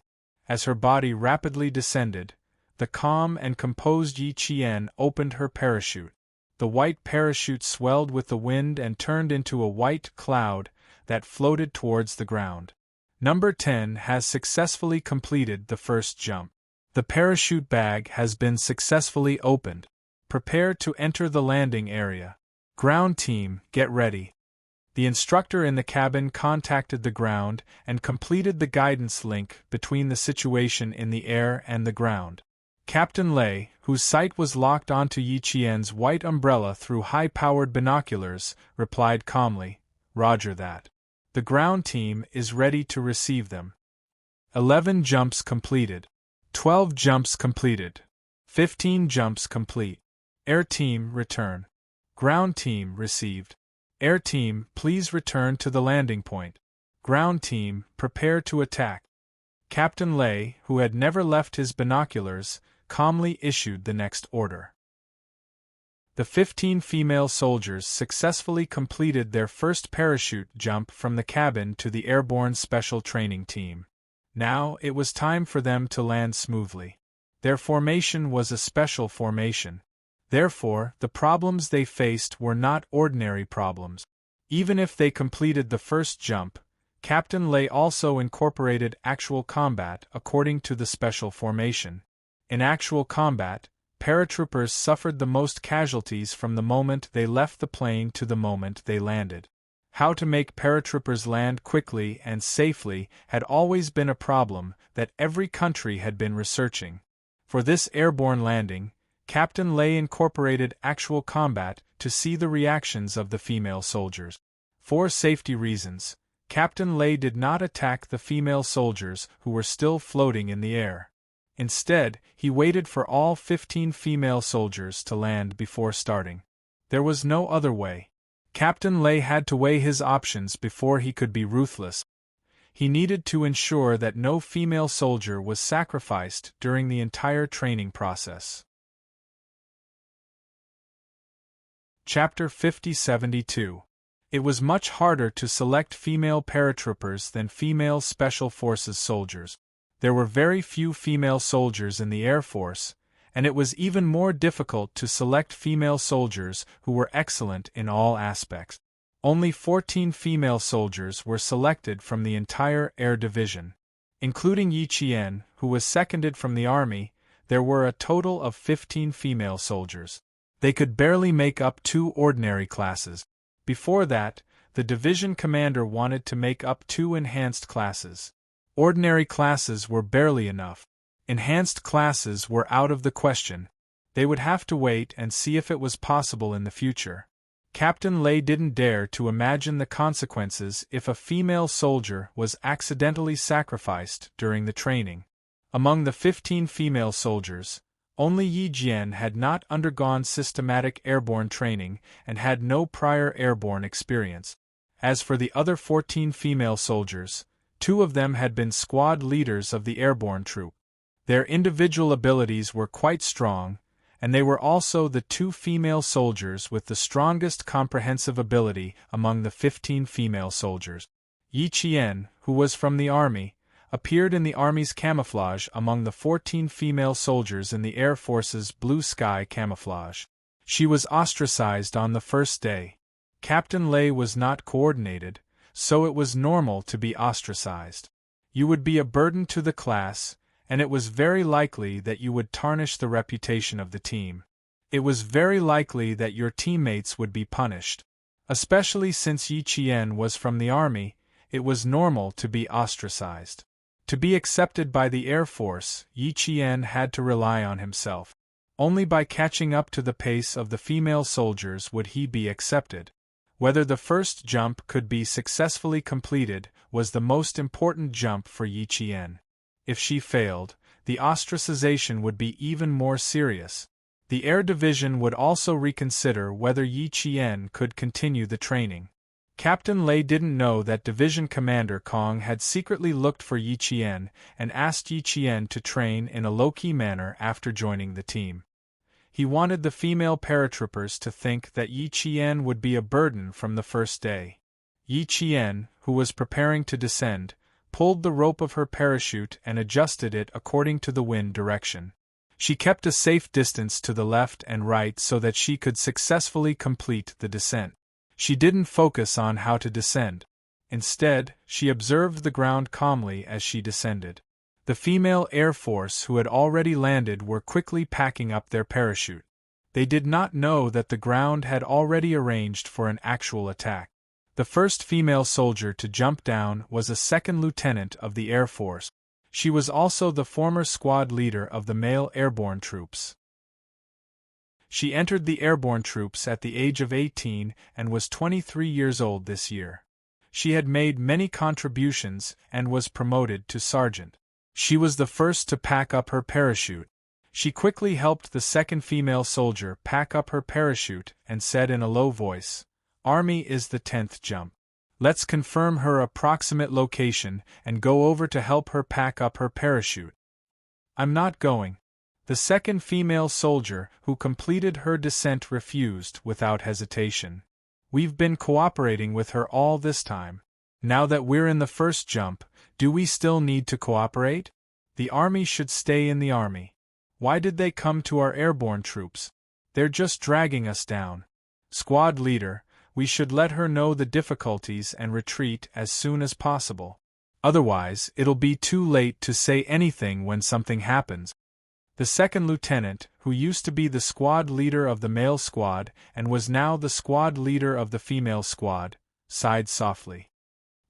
As her body rapidly descended, the calm and composed Yi Qian opened her parachute. The white parachute swelled with the wind and turned into a white cloud that floated towards the ground. Number 10 has successfully completed the first jump. The parachute bag has been successfully opened. Prepare to enter the landing area. Ground team, get ready. The instructor in the cabin contacted the ground and completed the guidance link between the situation in the air and the ground. Captain Lei, whose sight was locked onto Yi Qian's white umbrella through high-powered binoculars, replied calmly, "Roger that. The ground team is ready to receive them." 11 jumps completed. 12 jumps completed. 15 jumps complete. Air team, return. Ground team, received. Air team, please return to the landing point. Ground team, prepare to attack. Captain Lei, who had never left his binoculars, calmly issued the next order. The 15 female soldiers successfully completed their first parachute jump from the cabin to the airborne special training team. Now it was time for them to land smoothly. Their formation was a special formation. Therefore, the problems they faced were not ordinary problems. Even if they completed the first jump, Captain Lei also incorporated actual combat according to the special formation. In actual combat, paratroopers suffered the most casualties from the moment they left the plane to the moment they landed. How to make paratroopers land quickly and safely had always been a problem that every country had been researching. For this airborne landing, Captain Lei incorporated actual combat to see the reactions of the female soldiers. For safety reasons, Captain Lei did not attack the female soldiers who were still floating in the air. Instead, he waited for all 15 female soldiers to land before starting. There was no other way. Captain Lei had to weigh his options before he could be ruthless. He needed to ensure that no female soldier was sacrificed during the entire training process. Chapter 50-72. It was much harder to select female paratroopers than female Special Forces soldiers. There were very few female soldiers in the Air Force, and it was even more difficult to select female soldiers who were excellent in all aspects. Only 14 female soldiers were selected from the entire Air Division. Including Yi Qian, who was seconded from the Army, there were a total of 15 female soldiers. They could barely make up 2 ordinary classes. Before that, the division commander wanted to make up 2 enhanced classes. Ordinary classes were barely enough. Enhanced classes were out of the question. They would have to wait and see if it was possible in the future. Captain Lei didn't dare to imagine the consequences if a female soldier was accidentally sacrificed during the training. Among the 15 female soldiers, only Yi Jian had not undergone systematic airborne training and had no prior airborne experience. As for the other 14 female soldiers, 2 of them had been squad leaders of the airborne troop. Their individual abilities were quite strong, and they were also the 2 female soldiers with the strongest comprehensive ability among the 15 female soldiers. Yi Qian, who was from the army, appeared in the Army's camouflage among the 14 female soldiers in the Air Force's blue sky camouflage. She was ostracized on the first day. Captain Lei was not coordinated, so it was normal to be ostracized. You would be a burden to the class, and it was very likely that you would tarnish the reputation of the team. It was very likely that your teammates would be punished. Especially since Yi Qian was from the army, it was normal to be ostracized. To be accepted by the Air Force, Yi Qian had to rely on himself. Only by catching up to the pace of the female soldiers would he be accepted. Whether the first jump could be successfully completed was the most important jump for Yi Qian. If she failed, the ostracization would be even more serious. The Air Division would also reconsider whether Yi Qian could continue the training. Captain Lei didn't know that Division Commander Kong had secretly looked for Yi Qian and asked Yi Qian to train in a low-key manner after joining the team. He wanted the female paratroopers to think that Yi Qian would be a burden from the first day. Yi Qian, who was preparing to descend, pulled the rope of her parachute and adjusted it according to the wind direction. She kept a safe distance to the left and right so that she could successfully complete the descent. She didn't focus on how to descend. Instead, she observed the ground calmly as she descended. The female Air Force who had already landed were quickly packing up their parachute. They did not know that the ground had already arranged for an actual attack. The first female soldier to jump down was a second lieutenant of the Air Force. She was also the former squad leader of the male airborne troops. She entered the airborne troops at the age of 18 and was 23 years old this year. She had made many contributions and was promoted to sergeant. She was the first to pack up her parachute. She quickly helped the second female soldier pack up her parachute and said in a low voice, "Army is the 10th jump. Let's confirm her approximate location and go over to help her pack up her parachute." "I'm not going." The second female soldier who completed her descent refused without hesitation. "We've been cooperating with her all this time. Now that we're in the first jump, do we still need to cooperate? The army should stay in the army. Why did they come to our airborne troops? They're just dragging us down. Squad leader, we should let her know the difficulties and retreat as soon as possible. Otherwise, it'll be too late to say anything when something happens." The second lieutenant, who used to be the squad leader of the male squad and was now the squad leader of the female squad, sighed softly.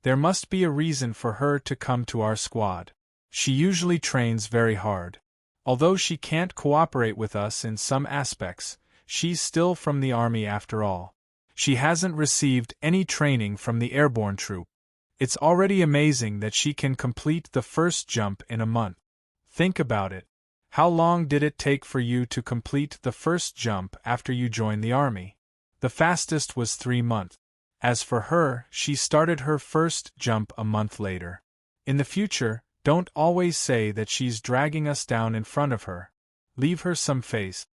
"There must be a reason for her to come to our squad. She usually trains very hard. Although she can't cooperate with us in some aspects, she's still from the army after all. She hasn't received any training from the airborne troop. It's already amazing that she can complete the first jump in a month. Think about it. How long did it take for you to complete the first jump after you joined the army? The fastest was 3 months. As for her, she started her first jump a month later. In the future, don't always say that she's dragging us down in front of her. Leave her some face.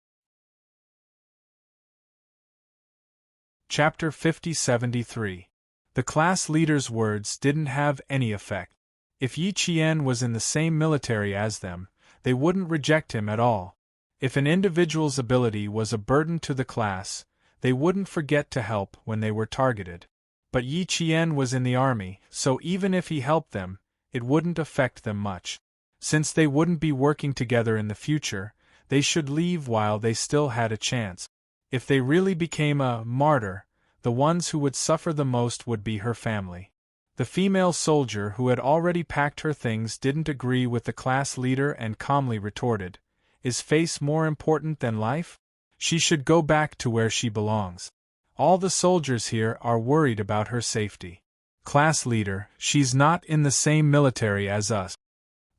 Chapter 5073. The class leader's words didn't have any effect. If Yi Qian was in the same military as them, they wouldn't reject him at all. If an individual's ability was a burden to the class, they wouldn't forget to help when they were targeted. But Yi Qian was in the army, so even if he helped them, it wouldn't affect them much. Since they wouldn't be working together in the future, they should leave while they still had a chance. If they really became a martyr, the ones who would suffer the most would be her family. The female soldier who had already packed her things didn't agree with the class leader and calmly retorted, "Is face more important than life? She should go back to where she belongs. All the soldiers here are worried about her safety. Class leader, she's not in the same military as us."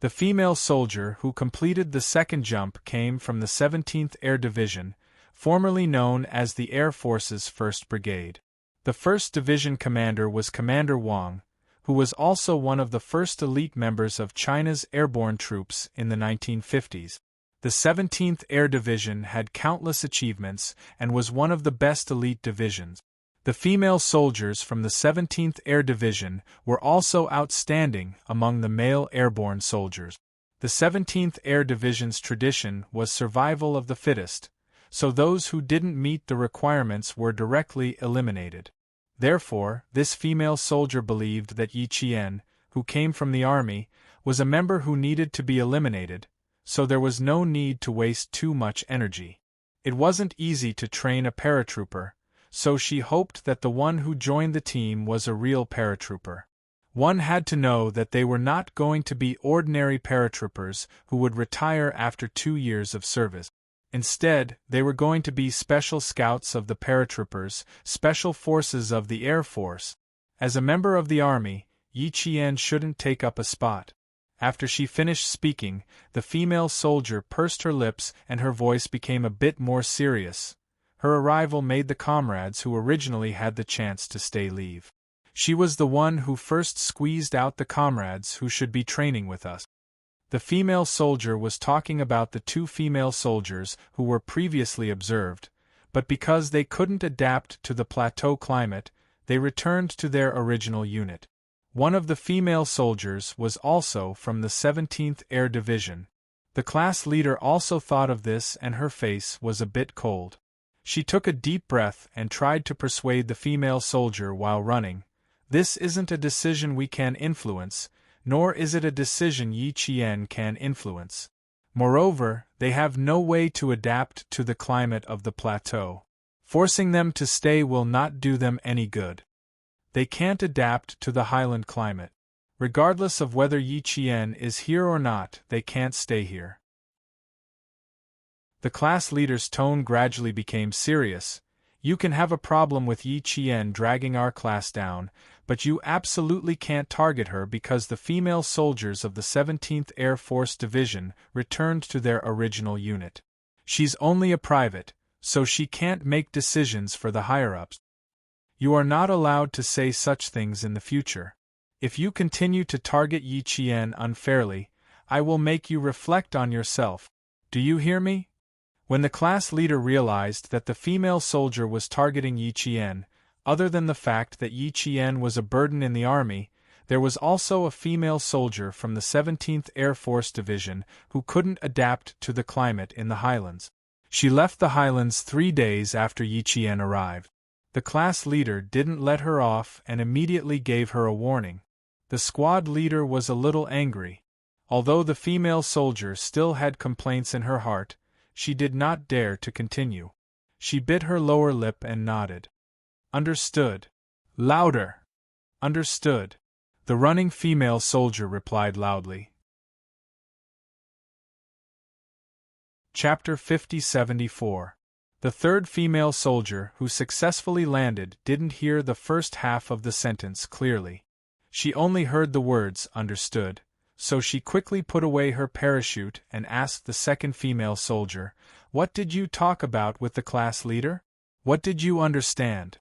The female soldier who completed the second jump came from the 17th Air Division, formerly known as the Air Force's 1st Brigade. The 1st Division commander was Commander Wang, who was also one of the first elite members of China's airborne troops in the 1950s. The 17th Air Division had countless achievements and was one of the best elite divisions. The female soldiers from the 17th Air Division were also outstanding among the male airborne soldiers. The 17th Air Division's tradition was survival of the fittest, so those who didn't meet the requirements were directly eliminated. Therefore, this female soldier believed that Yi Qian, who came from the army, was a member who needed to be eliminated, so there was no need to waste too much energy. It wasn't easy to train a paratrooper, so she hoped that the one who joined the team was a real paratrooper. One had to know that they were not going to be ordinary paratroopers who would retire after 2 years of service. Instead, they were going to be special scouts of the paratroopers, special forces of the Air Force. As a member of the army, Yi Qian shouldn't take up a spot. After she finished speaking, the female soldier pursed her lips and her voice became a bit more serious. Her arrival made the comrades who originally had the chance to stay leave. She was the one who first squeezed out the comrades who should be training with us. The female soldier was talking about the 2 female soldiers who were previously observed, but because they couldn't adapt to the plateau climate, they returned to their original unit. One of the female soldiers was also from the 17th Air Division. The class leader also thought of this and her face was a bit cold. She took a deep breath and tried to persuade the female soldier while running. This isn't a decision we can influence, nor is it a decision Yi Qian can influence. Moreover, they have no way to adapt to the climate of the plateau. Forcing them to stay will not do them any good. They can't adapt to the highland climate. Regardless of whether Yi Qian is here or not, they can't stay here. The class leader's tone gradually became serious. You can have a problem with Yi Qian dragging our class down, but you absolutely can't target her because the female soldiers of the 17th Air Force Division returned to their original unit. She's only a private, so she can't make decisions for the higher-ups. You are not allowed to say such things in the future. If you continue to target Yi Qian unfairly, I will make you reflect on yourself. Do you hear me? When the class leader realized that the female soldier was targeting Yi Qian, other than the fact that Yi Qian was a burden in the army, there was also a female soldier from the 17th Air Force Division who couldn't adapt to the climate in the highlands. She left the highlands 3 days after Yi Qian arrived. The class leader didn't let her off and immediately gave her a warning. The squad leader was a little angry. Although the female soldier still had complaints in her heart, she did not dare to continue. She bit her lower lip and nodded. Understood. Louder. Understood. The running female soldier replied loudly. Chapter 50-74. The third female soldier who successfully landed didn't hear the first half of the sentence clearly. She only heard the words understood, so she quickly put away her parachute and asked the second female soldier, "What did you talk about with the class leader? What did you understand?"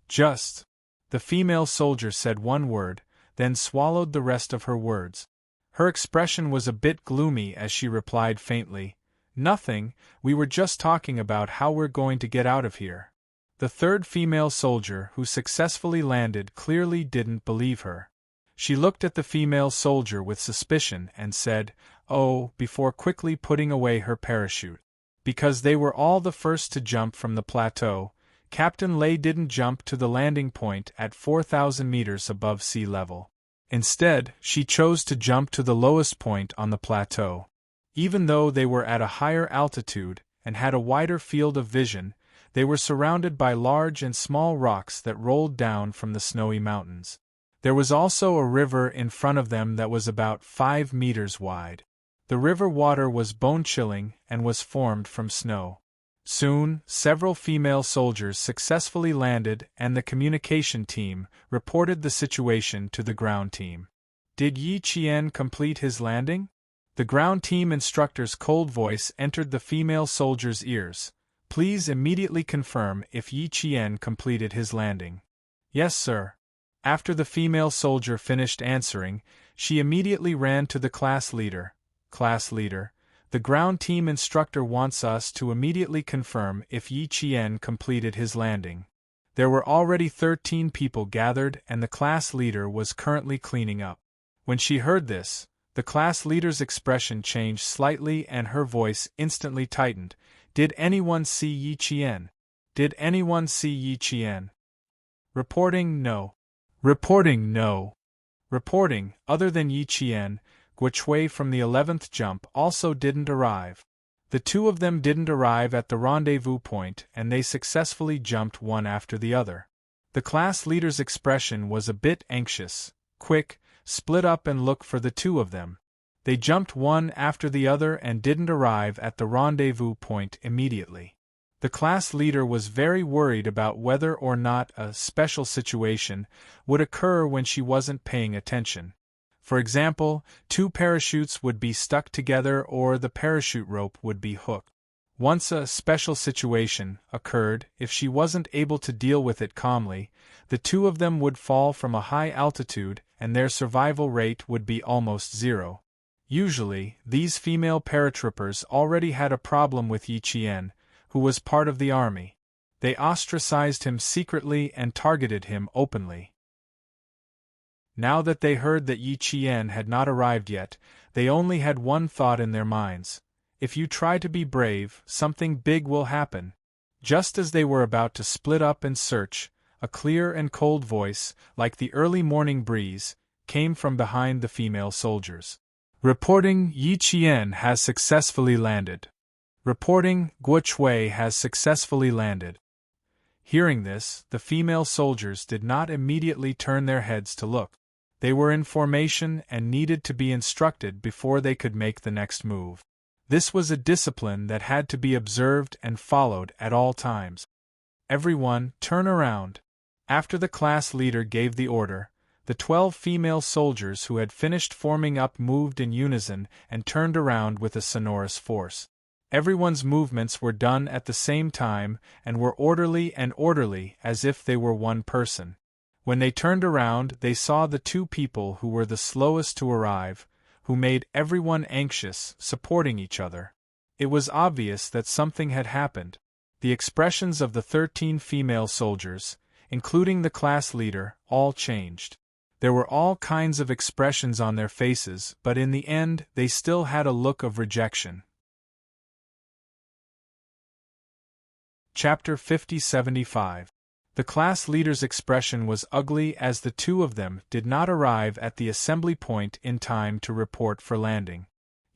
"Just." The female soldier said one word, then swallowed the rest of her words. Her expression was a bit gloomy as she replied faintly, "Nothing, we were just talking about how we're going to get out of here." The third female soldier who successfully landed clearly didn't believe her. She looked at the female soldier with suspicion and said, "Oh," before quickly putting away her parachute. Because they were all the first to jump from the plateau, Captain Lei didn't jump to the landing point at 4,000 meters above sea level. Instead, she chose to jump to the lowest point on the plateau. Even though they were at a higher altitude and had a wider field of vision, they were surrounded by large and small rocks that rolled down from the snowy mountains. There was also a river in front of them that was about 5 meters wide. The river water was bone-chilling and was formed from snow. Soon, several female soldiers successfully landed and the communication team reported the situation to the ground team. Did Yi Qian complete his landing? The ground team instructor's cold voice entered the female soldier's ears. "Please immediately confirm if Yi Qian completed his landing." "Yes, sir." After the female soldier finished answering, she immediately ran to the class leader. "Class leader, the ground team instructor wants us to immediately confirm if Yi Qian completed his landing." There were already 13 people gathered and the class leader was currently cleaning up. When she heard this, the class leader's expression changed slightly and her voice instantly tightened. Did anyone see Yi Qian? Did anyone see Yi Qian? Reporting no. Reporting no. Reporting, other than Yi Qian, Guochui from the 11th jump also didn't arrive. The two of them didn't arrive at the rendezvous point and they successfully jumped one after the other. The class leader's expression was a bit anxious. Quick, split up and look for the two of them. They jumped one after the other and didn't arrive at the rendezvous point immediately. The class leader was very worried about whether or not a special situation would occur when she wasn't paying attention. For example, two parachutes would be stuck together or the parachute rope would be hooked. Once a special situation occurred, if she wasn't able to deal with it calmly, the two of them would fall from a high altitude and their survival rate would be almost zero. Usually, these female paratroopers already had a problem with Yi Qian, who was part of the army. They ostracized him secretly and targeted him openly. Now that they heard that Yi Qian had not arrived yet, they only had one thought in their minds. If you try to be brave, something big will happen. Just as they were about to split up and search, a clear and cold voice, like the early morning breeze, came from behind the female soldiers. Reporting, Yi Qian has successfully landed. Reporting, Guochui has successfully landed. Hearing this, the female soldiers did not immediately turn their heads to look. They were in formation and needed to be instructed before they could make the next move. This was a discipline that had to be observed and followed at all times. Everyone, turn around. After the class leader gave the order, the 12 female soldiers who had finished forming up moved in unison and turned around with a sonorous force. Everyone's movements were done at the same time and were orderly as if they were one person. When they turned around, they saw the two people who were the slowest to arrive, who made everyone anxious, supporting each other. It was obvious that something had happened. The expressions of the 13 female soldiers, including the class leader, all changed. There were all kinds of expressions on their faces, but in the end, they still had a look of rejection. Chapter 50-75. The class leader's expression was ugly as the two of them did not arrive at the assembly point in time to report for landing.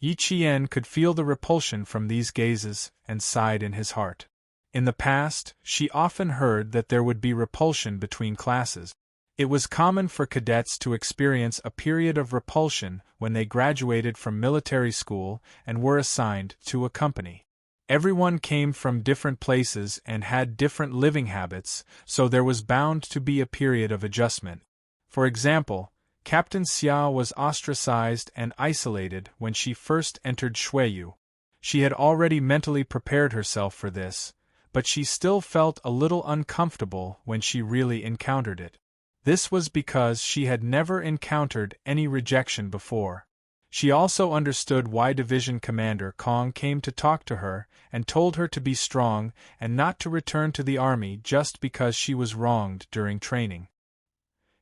Yi Qian could feel the repulsion from these gazes and sighed in his heart. In the past, she often heard that there would be repulsion between classes. It was common for cadets to experience a period of repulsion when they graduated from military school and were assigned to a company. Everyone came from different places and had different living habits, so there was bound to be a period of adjustment. For example, Captain Xia was ostracized and isolated when she first entered Shuiyu. She had already mentally prepared herself for this, but she still felt a little uncomfortable when she really encountered it. This was because she had never encountered any rejection before. She also understood why Division Commander Kong came to talk to her and told her to be strong and not to return to the army just because she was wronged during training.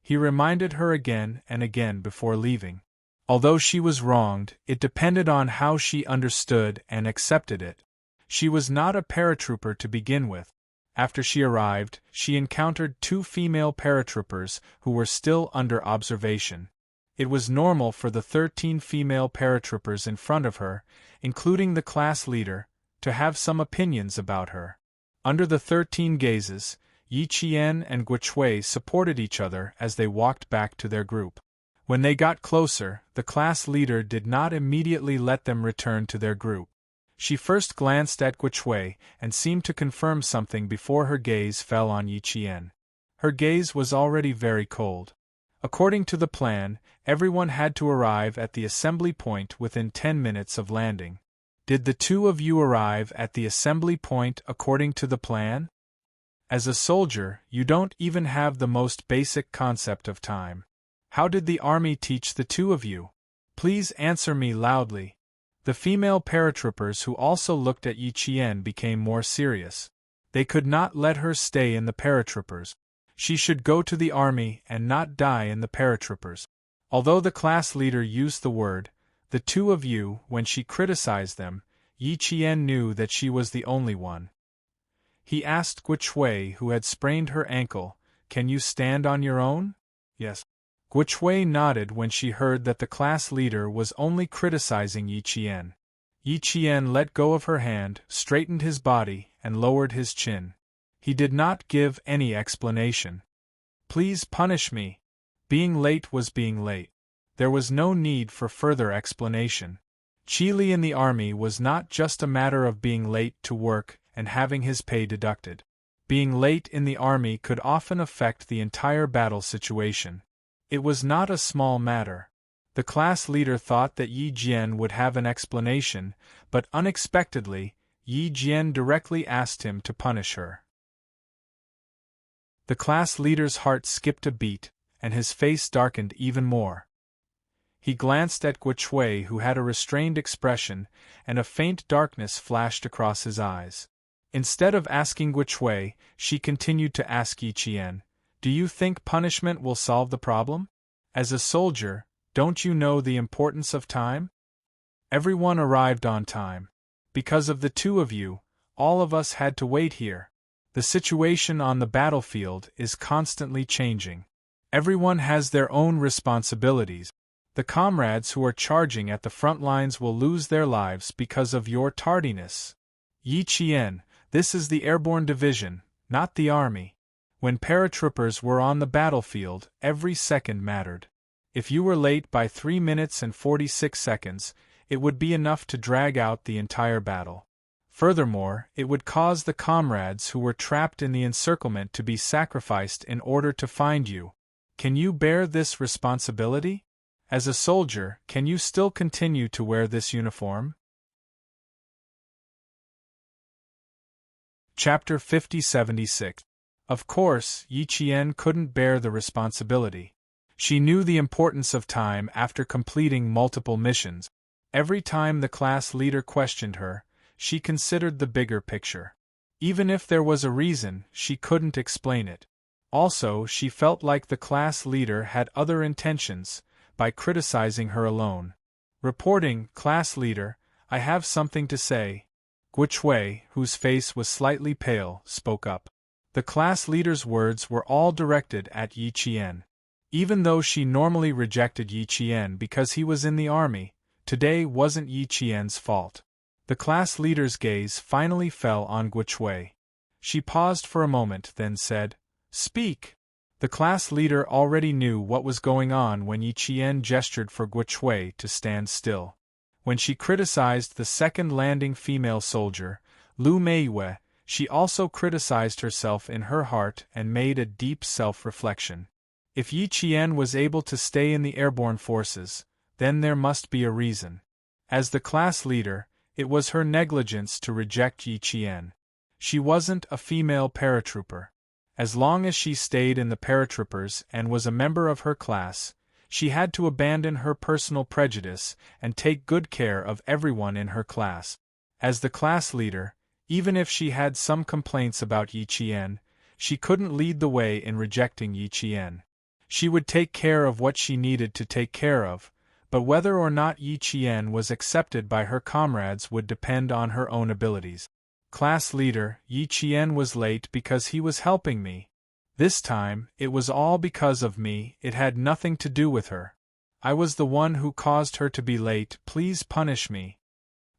He reminded her again and again before leaving. Although she was wronged, it depended on how she understood and accepted it. She was not a paratrooper to begin with. After she arrived, she encountered two female paratroopers who were still under observation. It was normal for the 13 female paratroopers in front of her, including the class leader, to have some opinions about her. Under the 13 gazes, Yi Qian and Guochui supported each other as they walked back to their group. When they got closer, the class leader did not immediately let them return to their group. She first glanced at Guochui and seemed to confirm something before her gaze fell on Yi Qian. Her gaze was already very cold. According to the plan, everyone had to arrive at the assembly point within 10 minutes of landing. Did the two of you arrive at the assembly point according to the plan? As a soldier, you don't even have the most basic concept of time. How did the army teach the two of you? Please answer me loudly. The female paratroopers who also looked at Yi Qian became more serious. They could not let her stay in the paratroopers. She should go to the army and not die in the paratroopers. Although the class leader used the word, the two of you, when she criticized them, Yi Qian knew that she was the only one. He asked Guichui, who had sprained her ankle, "Can you stand on your own?" "Yes." Guichui nodded when she heard that the class leader was only criticizing Yi Qian. Yi Qian let go of her hand, straightened his body, and lowered his chin. He did not give any explanation. "Please punish me." Being late was being late. There was no need for further explanation. Chile in the army was not just a matter of being late to work and having his pay deducted. Being late in the army could often affect the entire battle situation. It was not a small matter. The class leader thought that Yi Jian would have an explanation, but unexpectedly, Yi Jian directly asked him to punish her. The class leader's heart skipped a beat, and his face darkened even more. He glanced at Guichui, who had a restrained expression, and a faint darkness flashed across his eyes. Instead of asking Guichui, she continued to ask Yi Qian, "Do you think punishment will solve the problem? As a soldier, don't you know the importance of time?" Everyone arrived on time. Because of the two of you, all of us had to wait here. The situation on the battlefield is constantly changing. Everyone has their own responsibilities. The comrades who are charging at the front lines will lose their lives because of your tardiness. Yi Qian, this is the airborne division, not the army. When paratroopers were on the battlefield, every second mattered. If you were late by 3 minutes and 46 seconds, it would be enough to drag out the entire battle. Furthermore, it would cause the comrades who were trapped in the encirclement to be sacrificed in order to find you. Can you bear this responsibility? As a soldier, can you still continue to wear this uniform? Chapter 50-76. Of course, Yi Qian couldn't bear the responsibility. She knew the importance of time after completing multiple missions. Every time the class leader questioned her, she considered the bigger picture. Even if there was a reason, she couldn't explain it. Also, she felt like the class leader had other intentions, by criticizing her alone. Reporting, "Class leader, I have something to say." Guichui, whose face was slightly pale, spoke up. The class leader's words were all directed at Yi Qian. Even though she normally rejected Yi Qian because he was in the army, today wasn't Yi Qian's fault. The class leader's gaze finally fell on Guichui. She paused for a moment, then said, "Speak." The class leader already knew what was going on when Yi Qian gestured for Guichui to stand still. When she criticized the second landing female soldier, Lu Meiyue, she also criticized herself in her heart and made a deep self-reflection. If Yi Qian was able to stay in the airborne forces, then there must be a reason. As the class leader, it was her negligence to reject Yi Qian. She wasn't a female paratrooper. As long as she stayed in the paratroopers and was a member of her class, she had to abandon her personal prejudice and take good care of everyone in her class. As the class leader, even if she had some complaints about Yi Qian, she couldn't lead the way in rejecting Yi Qian. She would take care of what she needed to take care of, but whether or not Yi Qian was accepted by her comrades would depend on her own abilities. "Class leader, Yi Qian was late because he was helping me. This time, it was all because of me, it had nothing to do with her. I was the one who caused her to be late, please punish me."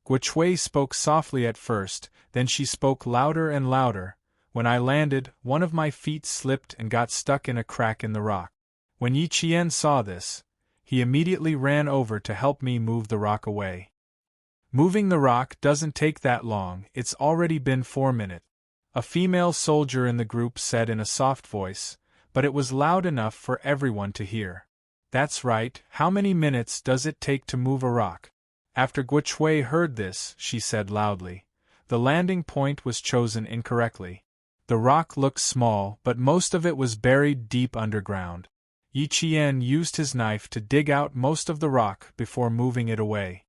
Guichui spoke softly at first, then she spoke louder and louder. "When I landed, one of my feet slipped and got stuck in a crack in the rock. When Yi Qian saw this, he immediately ran over to help me move the rock away. Moving the rock doesn't take that long, it's already been 4 minutes. A female soldier in the group said in a soft voice, but it was loud enough for everyone to hear. "That's right, how many minutes does it take to move a rock?" After Guichui heard this, she said loudly, "The landing point was chosen incorrectly. The rock looked small, but most of it was buried deep underground. Yi Qian used his knife to dig out most of the rock before moving it away."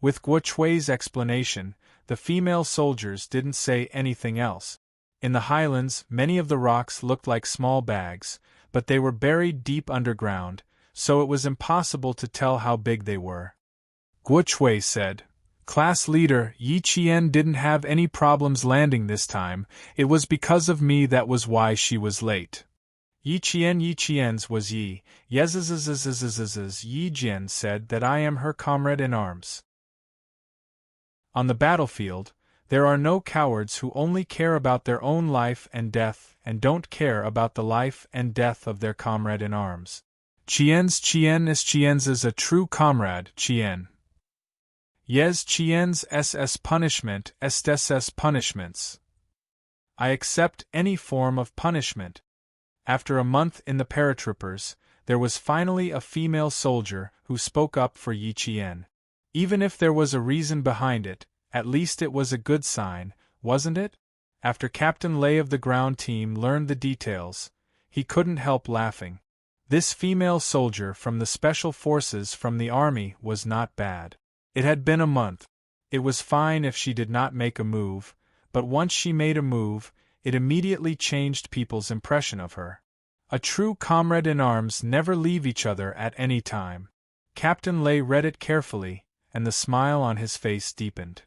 With Guichui's explanation, the female soldiers didn't say anything else. In the highlands, many of the rocks looked like small bags, but they were buried deep underground, so it was impossible to tell how big they were. Guo Chui said, "Class leader, Yi Qian didn't have any problems landing this time. It was because of me that was why she was late." Yi Qian's was Yi. Yi Jian said that I am her comrade in arms. On the battlefield, there are no cowards who only care about their own life and death and don't care about the life and death of their comrade in arms. Qian's is a true comrade, Qian. Yes, Qian's SS punishment, SS punishments. I accept any form of punishment. After a month in the paratroopers, there was finally a female soldier who spoke up for Yi Qian. Even if there was a reason behind it, at least it was a good sign, wasn't it? After Captain Lei of the ground team learned the details, he couldn't help laughing. This female soldier from the Special Forces from the Army was not bad. It had been a month. It was fine if she did not make a move, but once she made a move, it immediately changed people's impression of her. A true comrade in arms never leave each other at any time. Captain Lei read it carefully, and the smile on his face deepened.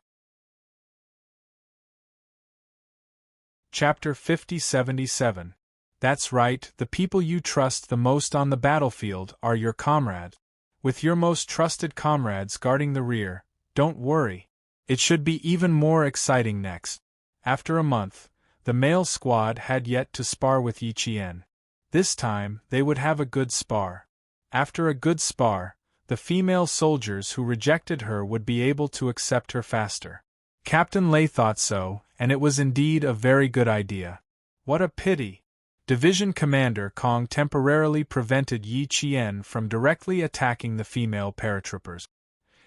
Chapter 5077. That's right, the people you trust the most on the battlefield are your comrades. With your most trusted comrades guarding the rear, don't worry. It should be even more exciting next. After a month, the male squad had yet to spar with Yi Qian. This time, they would have a good spar. After a good spar, the female soldiers who rejected her would be able to accept her faster. Captain Lei thought so, and it was indeed a very good idea. What a pity! Division Commander Kong temporarily prevented Yi Qian from directly attacking the female paratroopers.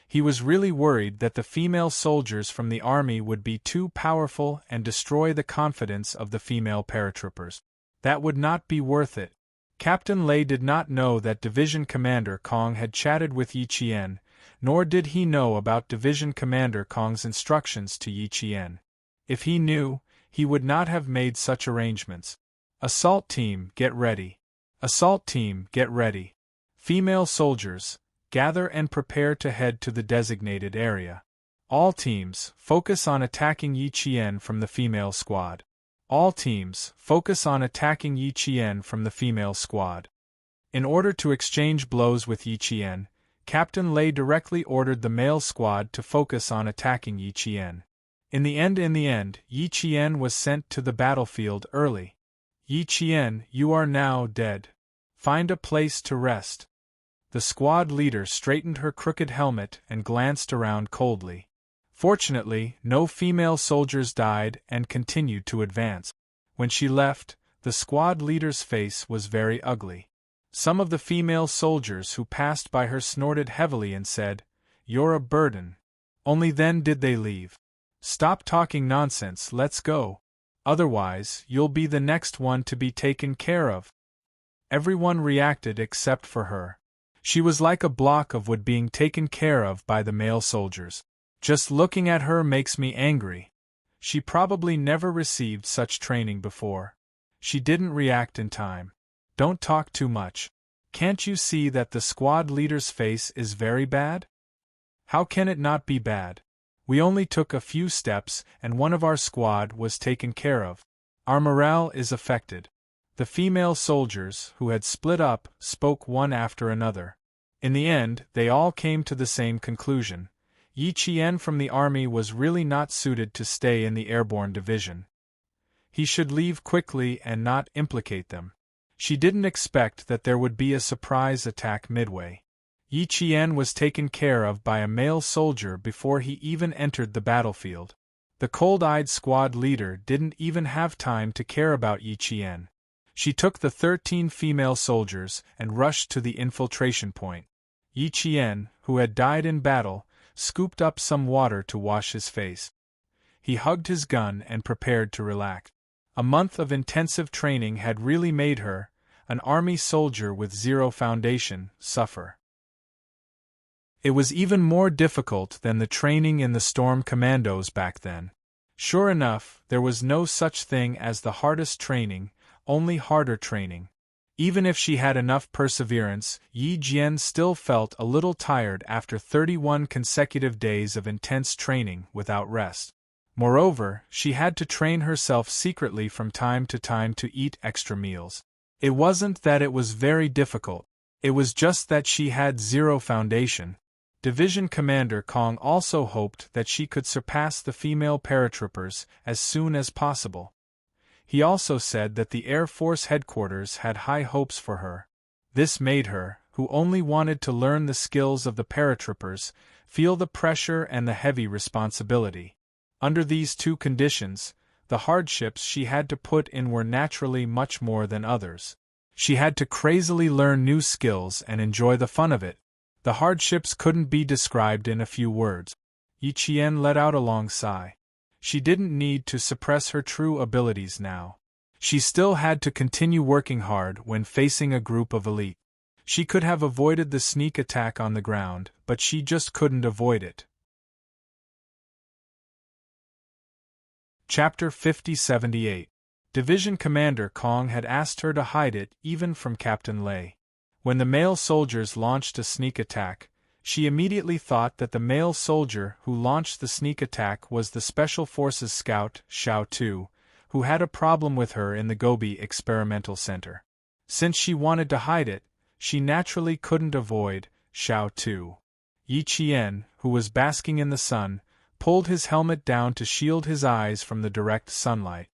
He was really worried that the female soldiers from the army would be too powerful and destroy the confidence of the female paratroopers. That would not be worth it. Captain Lei did not know that Division Commander Kong had chatted with Yi Qian, nor did he know about Division Commander Kong's instructions to Yi Qian. If he knew, he would not have made such arrangements. Assault team, get ready. Assault team, get ready. Female soldiers, gather and prepare to head to the designated area. All teams, focus on attacking Yi Qian from the female squad. All teams, focus on attacking Yi Qian from the female squad. In order to exchange blows with Yi Qian, Captain Lei directly ordered the male squad to focus on attacking Yi Qian. In the end, Yi Qian was sent to the battlefield early. Yi Qian, you are now dead. Find a place to rest. The squad leader straightened her crooked helmet and glanced around coldly. Fortunately, no female soldiers died and continued to advance. When she left, the squad leader's face was very ugly. Some of the female soldiers who passed by her snorted heavily and said, "You're a burden." Only then did they leave. "Stop talking nonsense, let's go. Otherwise, you'll be the next one to be taken care of." Everyone reacted except for her. She was like a block of wood being taken care of by the male soldiers. Just looking at her makes me angry. She probably never received such training before. She didn't react in time. Don't talk too much. Can't you see that the squad leader's face is very bad? How can it not be bad? We only took a few steps and one of our squad was taken care of. Our morale is affected. The female soldiers, who had split up, spoke one after another. In the end, they all came to the same conclusion. Yi Qian from the army was really not suited to stay in the airborne division. He should leave quickly and not implicate them. She didn't expect that there would be a surprise attack midway. Yi Qian was taken care of by a male soldier before he even entered the battlefield. The cold-eyed squad leader didn't even have time to care about Yi Qian. She took the 13 female soldiers and rushed to the infiltration point. Yi Qian, who had died in battle, scooped up some water to wash his face. He hugged his gun and prepared to relax. A month of intensive training had really made her, an army soldier with zero foundation, suffer. It was even more difficult than the training in the Storm Commandos back then. Sure enough, there was no such thing as the hardest training, only harder training. Even if she had enough perseverance, Yi Jian still felt a little tired after 31 consecutive days of intense training without rest. Moreover, she had to train herself secretly from time to eat extra meals. It wasn't that it was very difficult, it was just that she had zero foundation. Division Commander Kong also hoped that she could surpass the female paratroopers as soon as possible. He also said that the Air Force headquarters had high hopes for her. This made her, who only wanted to learn the skills of the paratroopers, feel the pressure and the heavy responsibility. Under these two conditions, the hardships she had to put in were naturally much more than others. She had to crazily learn new skills and enjoy the fun of it. The hardships couldn't be described in a few words. Yi Qian let out a long sigh. She didn't need to suppress her true abilities now. She still had to continue working hard when facing a group of elite. She could have avoided the sneak attack on the ground, but she just couldn't avoid it. Chapter 5078. Division Commander Kong had asked her to hide it even from Captain Lei. When the male soldiers launched a sneak attack, she immediately thought that the male soldier who launched the sneak attack was the Special Forces scout, Xiao Tu, who had a problem with her in the Gobi Experimental Center. Since she wanted to hide it, she naturally couldn't avoid Xiao Tu. Yi Qian, who was basking in the sun, pulled his helmet down to shield his eyes from the direct sunlight.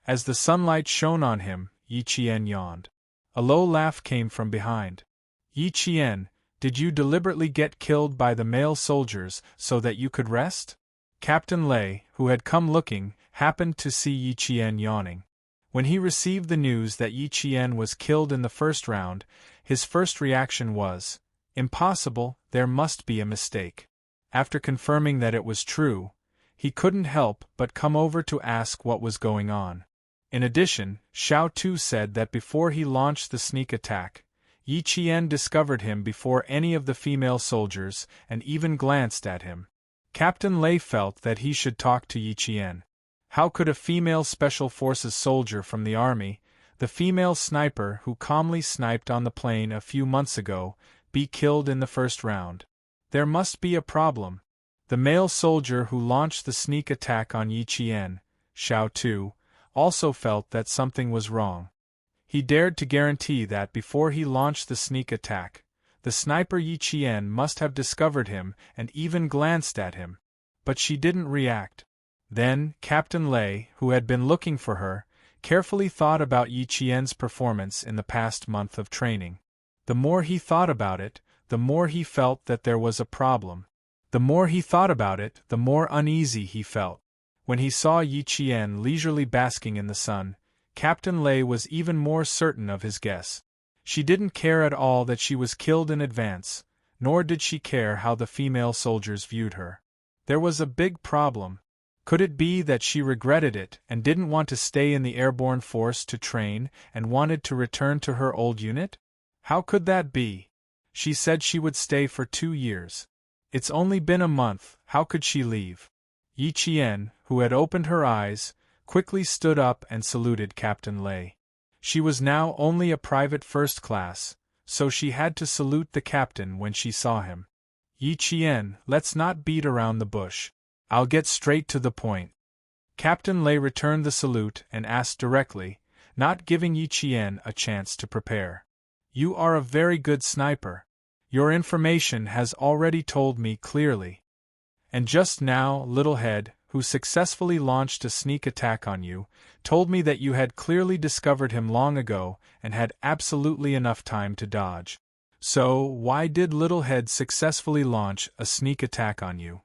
As the sunlight shone on him, Yi Qian yawned. A low laugh came from behind. Yi Qian, did you deliberately get killed by the male soldiers so that you could rest? Captain Lei, who had come looking, happened to see Yi Qian yawning. When he received the news that Yi Qian was killed in the first round, his first reaction was, "Impossible, there must be a mistake." After confirming that it was true, he couldn't help but come over to ask what was going on. In addition, Xiao Tu said that before he launched the sneak attack, Yi Qian discovered him before any of the female soldiers and even glanced at him. Captain Lei felt that he should talk to Yi Qian. How could a female Special Forces soldier from the army, the female sniper who calmly sniped on the plane a few months ago, be killed in the first round? There must be a problem. The male soldier who launched the sneak attack on Yi Qian, Xiao Tu, also felt that something was wrong. He dared to guarantee that before he launched the sneak attack, the sniper Yi Qian must have discovered him and even glanced at him. But she didn't react. Then, Captain Lei, who had been looking for her, carefully thought about Yi Qian's performance in the past month of training. The more he thought about it, the more he felt that there was a problem. The more he thought about it, the more uneasy he felt. When he saw Yi Qian leisurely basking in the sun, Captain Lei was even more certain of his guess. She didn't care at all that she was killed in advance, nor did she care how the female soldiers viewed her. There was a big problem. Could it be that she regretted it and didn't want to stay in the airborne force to train and wanted to return to her old unit? How could that be? She said she would stay for 2 years. It's only been a month, how could she leave? Yi Qian, who had opened her eyes, quickly stood up and saluted Captain Lei. She was now only a private first class, so she had to salute the captain when she saw him. Yi Qian, let's not beat around the bush. I'll get straight to the point. Captain Lei returned the salute and asked directly, not giving Yi Qian a chance to prepare. You are a very good sniper. Your information has already told me clearly. And just now, Little Head, who successfully launched a sneak attack on you, told me that you had clearly discovered him long ago and had absolutely enough time to dodge. So, why did Little Head successfully launch a sneak attack on you?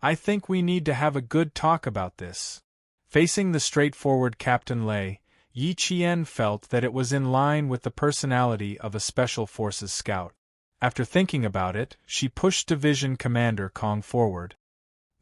I think we need to have a good talk about this. Facing the straightforward Captain Lei, Yi Qian felt that it was in line with the personality of a Special Forces scout. After thinking about it, she pushed Division Commander Kong forward.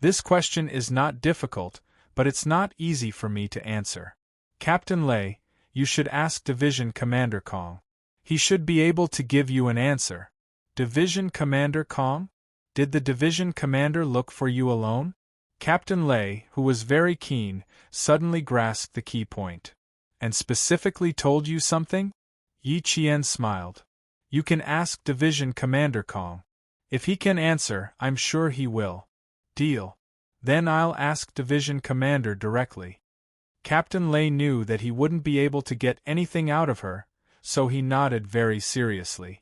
This question is not difficult, but it's not easy for me to answer. Captain Lei, you should ask Division Commander Kong. He should be able to give you an answer. Division Commander Kong? Did the Division Commander look for you alone? Captain Lei, who was very keen, suddenly grasped the key point. And specifically told you something? Yi Qian smiled. You can ask Division Commander Kong. If he can answer, I'm sure he will. Deal. Then I'll ask Division Commander directly. Captain Lei knew that he wouldn't be able to get anything out of her, so he nodded very seriously.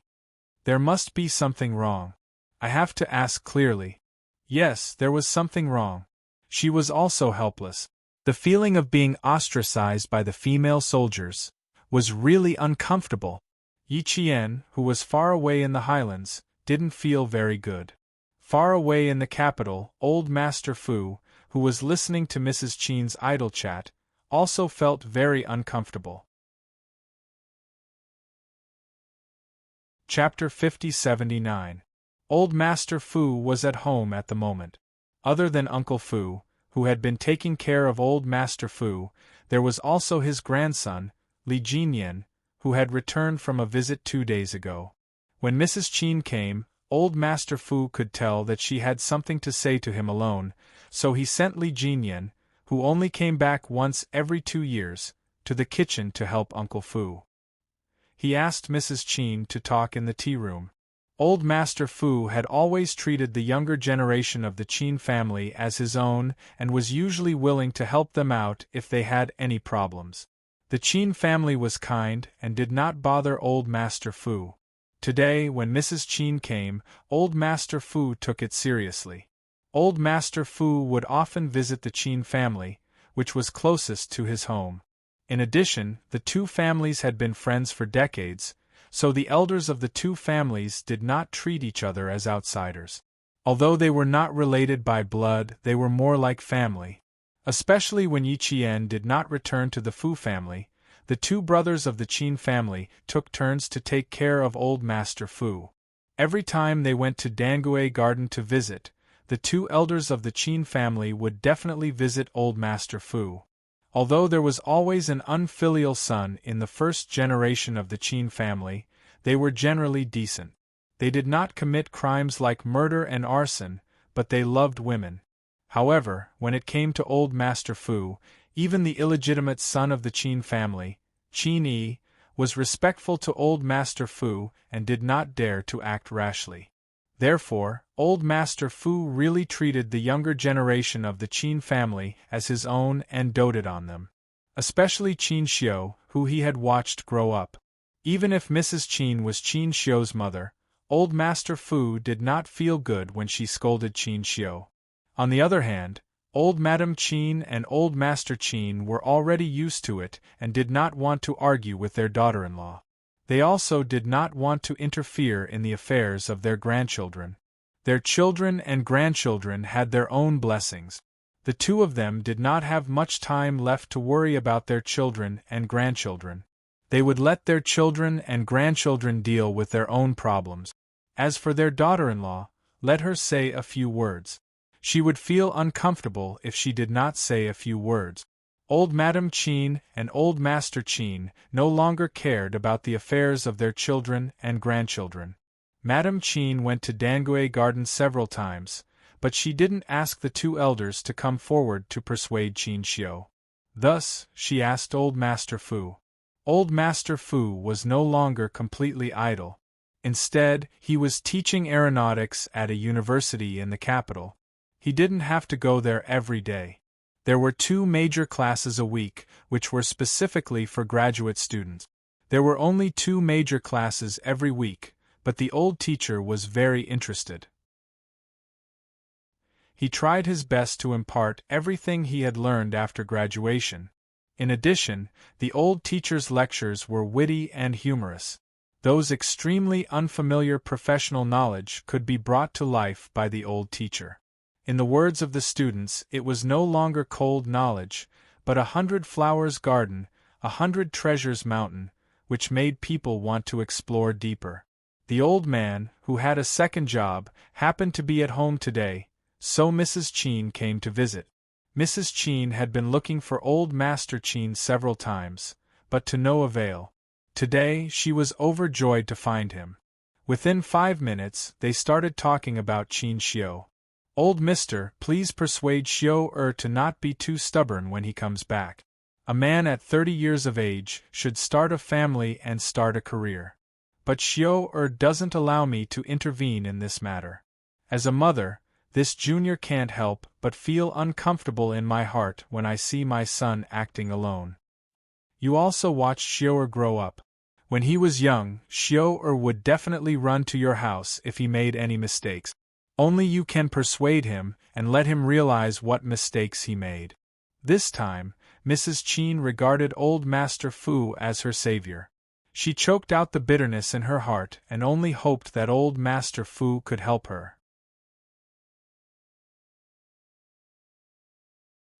There must be something wrong. I have to ask clearly. Yes, there was something wrong. She was also helpless. The feeling of being ostracized by the female soldiers was really uncomfortable. Yi Qian, who was far away in the highlands, didn't feel very good. Far away in the capital, old Master Fu, who was listening to Mrs. Qin's idle chat, also felt very uncomfortable. Chapter 50-79. Old Master Fu was at home at the moment. Other than Uncle Fu, who had been taking care of old Master Fu, there was also his grandson, Li Jinyan, who had returned from a visit 2 days ago. When Mrs. Qin came, old Master Fu could tell that she had something to say to him alone, so he sent Li Jinyan, who only came back once every 2 years, to the kitchen to help Uncle Fu. He asked Mrs. Qin to talk in the tea room. Old Master Fu had always treated the younger generation of the Qin family as his own and was usually willing to help them out if they had any problems. The Qin family was kind and did not bother old Master Fu. Today, when Mrs. Qin came, old Master Fu took it seriously. Old Master Fu would often visit the Qin family, which was closest to his home. In addition, the two families had been friends for decades, so the elders of the two families did not treat each other as outsiders. Although they were not related by blood, they were more like family. Especially when Yi Qian did not return to the Fu family, the two brothers of the Qin family took turns to take care of old Master Fu. Every time they went to Dangue Garden to visit, the two elders of the Qin family would definitely visit old Master Fu. Although there was always an unfilial son in the first generation of the Qin family, they were generally decent. They did not commit crimes like murder and arson, but they loved women. However, when it came to old Master Fu, even the illegitimate son of the Qin family, Qin Yi, was respectful to old Master Fu and did not dare to act rashly. Therefore, old Master Fu really treated the younger generation of the Qin family as his own and doted on them. Especially Qin Xiu, who he had watched grow up. Even if Mrs. Qin was Qin Xiu's mother, old Master Fu did not feel good when she scolded Qin Xiu. On the other hand, old Madame Qin and old Master Qin were already used to it and did not want to argue with their daughter-in-law. They also did not want to interfere in the affairs of their grandchildren. Their children and grandchildren had their own blessings. The two of them did not have much time left to worry about their children and grandchildren. They would let their children and grandchildren deal with their own problems. As for their daughter-in-law, let her say a few words. She would feel uncomfortable if she did not say a few words. Old Madame Qin and old Master Qin no longer cared about the affairs of their children and grandchildren. Madame Qin went to Dangue Garden several times, but she didn't ask the two elders to come forward to persuade Qin Xiu. Thus, she asked old Master Fu. Old Master Fu was no longer completely idle. Instead, he was teaching aeronautics at a university in the capital. He didn't have to go there every day. There were 2 major classes a week, which were specifically for graduate students. There were only 2 major classes every week, but the old teacher was very interested. He tried his best to impart everything he had learned after graduation. In addition, the old teacher's lectures were witty and humorous. Those extremely unfamiliar professional knowledge could be brought to life by the old teacher. In the words of the students, it was no longer cold knowledge, but 100 flowers garden, 100 treasures mountain, which made people want to explore deeper. The old man, who had a second job, happened to be at home today, so Mrs. Qin came to visit. Mrs. Qin had been looking for old Master Qin several times, but to no avail. Today she was overjoyed to find him. Within 5 minutes, they started talking about Qin Xiu. Old mister, please persuade Xiao to not be too stubborn when he comes back. A man at 30 years of age should start a family and start a career. But Xiao doesn't allow me to intervene in this matter. As a mother, this junior can't help but feel uncomfortable in my heart when I see my son acting alone. You also watched Xiao grow up. When he was young, Xiao would definitely run to your house if he made any mistakes. Only you can persuade him and let him realize what mistakes he made. This time, Mrs. Qin regarded old Master Fu as her savior. She choked out the bitterness in her heart and only hoped that old Master Fu could help her.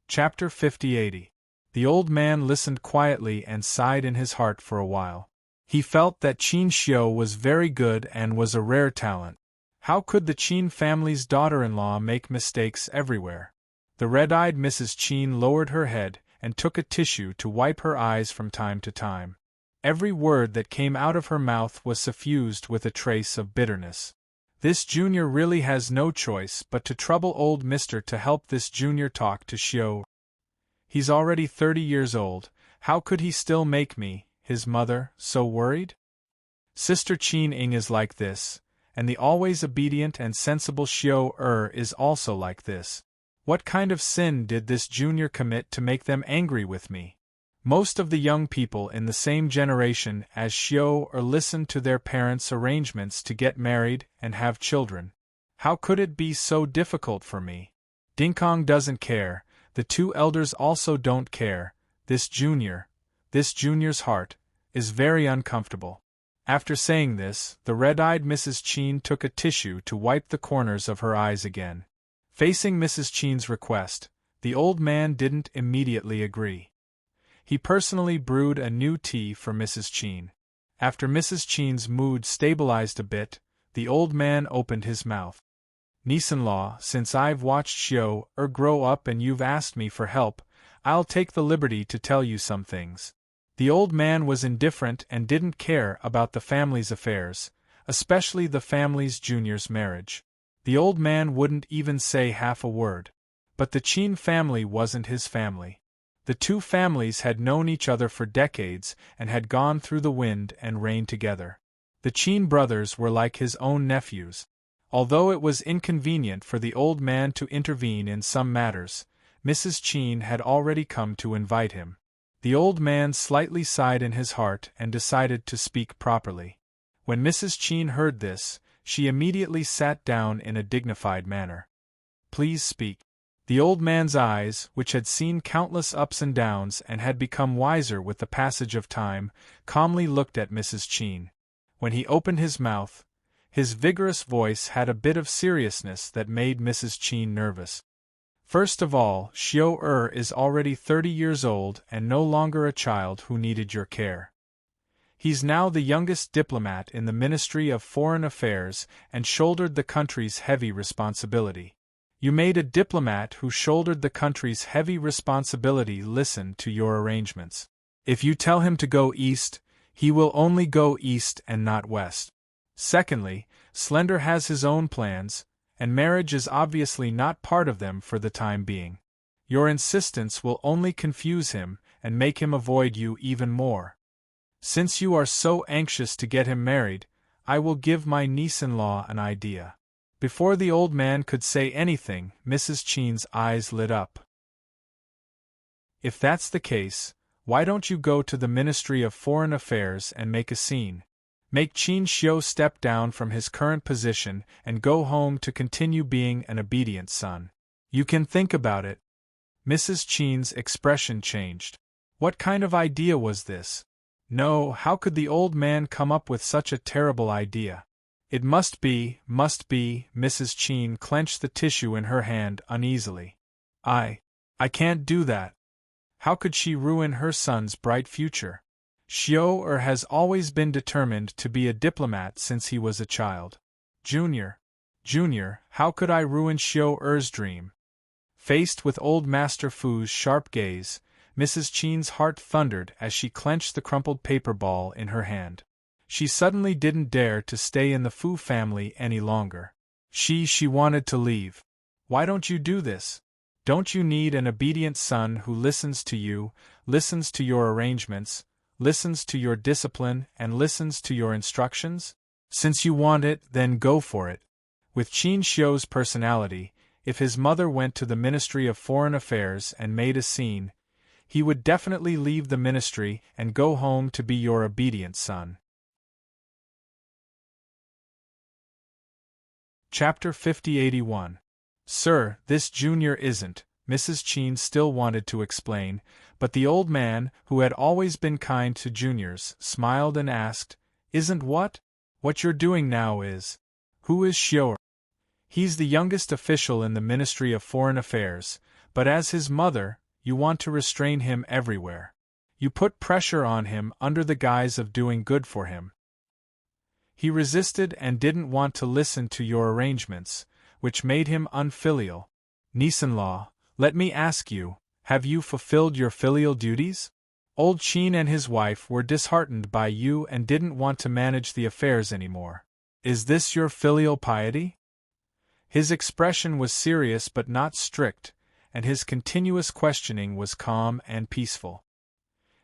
Chapter 50-80. The old man listened quietly and sighed in his heart for a while. He felt that Qin Xiao was very good and was a rare talent. How could the Qin family's daughter-in-law make mistakes everywhere? The red-eyed Mrs. Qin lowered her head and took a tissue to wipe her eyes from time to time. Every word that came out of her mouth was suffused with a trace of bitterness. This junior really has no choice but to trouble old mister to help this junior talk to Xiao. He's already 30 years old, how could he still make me, his mother, so worried? Sister Qin Ying is like this, and the always obedient and sensible Xiao is also like this. What kind of sin did this junior commit to make them angry with me? Most of the young people in the same generation as Xiao listened to their parents' arrangements to get married and have children. How could it be so difficult for me? Dingkong doesn't care, the two elders also don't care, this junior's heart, is very uncomfortable. After saying this, the red-eyed Mrs. Qin took a tissue to wipe the corners of her eyes again. Facing Mrs. Qin's request, the old man didn't immediately agree. He personally brewed a new tea for Mrs. Qin. After Mrs. Qin's mood stabilized a bit, the old man opened his mouth. Niece-in-law, since I've watched Xiao grow up and you've asked me for help, I'll take the liberty to tell you some things. The old man was indifferent and didn't care about the family's affairs, especially the family's junior's marriage. The old man wouldn't even say half a word. But the Qin family wasn't his family. The two families had known each other for decades and had gone through the wind and rain together. The Qin brothers were like his own nephews. Although it was inconvenient for the old man to intervene in some matters, Mrs. Qin had already come to invite him. The old man slightly sighed in his heart and decided to speak properly. When Mrs. Qin heard this, she immediately sat down in a dignified manner. Please speak. The old man's eyes, which had seen countless ups and downs and had become wiser with the passage of time, calmly looked at Mrs. Qin. When he opened his mouth, his vigorous voice had a bit of seriousness that made Mrs. Qin nervous. First of all, Xiao is already 30 years old and no longer a child who needed your care. He's now the youngest diplomat in the Ministry of Foreign Affairs and shouldered the country's heavy responsibility. You made a diplomat who shouldered the country's heavy responsibility listen to your arrangements. If you tell him to go east, he will only go east and not west. Secondly, Slender has his own plans, and marriage is obviously not part of them for the time being. Your insistence will only confuse him and make him avoid you even more. Since you are so anxious to get him married, I will give my niece-in-law an idea. Before the old man could say anything, Mrs. Qin's eyes lit up. If that's the case, why don't you go to the Ministry of Foreign Affairs and make a scene? Make Qin Xiao step down from his current position and go home to continue being an obedient son. You can think about it. Mrs. Qin's expression changed. What kind of idea was this? No, how could the old man come up with such a terrible idea? It must be, Mrs. Qin clenched the tissue in her hand uneasily. I can't do that. How could she ruin her son's bright future? Xiao has always been determined to be a diplomat since he was a child. Junior, how could I ruin Xiao's dream? Faced with old Master Fu's sharp gaze, Mrs. Qin's heart thundered as she clenched the crumpled paper ball in her hand. She suddenly didn't dare to stay in the Fu family any longer. She wanted to leave. Why don't you do this? Don't you need an obedient son who listens to you, listens to your arrangements, listens to your discipline, and listens to your instructions? Since you want it, then go for it. With Qin Xiu's personality, if his mother went to the Ministry of Foreign Affairs and made a scene, he would definitely leave the ministry and go home to be your obedient son. Chapter 5081. Sir, this junior isn't, Mrs. Qin still wanted to explain, but the old man, who had always been kind to juniors, smiled and asked, Isn't what? What you're doing now is. Who is Xiu? He's the youngest official in the Ministry of Foreign Affairs, but as his mother, you want to restrain him everywhere. You put pressure on him under the guise of doing good for him. He resisted and didn't want to listen to your arrangements, which made him unfilial. Niece-in-law, let me ask you, have you fulfilled your filial duties? Old Qin and his wife were disheartened by you and didn't want to manage the affairs anymore. Is this your filial piety? His expression was serious but not strict, and his continuous questioning was calm and peaceful.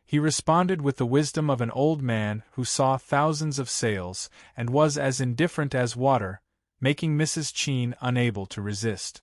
He responded with the wisdom of an old man who saw thousands of sails and was as indifferent as water, making Mrs. Qin unable to resist.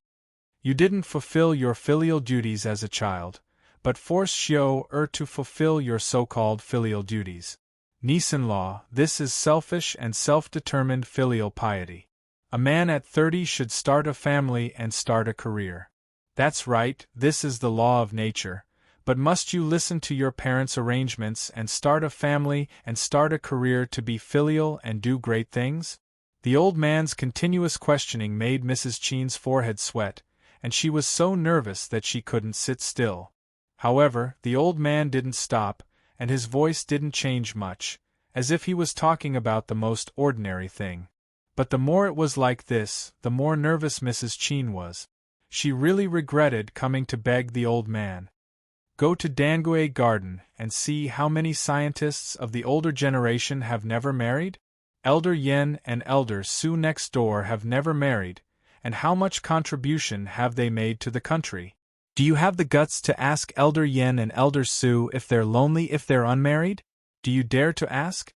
You didn't fulfill your filial duties as a child, but forced Xiu to fulfill your so-called filial duties. Niece-in-law, this is selfish and self-determined filial piety. A man at 30 should start a family and start a career. That's right, this is the law of nature, but must you listen to your parents' arrangements and start a family and start a career to be filial and do great things? The old man's continuous questioning made Mrs. Qin's forehead sweat, and she was so nervous that she couldn't sit still. However, the old man didn't stop, and his voice didn't change much, as if he was talking about the most ordinary thing. But the more it was like this, the more nervous Mrs. Qin was. She really regretted coming to beg the old man. Go to Dangui Garden and see how many scientists of the older generation have never married? Elder Yen and Elder Su next door have never married, and how much contribution have they made to the country? Do you have the guts to ask Elder Yen and Elder Su if they're lonely if they're unmarried? Do you dare to ask?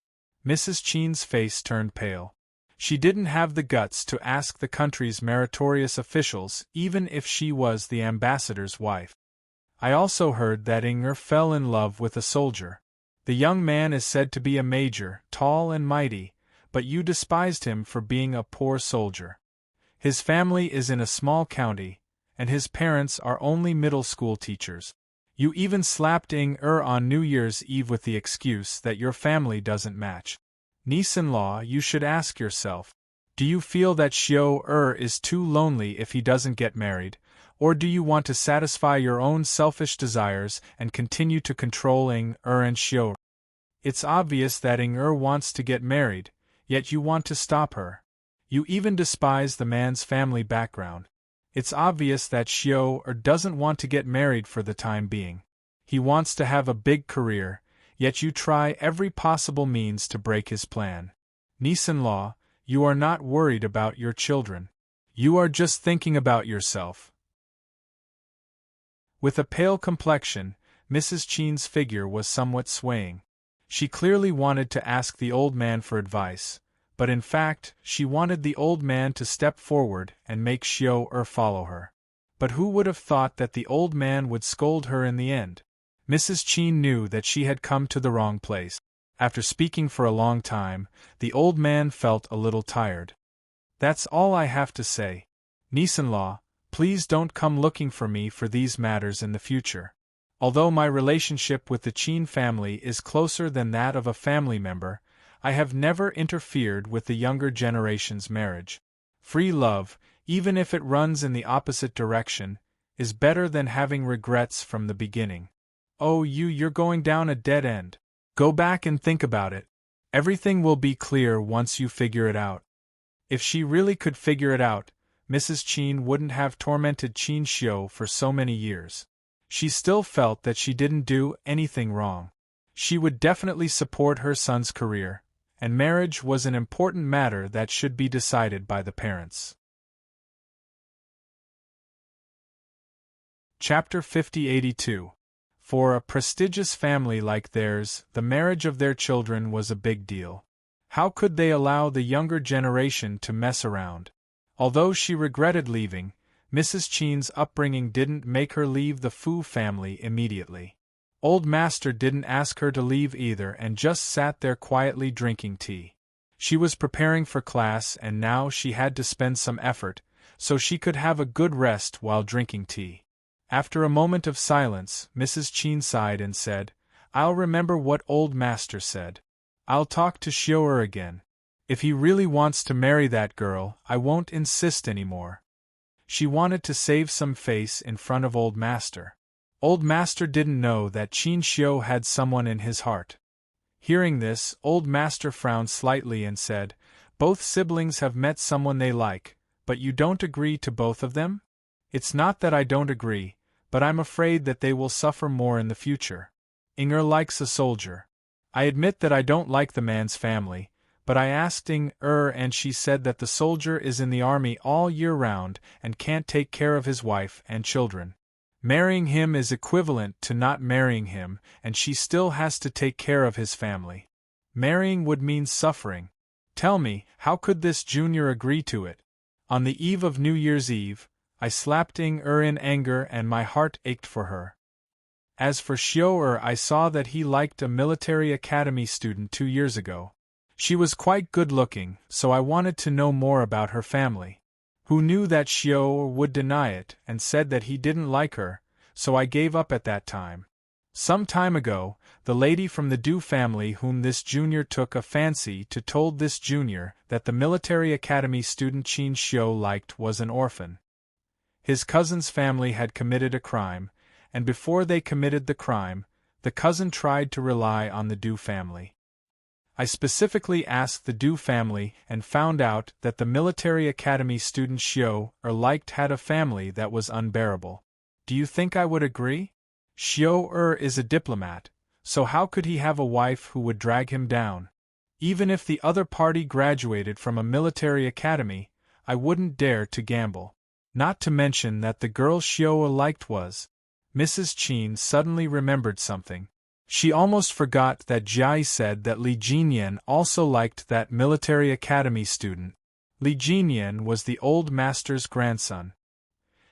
Mrs. Qin's face turned pale. She didn't have the guts to ask the country's meritorious officials even if she was the ambassador's wife. I also heard that Inger fell in love with a soldier. The young man is said to be a major, tall and mighty, but you despised him for being a poor soldier. His family is in a small county, and his parents are only middle school teachers. You even slapped Inger on New Year's Eve with the excuse that your family doesn't match. Niece-in-law, you should ask yourself, do you feel that Xiu is too lonely if he doesn't get married, or do you want to satisfy your own selfish desires and continue to control Inger and Xiu? It's obvious that Inger wants to get married, yet you want to stop her. You even despise the man's family background. It's obvious that Xiu doesn't want to get married for the time being. He wants to have a big career, yet you try every possible means to break his plan. Niece-in-law, you are not worried about your children. You are just thinking about yourself. With a pale complexion, Mrs. Qin's figure was somewhat swaying. She clearly wanted to ask the old man for advice, but in fact, she wanted the old man to step forward and make Xiu follow her. But who would have thought that the old man would scold her in the end? Mrs. Qin knew that she had come to the wrong place. After speaking for a long time, the old man felt a little tired. That's all I have to say. Niece-in-law, please don't come looking for me for these matters in the future. Although my relationship with the Qin family is closer than that of a family member, I have never interfered with the younger generation's marriage. Free love, even if it runs in the opposite direction, is better than having regrets from the beginning. Oh, you're going down a dead end. Go back and think about it. Everything will be clear once you figure it out. If she really could figure it out, Mrs. Qin wouldn't have tormented Qin Xiu for so many years. She still felt that she didn't do anything wrong. She would definitely support her son's career, and marriage was an important matter that should be decided by the parents. Chapter 5082. For a prestigious family like theirs, the marriage of their children was a big deal. How could they allow the younger generation to mess around? Although she regretted leaving, Mrs. Chen's upbringing didn't make her leave the Fu family immediately. Old Master didn't ask her to leave either and just sat there quietly drinking tea. She was preparing for class and now she had to spend some effort, so she could have a good rest while drinking tea. After a moment of silence, Mrs. Chen sighed and said, "I'll remember what Old Master said. I'll talk to Xiao again. If he really wants to marry that girl, I won't insist anymore." She wanted to save some face in front of Old Master. Old Master didn't know that Qin Xiao had someone in his heart. Hearing this, Old Master frowned slightly and said, "Both siblings have met someone they like, but you don't agree to both of them?" "It's not that I don't agree, but I'm afraid that they will suffer more in the future. Inger likes a soldier. I admit that I don't like the man's family, but I asked Inger and she said that the soldier is in the army all year round and can't take care of his wife and children. Marrying him is equivalent to not marrying him, and she still has to take care of his family. Marrying would mean suffering. Tell me, how could this junior agree to it?" On the eve of New Year's Eve, I slapped Inger in anger and my heart ached for her. As for Xiao, I saw that he liked a military academy student 2 years ago. She was quite good-looking, so I wanted to know more about her family. Who knew that Xiao would deny it and said that he didn't like her, so I gave up at that time. Some time ago, the lady from the Du family whom this junior took a fancy to told this junior that the military academy student Qin Xiao liked was an orphan. His cousin's family had committed a crime, and before they committed the crime, the cousin tried to rely on the Du family. I specifically asked the Du family and found out that the military academy student Xiao liked had a family that was unbearable. Do you think I would agree? Xiao is a diplomat, so how could he have a wife who would drag him down? Even if the other party graduated from a military academy, I wouldn't dare to gamble. Not to mention that the girl Xiao liked was... Mrs. Chen suddenly remembered something. She almost forgot that Jia said that Li Jinyan also liked that military academy student. Li Jinyan was the old master's grandson.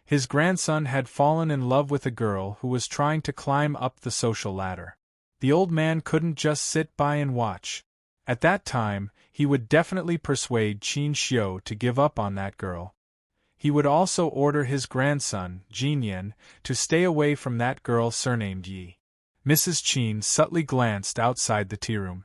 His grandson had fallen in love with a girl who was trying to climb up the social ladder. The old man couldn't just sit by and watch. At that time, he would definitely persuade Qin Xiao to give up on that girl. He would also order his grandson, Jinyan, to stay away from that girl surnamed Yi. Mrs. Chen subtly glanced outside the tea room.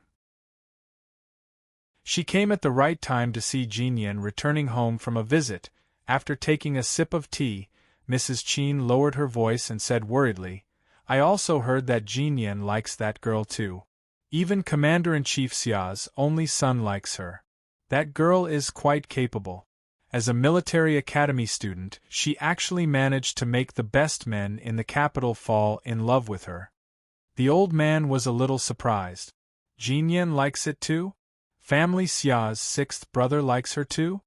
She came at the right time to see Jinyan returning home from a visit. After taking a sip of tea, Mrs. Chen lowered her voice and said worriedly, "I also heard that Jinyan likes that girl too. Even Commander-in-Chief Xia's only son likes her. That girl is quite capable. As a military academy student, she actually managed to make the best men in the capital fall in love with her." The old man was a little surprised. "Jinyan likes it too? Family Xia's sixth brother likes her too?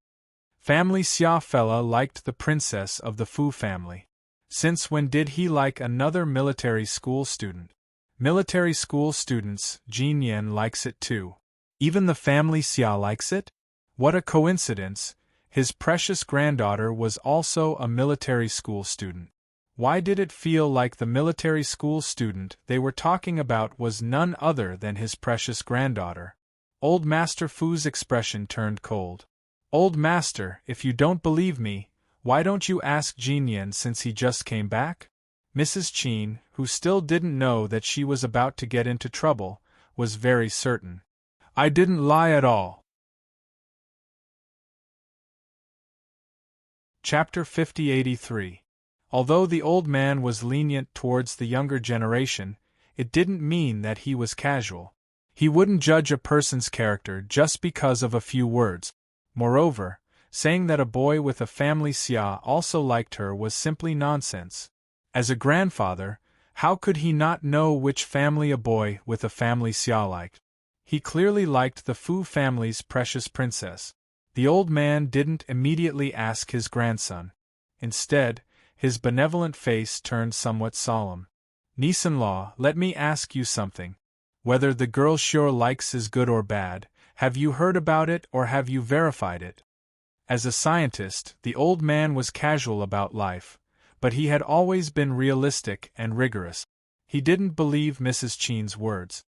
Family Xia fella liked the princess of the Fu family. Since when did he like another military school student? Military school students, Jinyan likes it too. Even the family Xia likes it? What a coincidence, his precious granddaughter was also a military school student. Why did it feel like the military school student they were talking about was none other than his precious granddaughter? Old Master Fu's expression turned cold. "Old Master, if you don't believe me, why don't you ask Jinyan since he just came back?" Mrs. Chen, who still didn't know that she was about to get into trouble, was very certain. "I didn't lie at all." Chapter 5083. Although the old man was lenient towards the younger generation, it didn't mean that he was casual. He wouldn't judge a person's character just because of a few words. Moreover, saying that a boy with a family Xia also liked her was simply nonsense. As a grandfather, how could he not know which family a boy with a family Xia liked? He clearly liked the Fu family's precious princess. The old man didn't immediately ask his grandson. Instead, His benevolent face turned somewhat solemn. Niece-in-law, let me ask you something. Whether the girl sure likes is good or bad, have you heard about it or have you verified it? As a scientist, the old man was casual about life, but he had always been realistic and rigorous. He didn't believe Mrs. Chen's words.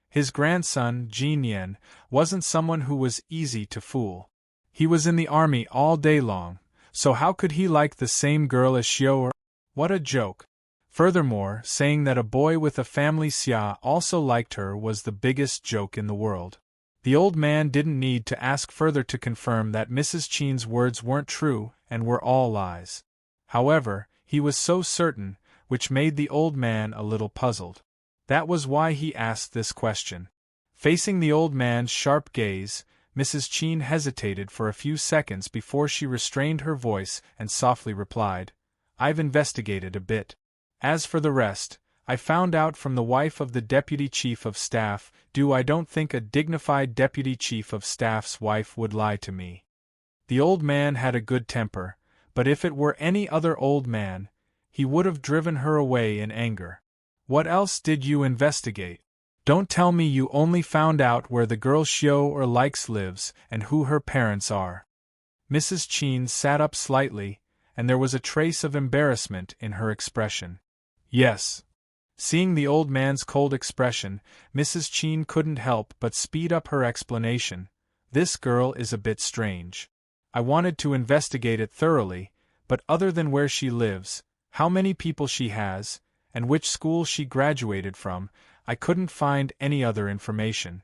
His grandson, Jinyan, wasn't someone who was easy to fool. He was in the army all day long, so how could he like the same girl as Xiao? What a joke! Furthermore, saying that a boy with a family Xia also liked her was the biggest joke in the world. The old man didn't need to ask further to confirm that Mrs. Chen's words weren't true and were all lies. However, he was so certain, which made the old man a little puzzled. That was why he asked this question. Facing the old man's sharp gaze, Mrs. Chen hesitated for a few seconds before she restrained her voice and softly replied, "I've investigated a bit. As for the rest, I found out from the wife of the Deputy Chief of Staff. I don't think a dignified Deputy Chief of Staff's wife would lie to me." The old man had a good temper, but if it were any other old man, he would have driven her away in anger. "What else did you investigate? Don't tell me you only found out where the girl Xiao or likes lives and who her parents are." Mrs. Chen sat up slightly, and there was a trace of embarrassment in her expression. "Yes." Seeing the old man's cold expression, Mrs. Chen couldn't help but speed up her explanation. "This girl is a bit strange. I wanted to investigate it thoroughly, but other than where she lives, how many people she has, and which school she graduated from, I couldn't find any other information.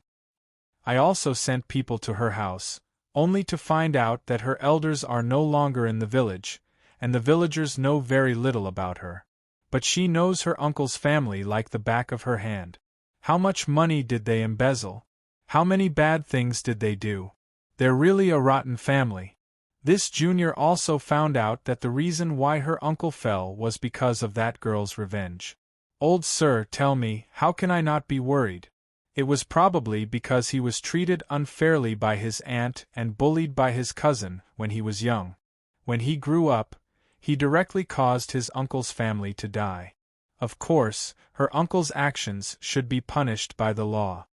I also sent people to her house, only to find out that her elders are no longer in the village, and the villagers know very little about her. But she knows her uncle's family like the back of her hand. How much money did they embezzle? How many bad things did they do? They're really a rotten family." This junior also found out that the reason why her uncle fell was because of that girl's revenge. "Old sir, tell me, how can I not be worried? It was probably because he was treated unfairly by his aunt and bullied by his cousin when he was young. When he grew up, he directly caused his uncle's family to die. Of course, her uncle's actions should be punished by the law.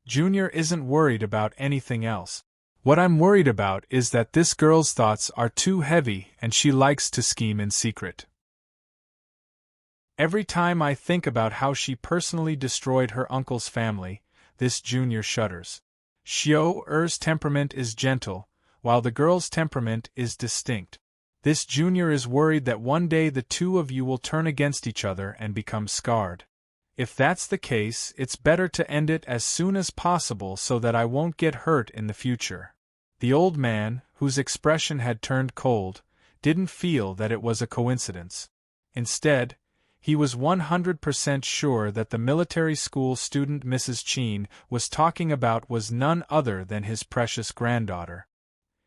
Junior isn't worried about anything else. What I'm worried about is that this girl's thoughts are too heavy and she likes to scheme in secret. Every time I think about how she personally destroyed her uncle's family, this junior shudders. Xiao Er's temperament is gentle, while the girl's temperament is distinct. This junior is worried that one day the two of you will turn against each other and become scarred. If that's the case, it's better to end it as soon as possible so that I won't get hurt in the future." The old man, whose expression had turned cold, didn't feel that it was a coincidence. Instead, he was 100% sure that the military school student Mrs. Chen was talking about was none other than his precious granddaughter.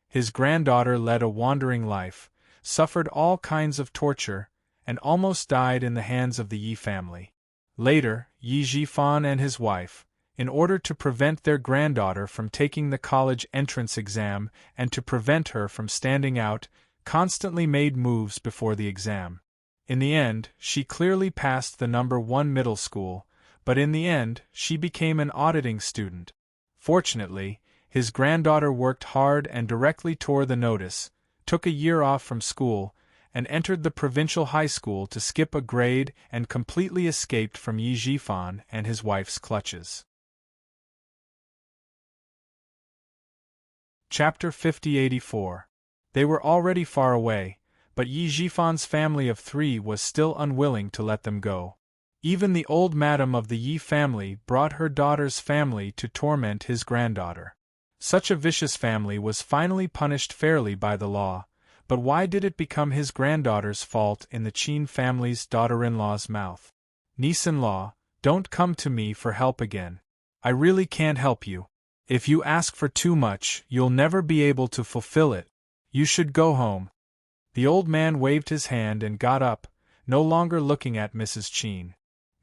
His granddaughter led a wandering life, suffered all kinds of torture, and almost died in the hands of the Yi family. Later, Yi Zhifan and his wife, in order to prevent their granddaughter from taking the college entrance exam and to prevent her from standing out, constantly made moves before the exam. In the end, she clearly passed the number 1 middle school, but in the end, she became an auditing student. Fortunately, his granddaughter worked hard and directly tore the notice, took a year off from school, and entered the provincial high school to skip a grade and completely escaped from Yi Zhifan and his wife's clutches. Chapter 5084. They were already far away, but Yi Zhifan's family of 3 was still unwilling to let them go. Even the old madam of the Yi family brought her daughter's family to torment his granddaughter. Such a vicious family was finally punished fairly by the law, but why did it become his granddaughter's fault in the Qin family's daughter-in-law's mouth? "Niece-in-law, don't come to me for help again. I really can't help you. If you ask for too much, you'll never be able to fulfill it. You should go home." The old man waved his hand and got up, no longer looking at Mrs. Chen.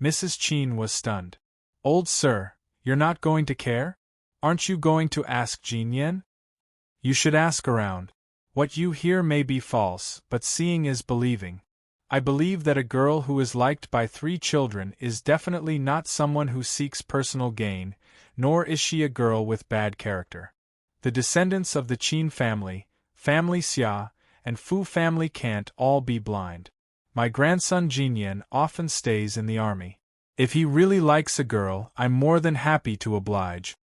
Mrs. Chen was stunned. "Old sir, you're not going to care? Aren't you going to ask Jinyan? You should ask around. What you hear may be false, but seeing is believing. I believe that a girl who is liked by 3 children is definitely not someone who seeks personal gain, nor is she a girl with bad character. The descendants of the Qin family, family Xia, and Fu family can't all be blind. My grandson Jinyan often stays in the army. If he really likes a girl, I'm more than happy to oblige.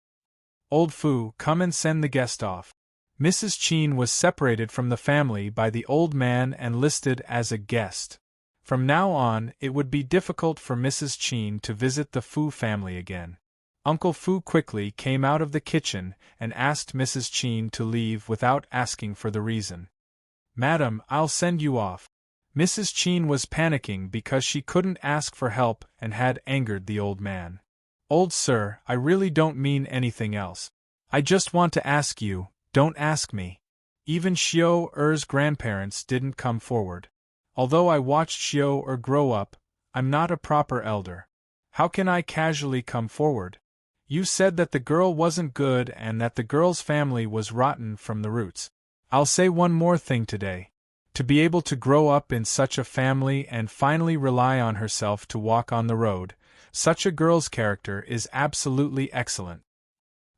Old Fu, come and send the guest off. Mrs. Qin was separated from the family by the old man and listed as a guest. From now on, it would be difficult for Mrs. Qin to visit the Fu family again. Uncle Fu quickly came out of the kitchen and asked Mrs. Qin to leave without asking for the reason. Madam, I'll send you off. Mrs. Qin was panicking because she couldn't ask for help and had angered the old man. Old sir, I really don't mean anything else. I just want to ask you, don't ask me. Even Xiao Er's grandparents didn't come forward. Although I watched Xiao Er grow up, I'm not a proper elder. How can I casually come forward? You said that the girl wasn't good and that the girl's family was rotten from the roots. I'll say one more thing today. To be able to grow up in such a family and finally rely on herself to walk on the road, such a girl's character is absolutely excellent.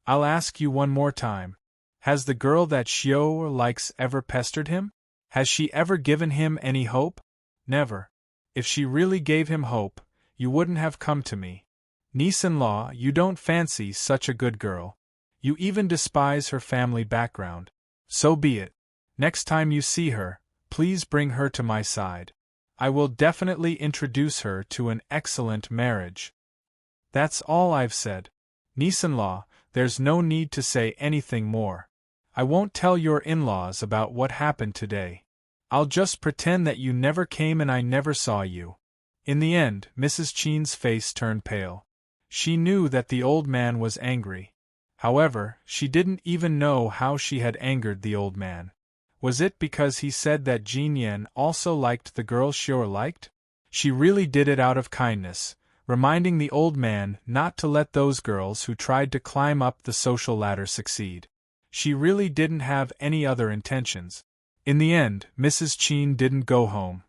I'll ask you one more time. Has the girl that Xiao likes ever pestered him? Has she ever given him any hope? Never. If she really gave him hope, you wouldn't have come to me. Niece-in-law, you don't fancy such a good girl. You even despise her family background. So be it. Next time you see her, please bring her to my side. I will definitely introduce her to an excellent marriage. That's all I've said. Niece-in-law, there's no need to say anything more. I won't tell your in-laws about what happened today. I'll just pretend that you never came and I never saw you. In the end, Mrs. Qin's face turned pale. She knew that the old man was angry. However, she didn't even know how she had angered the old man. Was it because he said that Jinyan also liked the girl Xiao liked? She really did it out of kindness, reminding the old man not to let those girls who tried to climb up the social ladder succeed. She really didn't have any other intentions. In the end, Mrs. Qin didn't go home.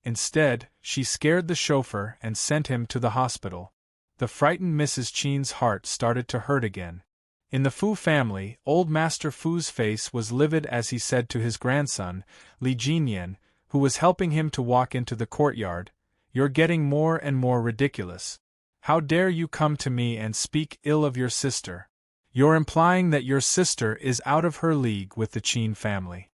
Instead, she scared the chauffeur and sent him to the hospital. The frightened Mrs. Qin's heart started to hurt again. In the Fu family, old Master Fu's face was livid as he said to his grandson, Li Jinyan, who was helping him to walk into the courtyard, "You're getting more and more ridiculous. How dare you come to me and speak ill of your sister? You're implying that your sister is out of her league with the Qin family."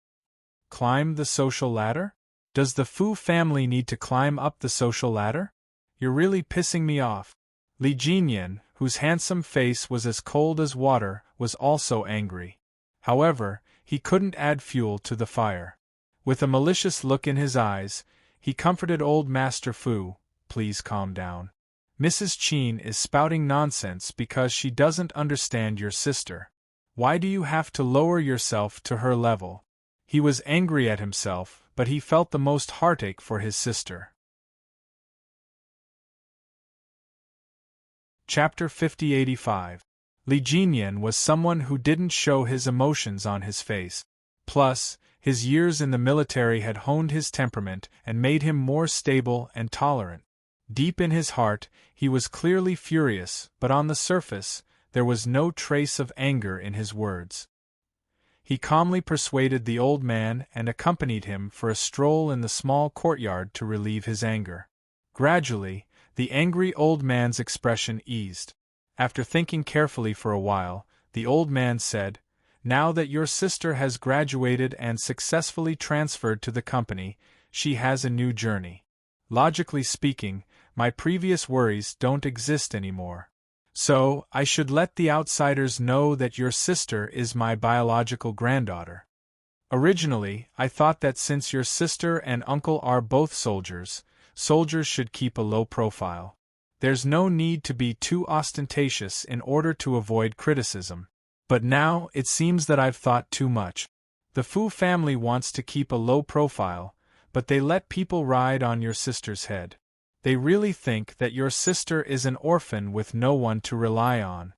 Climb the social ladder? Does the Fu family need to climb up the social ladder? You're really pissing me off. Li Jinyan, whose handsome face was as cold as water, was also angry. However, he couldn't add fuel to the fire. With a malicious look in his eyes, he comforted old Master Fu, "Please calm down. Mrs. Qin is spouting nonsense because she doesn't understand your sister. Why do you have to lower yourself to her level?" He was angry at himself, but he felt the most heartache for his sister. Chapter 5085. Li Jinyan was someone who didn't show his emotions on his face. Plus, his years in the military had honed his temperament and made him more stable and tolerant. Deep in his heart, he was clearly furious, but on the surface, there was no trace of anger in his words. He calmly persuaded the old man and accompanied him for a stroll in the small courtyard to relieve his anger. Gradually, the angry old man's expression eased. After thinking carefully for a while, the old man said, "Now that your sister has graduated and successfully transferred to the company, she has a new journey. Logically speaking, my previous worries don't exist anymore. So, I should let the outsiders know that your sister is my biological granddaughter. Originally, I thought that since your sister and uncle are both soldiers, soldiers should keep a low profile. There's no need to be too ostentatious in order to avoid criticism. But now, it seems that I've thought too much. The Fu family wants to keep a low profile, but they let people ride on your sister's head. They really think that your sister is an orphan with no one to rely on.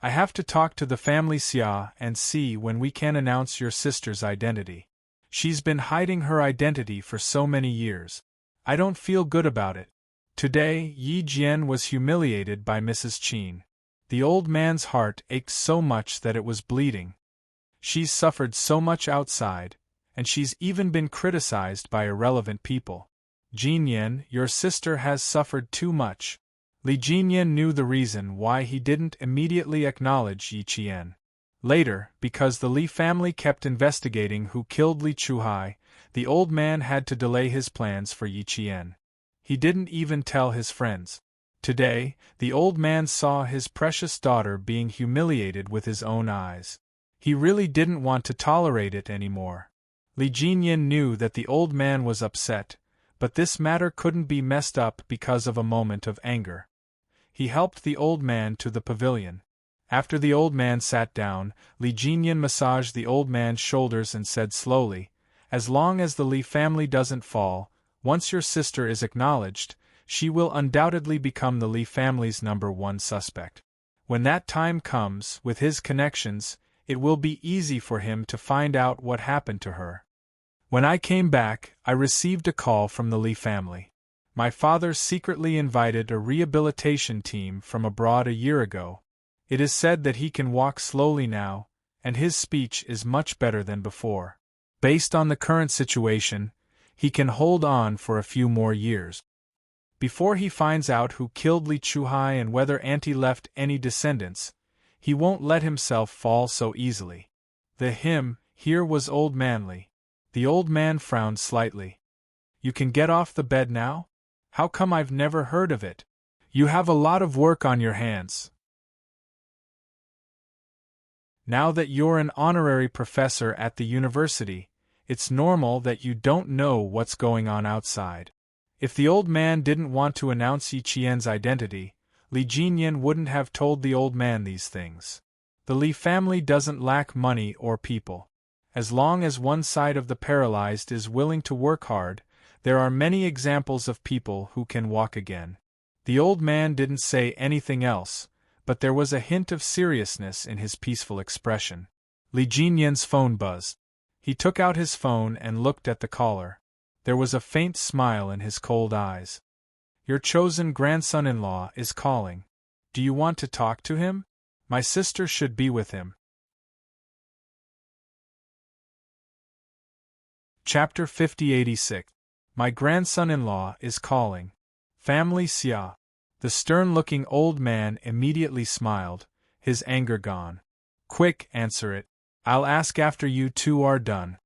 I have to talk to the family Xia and see when we can announce your sister's identity. She's been hiding her identity for so many years. I don't feel good about it. Today, Yi Jian was humiliated by Mrs. Qin. The old man's heart ached so much that it was bleeding. She's suffered so much outside, and she's even been criticized by irrelevant people. Jinyan, your sister has suffered too much. Li Jinyan knew the reason why he didn't immediately acknowledge Yi Qian. Later, because the Li family kept investigating who killed Li Chuhai, the old man had to delay his plans for Yi Qian. He didn't even tell his friends. Today, the old man saw his precious daughter being humiliated with his own eyes. He really didn't want to tolerate it anymore. Li Jinyan knew that the old man was upset, but this matter couldn't be messed up because of a moment of anger. He helped the old man to the pavilion. After the old man sat down, Li Jinyan massaged the old man's shoulders and said slowly, "As long as the Li family doesn't fall, once your sister is acknowledged, she will undoubtedly become the Li family's #1 suspect. When that time comes, with his connections, it will be easy for him to find out what happened to her." When I came back, I received a call from the Li family. My father secretly invited a rehabilitation team from abroad a year ago. It is said that he can walk slowly now, and his speech is much better than before. Based on the current situation, he can hold on for a few more years. Before he finds out who killed Li Chuhai and whether Auntie left any descendants, he won't let himself fall so easily. The him here was Old Manly. The old man frowned slightly. "You can get off the bed now? How come I've never heard of it? You have a lot of work on your hands. Now that you're an honorary professor at the university, it's normal that you don't know what's going on outside." If the old man didn't want to announce Yi Qian's identity, Li Jinyan wouldn't have told the old man these things. The Li family doesn't lack money or people. As long as one side of the paralyzed is willing to work hard, there are many examples of people who can walk again. The old man didn't say anything else, but there was a hint of seriousness in his peaceful expression. Li Jinyan's phone buzzed. He took out his phone and looked at the caller. There was a faint smile in his cold eyes. "Your chosen grandson-in-law is calling. Do you want to talk to him? My sister should be with him." Chapter 5086. My grandson-in-law is calling. Family Xia. The stern-looking old man immediately smiled, his anger gone. "Quick, answer it. I'll ask after you two are done."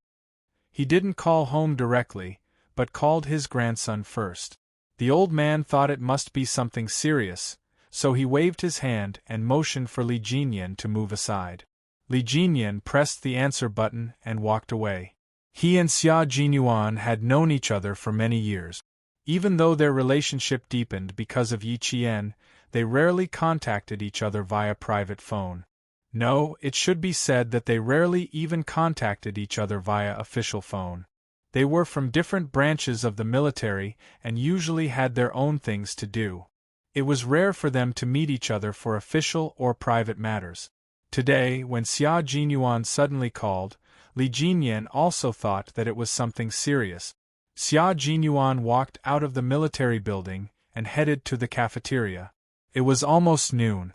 He didn't call home directly, but called his grandson first. The old man thought it must be something serious, so he waved his hand and motioned for Li Jinyan to move aside. Li Jinyan pressed the answer button and walked away. He and Xia Jinyuan had known each other for many years. Even though their relationship deepened because of Yi Qian, they rarely contacted each other via private phone. No, it should be said that they rarely even contacted each other via official phone. They were from different branches of the military and usually had their own things to do. It was rare for them to meet each other for official or private matters. Today, when Xia Jinyuan suddenly called, Li Jinyan also thought that it was something serious. Xia Jinyuan walked out of the military building and headed to the cafeteria. It was almost noon.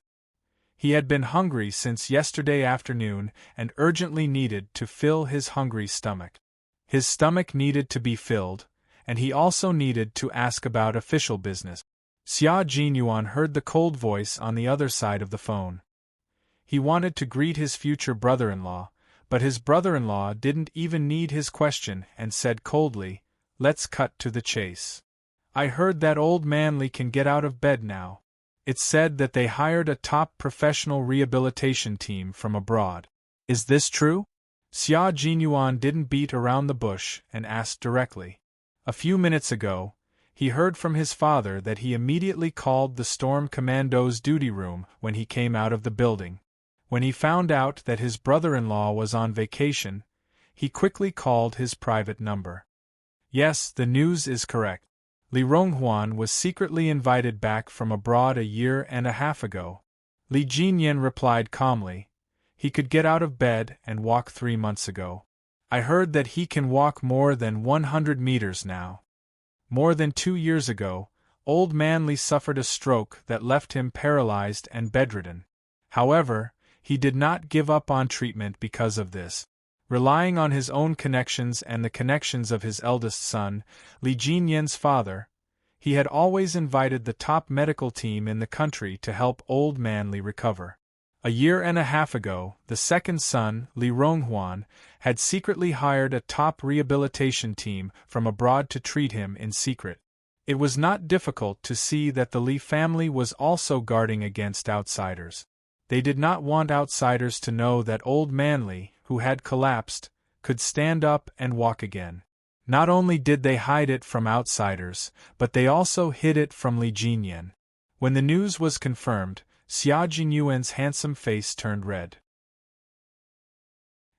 He had been hungry since yesterday afternoon and urgently needed to fill his hungry stomach. His stomach needed to be filled, and he also needed to ask about official business. Xia Jinyuan heard the cold voice on the other side of the phone. He wanted to greet his future brother-in-law, but his brother-in-law didn't even need his question and said coldly, "Let's cut to the chase. I heard that old Manly can get out of bed now. It's said that they hired a top professional rehabilitation team from abroad. Is this true?" Xia Jinyuan didn't beat around the bush and asked directly. A few minutes ago, he heard from his father that he immediately called the Storm Commando's duty room when he came out of the building. When he found out that his brother-in-law was on vacation, he quickly called his private number. Yes, the news is correct. Li Ronghuan was secretly invited back from abroad a year and a half ago. Li Jinyan replied calmly. He could get out of bed and walk 3 months ago. I heard that he can walk more than 100 meters now. More than 2 years ago, old man Li suffered a stroke that left him paralyzed and bedridden. However, he did not give up on treatment because of this. Relying on his own connections and the connections of his eldest son, Li Jinyan's father, he had always invited the top medical team in the country to help old man Li recover. A year and a half ago, the second son, Li Ronghuan, had secretly hired a top rehabilitation team from abroad to treat him in secret. It was not difficult to see that the Li family was also guarding against outsiders. They did not want outsiders to know that old man Li, who had collapsed, could stand up and walk again. Not only did they hide it from outsiders, but they also hid it from Li Jinyan. When the news was confirmed, Xia Jinyuan's handsome face turned red.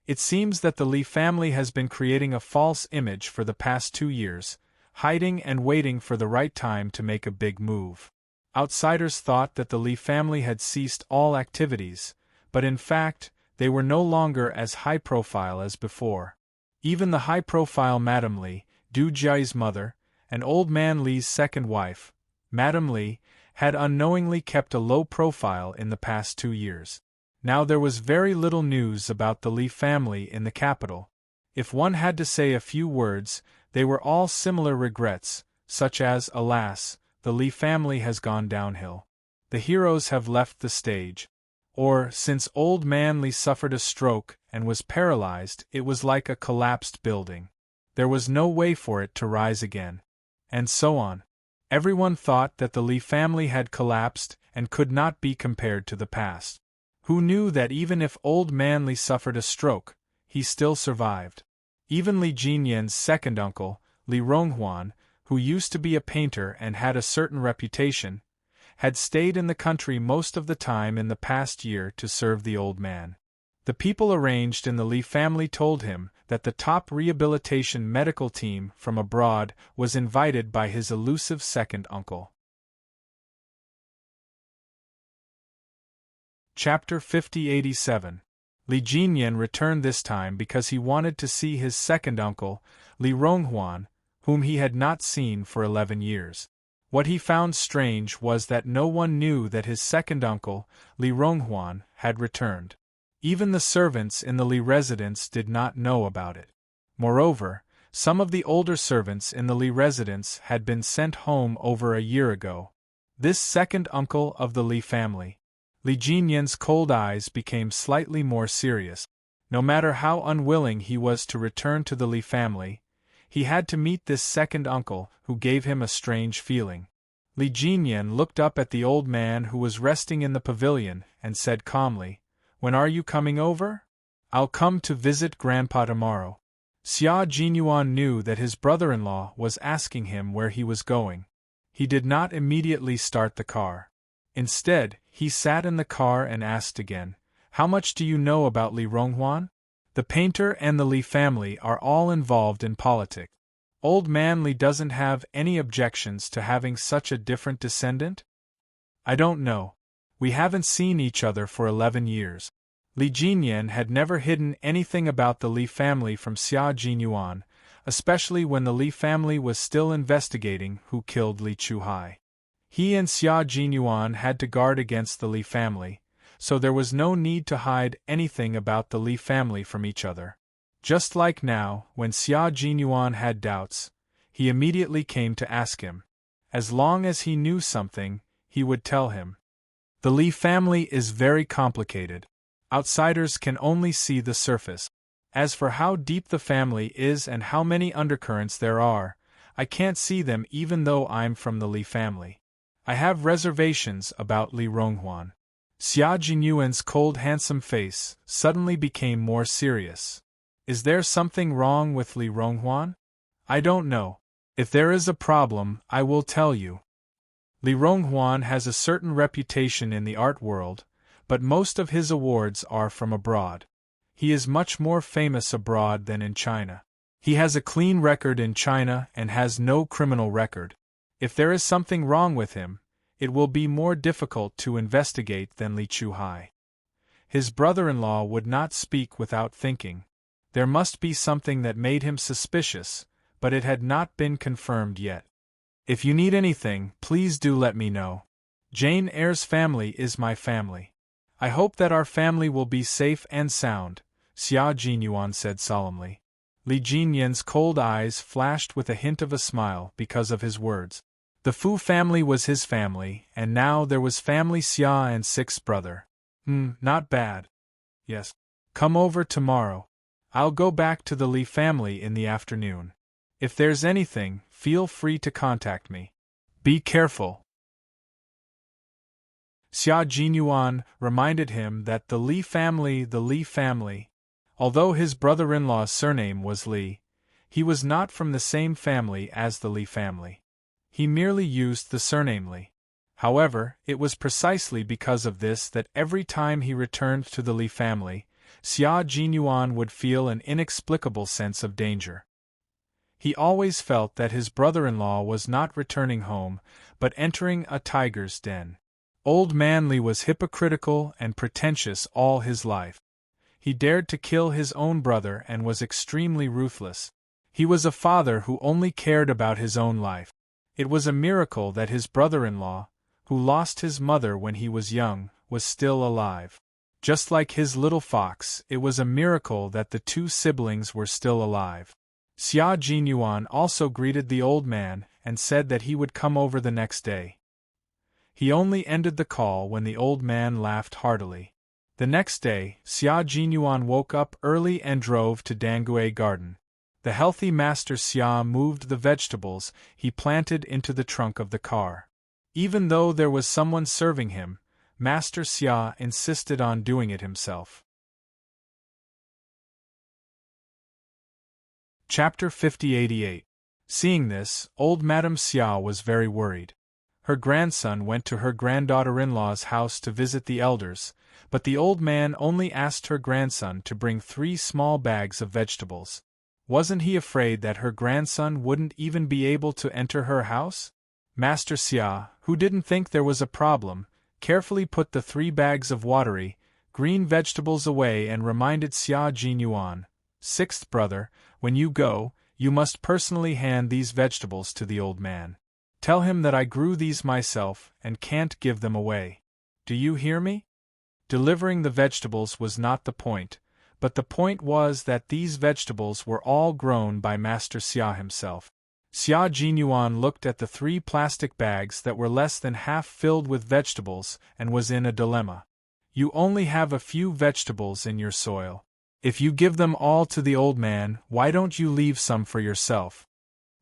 It seems that the Li family has been creating a false image for the past 2 years, hiding and waiting for the right time to make a big move. Outsiders thought that the Li family had ceased all activities, but in fact, they were no longer as high-profile as before. Even the high-profile Madame Li, Du Jia's mother, and old man Li's second wife, Madame Li, had unknowingly kept a low profile in the past 2 years. Now there was very little news about the Li family in the capital. If one had to say a few words, they were all similar regrets, such as, alas, the Li family has gone downhill. The heroes have left the stage. Or, since old man Li suffered a stroke and was paralyzed, it was like a collapsed building. There was no way for it to rise again. And so on. Everyone thought that the Li family had collapsed and could not be compared to the past. Who knew that even if old man Li suffered a stroke, he still survived? Even Li Jinyan's second uncle, Li Ronghuan, who used to be a painter and had a certain reputation, had stayed in the country most of the time in the past year to serve the old man. The people arranged in the Li family told him that the top rehabilitation medical team from abroad was invited by his elusive second uncle. Chapter 5087. Li Jinyan returned this time because he wanted to see his second uncle, Li Ronghuan, whom he had not seen for 11 years. What he found strange was that no one knew that his second uncle, Li Ronghuan, had returned. Even the servants in the Li residence did not know about it. Moreover, some of the older servants in the Li residence had been sent home over a year ago. This second uncle of the Li family. Li Jinyan's cold eyes became slightly more serious. No matter how unwilling he was to return to the Li family, he had to meet this second uncle who gave him a strange feeling. Li Jinyan looked up at the old man who was resting in the pavilion and said calmly, "When are you coming over?" "I'll come to visit Grandpa tomorrow." Xia Jinyuan knew that his brother-in-law was asking him where he was going. He did not immediately start the car. Instead, he sat in the car and asked again, "How much do you know about Li Ronghuan?" The painter and the Li family are all involved in politics. Old man Li doesn't have any objections to having such a different descendant? I don't know. We haven't seen each other for 11 years. Li Jinyan had never hidden anything about the Li family from Xia Jinyuan, especially when the Li family was still investigating who killed Li Chuhai. He and Xia Jinyuan had to guard against the Li family, so there was no need to hide anything about the Li family from each other. Just like now, when Xia Jinyuan had doubts, he immediately came to ask him. As long as he knew something, he would tell him. The Li family is very complicated. Outsiders can only see the surface. As for how deep the family is and how many undercurrents there are, I can't see them even though I'm from the Li family. I have reservations about Li Ronghuan. Xia Jinyuan's cold handsome face suddenly became more serious. Is there something wrong with Li Ronghuan? I don't know. If there is a problem, I will tell you. Li Ronghuan has a certain reputation in the art world, but most of his awards are from abroad. He is much more famous abroad than in China. He has a clean record in China and has no criminal record. If there is something wrong with him, it will be more difficult to investigate than Li Chuhai. His brother-in-law would not speak without thinking. There must be something that made him suspicious, but it had not been confirmed yet. If you need anything, please do let me know. Jane Eyre's family is my family. I hope that our family will be safe and sound, Xia Jinyuan said solemnly. Li Jinyan's cold eyes flashed with a hint of a smile because of his words. The Fu family was his family, and now there was family Xia and sixth brother. Not bad. Yes. Come over tomorrow. I'll go back to the Li family in the afternoon. If there's anything, feel free to contact me. Be careful. Xia Jinyuan reminded him that the Li family, although his brother-in-law's surname was Li, he was not from the same family as the Li family. He merely used the surname Li. However, it was precisely because of this that every time he returned to the Li family, Xia Jinyuan would feel an inexplicable sense of danger. He always felt that his brother-in-law was not returning home, but entering a tiger's den. Old man Li was hypocritical and pretentious all his life. He dared to kill his own brother and was extremely ruthless. He was a father who only cared about his own life. It was a miracle that his brother-in-law, who lost his mother when he was young, was still alive. Just like his little fox, it was a miracle that the two siblings were still alive. Xia Jinyuan also greeted the old man and said that he would come over the next day. He only ended the call when the old man laughed heartily. The next day, Xia Jinyuan woke up early and drove to Dangue Garden. The healthy Master Xia moved the vegetables he planted into the trunk of the car. Even though there was someone serving him, Master Xia insisted on doing it himself. Chapter 5088. Seeing this, old Madame Xia was very worried. Her grandson went to her granddaughter-in-law's house to visit the elders, but the old man only asked her grandson to bring 3 small bags of vegetables. Wasn't he afraid that her grandson wouldn't even be able to enter her house? Master Xia, who didn't think there was a problem, carefully put the 3 bags of watery, green vegetables away and reminded Xia Jinyuan, "Sixth brother, when you go, you must personally hand these vegetables to the old man. Tell him that I grew these myself and can't give them away. Do you hear me?" Delivering the vegetables was not the point, but the point was that these vegetables were all grown by Master Xia himself. Xia Jinyuan looked at the 3 plastic bags that were less than half filled with vegetables and was in a dilemma. You only have a few vegetables in your soil. If you give them all to the old man, why don't you leave some for yourself?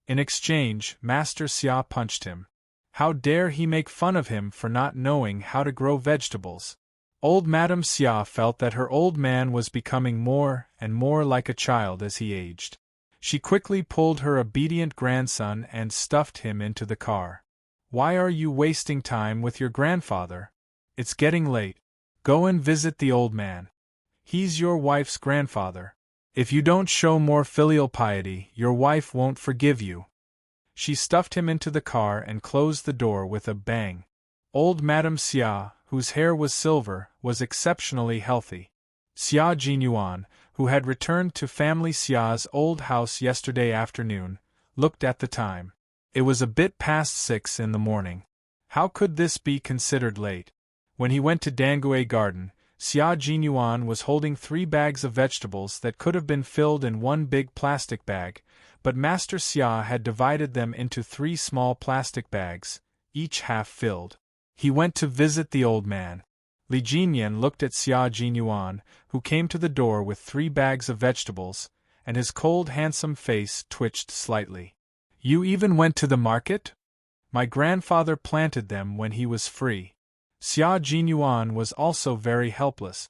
In exchange, Master Xia punched him. How dare he make fun of him for not knowing how to grow vegetables? Old Madame Xia felt that her old man was becoming more and more like a child as he aged. She quickly pulled her obedient grandson and stuffed him into the car. "Why are you wasting time with your grandfather? It's getting late. Go and visit the old man. He's your wife's grandfather. If you don't show more filial piety, your wife won't forgive you." She stuffed him into the car and closed the door with a bang. Old Madame Xia, whose hair was silver, was exceptionally healthy. Xia Jinyuan, who had returned to family Xia's old house yesterday afternoon, looked at the time. It was a bit past 6 in the morning. How could this be considered late? When he went to Dangue Garden, Xia Jinyuan was holding 3 bags of vegetables that could have been filled in one big plastic bag, but Master Xia had divided them into 3 small plastic bags, each half filled. He went to visit the old man. Li Jinyan looked at Xia Jinyuan, who came to the door with 3 bags of vegetables, and his cold handsome face twitched slightly. "You even went to the market?" "My grandfather planted them when he was free." Xia Jinyuan was also very helpless.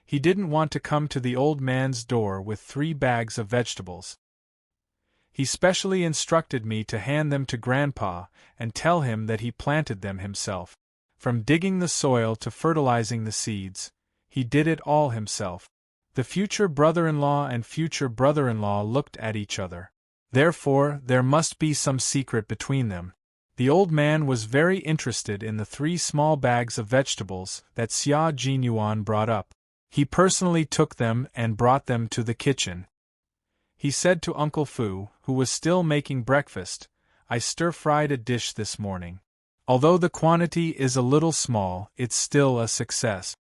He didn't want to come to the old man's door with 3 bags of vegetables. "He specially instructed me to hand them to Grandpa and tell him that he planted them himself. From digging the soil to fertilizing the seeds, he did it all himself." The future brother-in-law and future brother-in-law looked at each other. Therefore, there must be some secret between them. The old man was very interested in the 3 small bags of vegetables that Xia Jinyuan brought up. He personally took them and brought them to the kitchen. He said to Uncle Fu, who was still making breakfast, "I stir-fried a dish this morning. Although the quantity is a little small, it's still a success."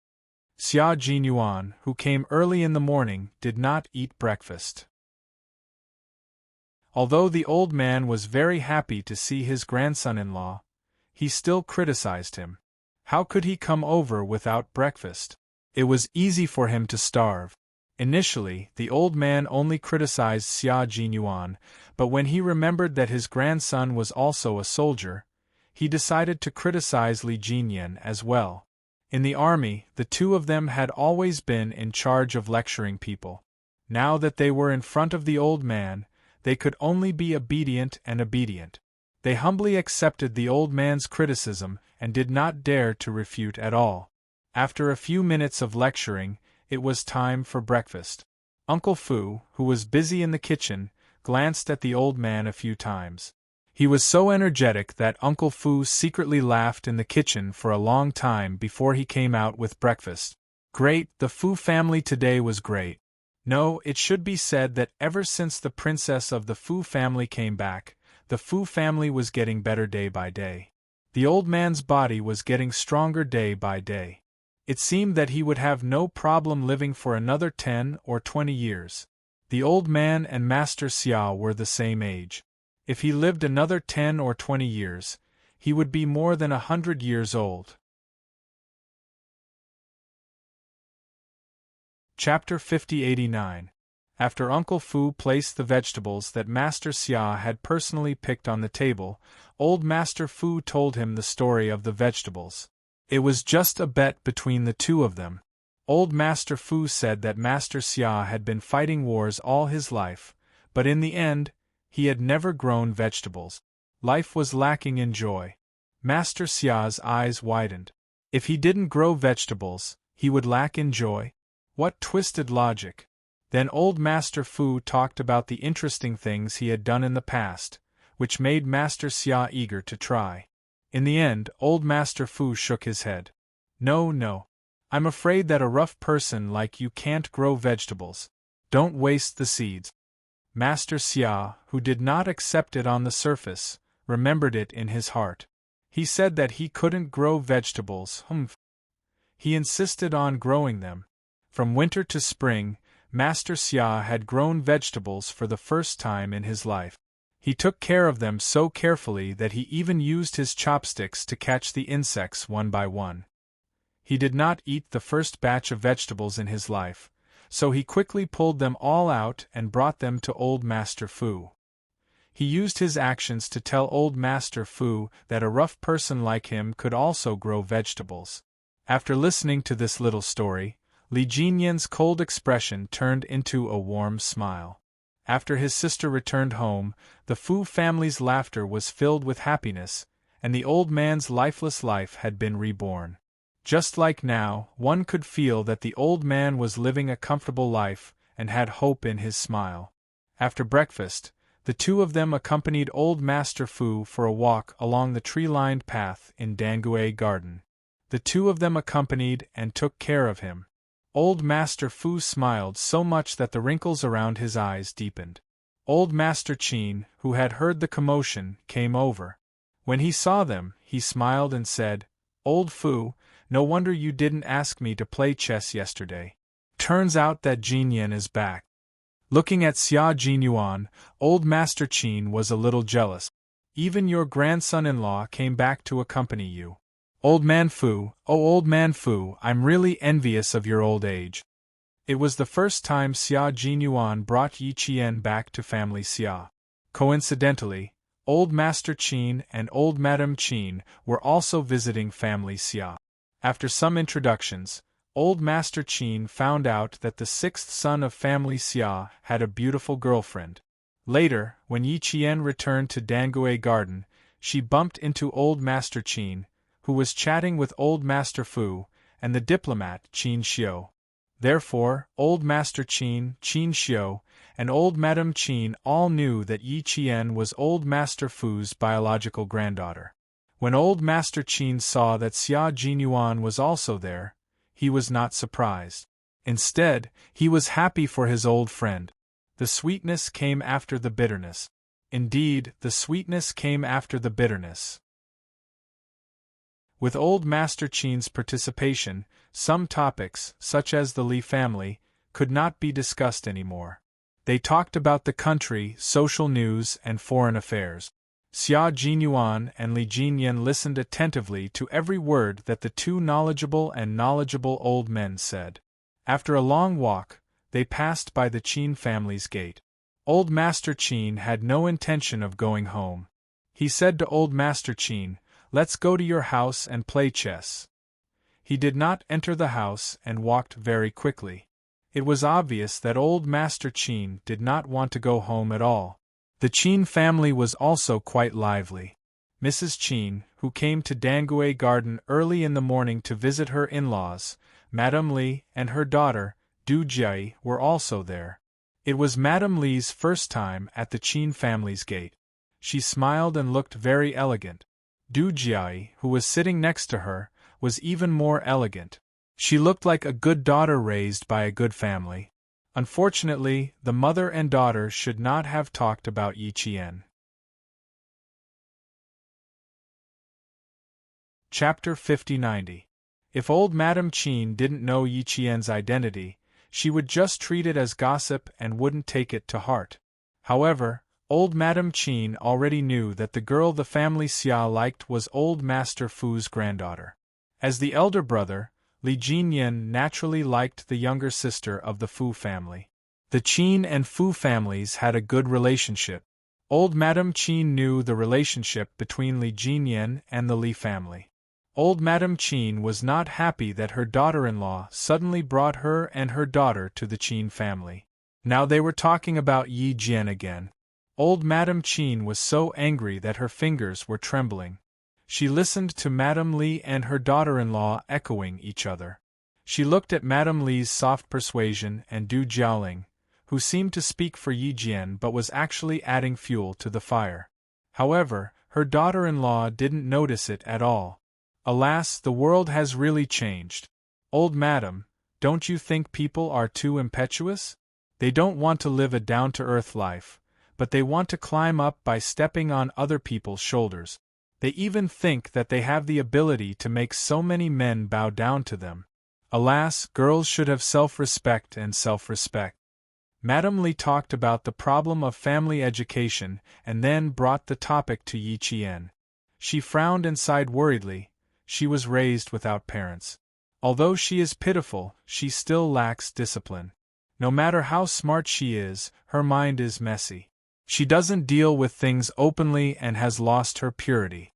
Xia Jinyuan, who came early in the morning, did not eat breakfast. Although the old man was very happy to see his grandson-in-law, he still criticized him. How could he come over without breakfast? It was easy for him to starve. Initially, the old man only criticized Xia Jinyuan, but when he remembered that his grandson was also a soldier, he decided to criticize Li Jinyan as well. In the army, the 2 of them had always been in charge of lecturing people. Now that they were in front of the old man, they could only be obedient and obedient. They humbly accepted the old man's criticism and did not dare to refute at all. After a few minutes of lecturing, it was time for breakfast. Uncle Fu, who was busy in the kitchen, glanced at the old man a few times. He was so energetic that Uncle Fu secretly laughed in the kitchen for a long time before he came out with breakfast. Great, the Fu family today was great. No, it should be said that ever since the princess of the Fu family came back, the Fu family was getting better day by day. The old man's body was getting stronger day by day. It seemed that he would have no problem living for another 10 or 20 years. The old man and Master Xia were the same age. If he lived another 10 or 20 years, he would be more than 100 years old. Chapter 5089. After Uncle Fu placed the vegetables that Master Xia had personally picked on the table, old Master Fu told him the story of the vegetables. It was just a bet between the 2 of them. Old Master Fu said that Master Xia had been fighting wars all his life, but in the end, he had never grown vegetables. Life was lacking in joy. Master Xia's eyes widened. If he didn't grow vegetables, he would lack in joy? What twisted logic! Then old Master Fu talked about the interesting things he had done in the past, which made Master Xia eager to try. In the end, old Master Fu shook his head. No. I'm afraid that a rough person like you can't grow vegetables. Don't waste the seeds. Master Xia, who did not accept it on the surface, remembered it in his heart. He said that he couldn't grow vegetables. He insisted on growing them. From winter to spring, Master Xia had grown vegetables for the first time in his life. He took care of them so carefully that he even used his chopsticks to catch the insects one by one. He did not eat the first batch of vegetables in his life, so he quickly pulled them all out and brought them to old Master Fu. He used his actions to tell old Master Fu that a rough person like him could also grow vegetables. After listening to this little story, Li Jinyan's cold expression turned into a warm smile. After his sister returned home, the Fu family's laughter was filled with happiness, and the old man's lifeless life had been reborn. Just like now, one could feel that the old man was living a comfortable life and had hope in his smile. After breakfast, the 2 of them accompanied old Master Fu for a walk along the tree-lined path in Dangue Garden. The 2 of them accompanied and took care of him. Old Master Fu smiled so much that the wrinkles around his eyes deepened. Old Master Qin, who had heard the commotion, came over. When he saw them, he smiled and said, "Old Fu, no wonder you didn't ask me to play chess yesterday. Turns out that Jinyan is back." Looking at Xia Jinyuan, old Master Qin was a little jealous. "Even your grandson-in-law came back to accompany you. Old Man Fu, oh old Man Fu, I'm really envious of your old age." It was the first time Xia Jinyuan brought Yi Qian back to family Xia. Coincidentally, old Master Qin and old Madame Qin were also visiting family Xia. After some introductions, old Master Qin found out that the 6th son of family Xia had a beautiful girlfriend. Later, when Yi Qian returned to Dangue Garden, she bumped into old Master Qin, who was chatting with old Master Fu and the diplomat Qin Xiu. Therefore, old Master Qin, Qin Xiu, and old Madame Qin all knew that Yi Qian was old Master Fu's biological granddaughter. When old Master Qin saw that Xia Jinyuan was also there, he was not surprised. Instead, he was happy for his old friend. The sweetness came after the bitterness. Indeed, the sweetness came after the bitterness. With old Master Qin's participation, some topics, such as the Li family, could not be discussed anymore. They talked about the country, social news, and foreign affairs. Xia Jinyuan and Li Jinyan listened attentively to every word that the two knowledgeable old men said. After a long walk, they passed by the Qin family's gate. Old Master Qin had no intention of going home. He said to old Master Qin, "Let's go to your house and play chess." He did not enter the house and walked very quickly. It was obvious that old Master Qin did not want to go home at all. The Qin family was also quite lively. Mrs. Qin, who came to Dangue Garden early in the morning to visit her in-laws, Madame Li, and her daughter, Du Jie, were also there. It was Madame Li's first time at the Qin family's gate. She smiled and looked very elegant. Du Jie, who was sitting next to her, was even more elegant. She looked like a good daughter raised by a good family. Unfortunately, the mother and daughter should not have talked about Yi Qian. Chapter 50-90. If old Madame Qin didn't know Yi Qian's identity, she would just treat it as gossip and wouldn't take it to heart. However, old Madame Qin already knew that the girl the family Xia liked was old Master Fu's granddaughter. As the elder brother, Li Jinyan naturally liked the younger sister of the Fu family. The Qin and Fu families had a good relationship. Old Madame Qin knew the relationship between Li Jinyan and the Li family. Old Madame Qin was not happy that her daughter-in-law suddenly brought her and her daughter to the Qin family. Now they were talking about Yi Jian again. Old Madame Qin was so angry that her fingers were trembling. She listened to Madame Li and her daughter-in-law echoing each other. She looked at Madame Li's soft persuasion and Du Jiaoling, who seemed to speak for Yi Jian but was actually adding fuel to the fire. However, her daughter-in-law didn't notice it at all. Alas, the world has really changed. Old Madam, don't you think people are too impetuous? They don't want to live a down-to-earth life, but they want to climb up by stepping on other people's shoulders. They even think that they have the ability to make so many men bow down to them. Alas, girls should have self-respect and self-respect. Madame Li talked about the problem of family education and then brought the topic to Yi Qian. She frowned and sighed worriedly. She was raised without parents. Although she is pitiful, she still lacks discipline. No matter how smart she is, her mind is messy. She doesn't deal with things openly and has lost her purity.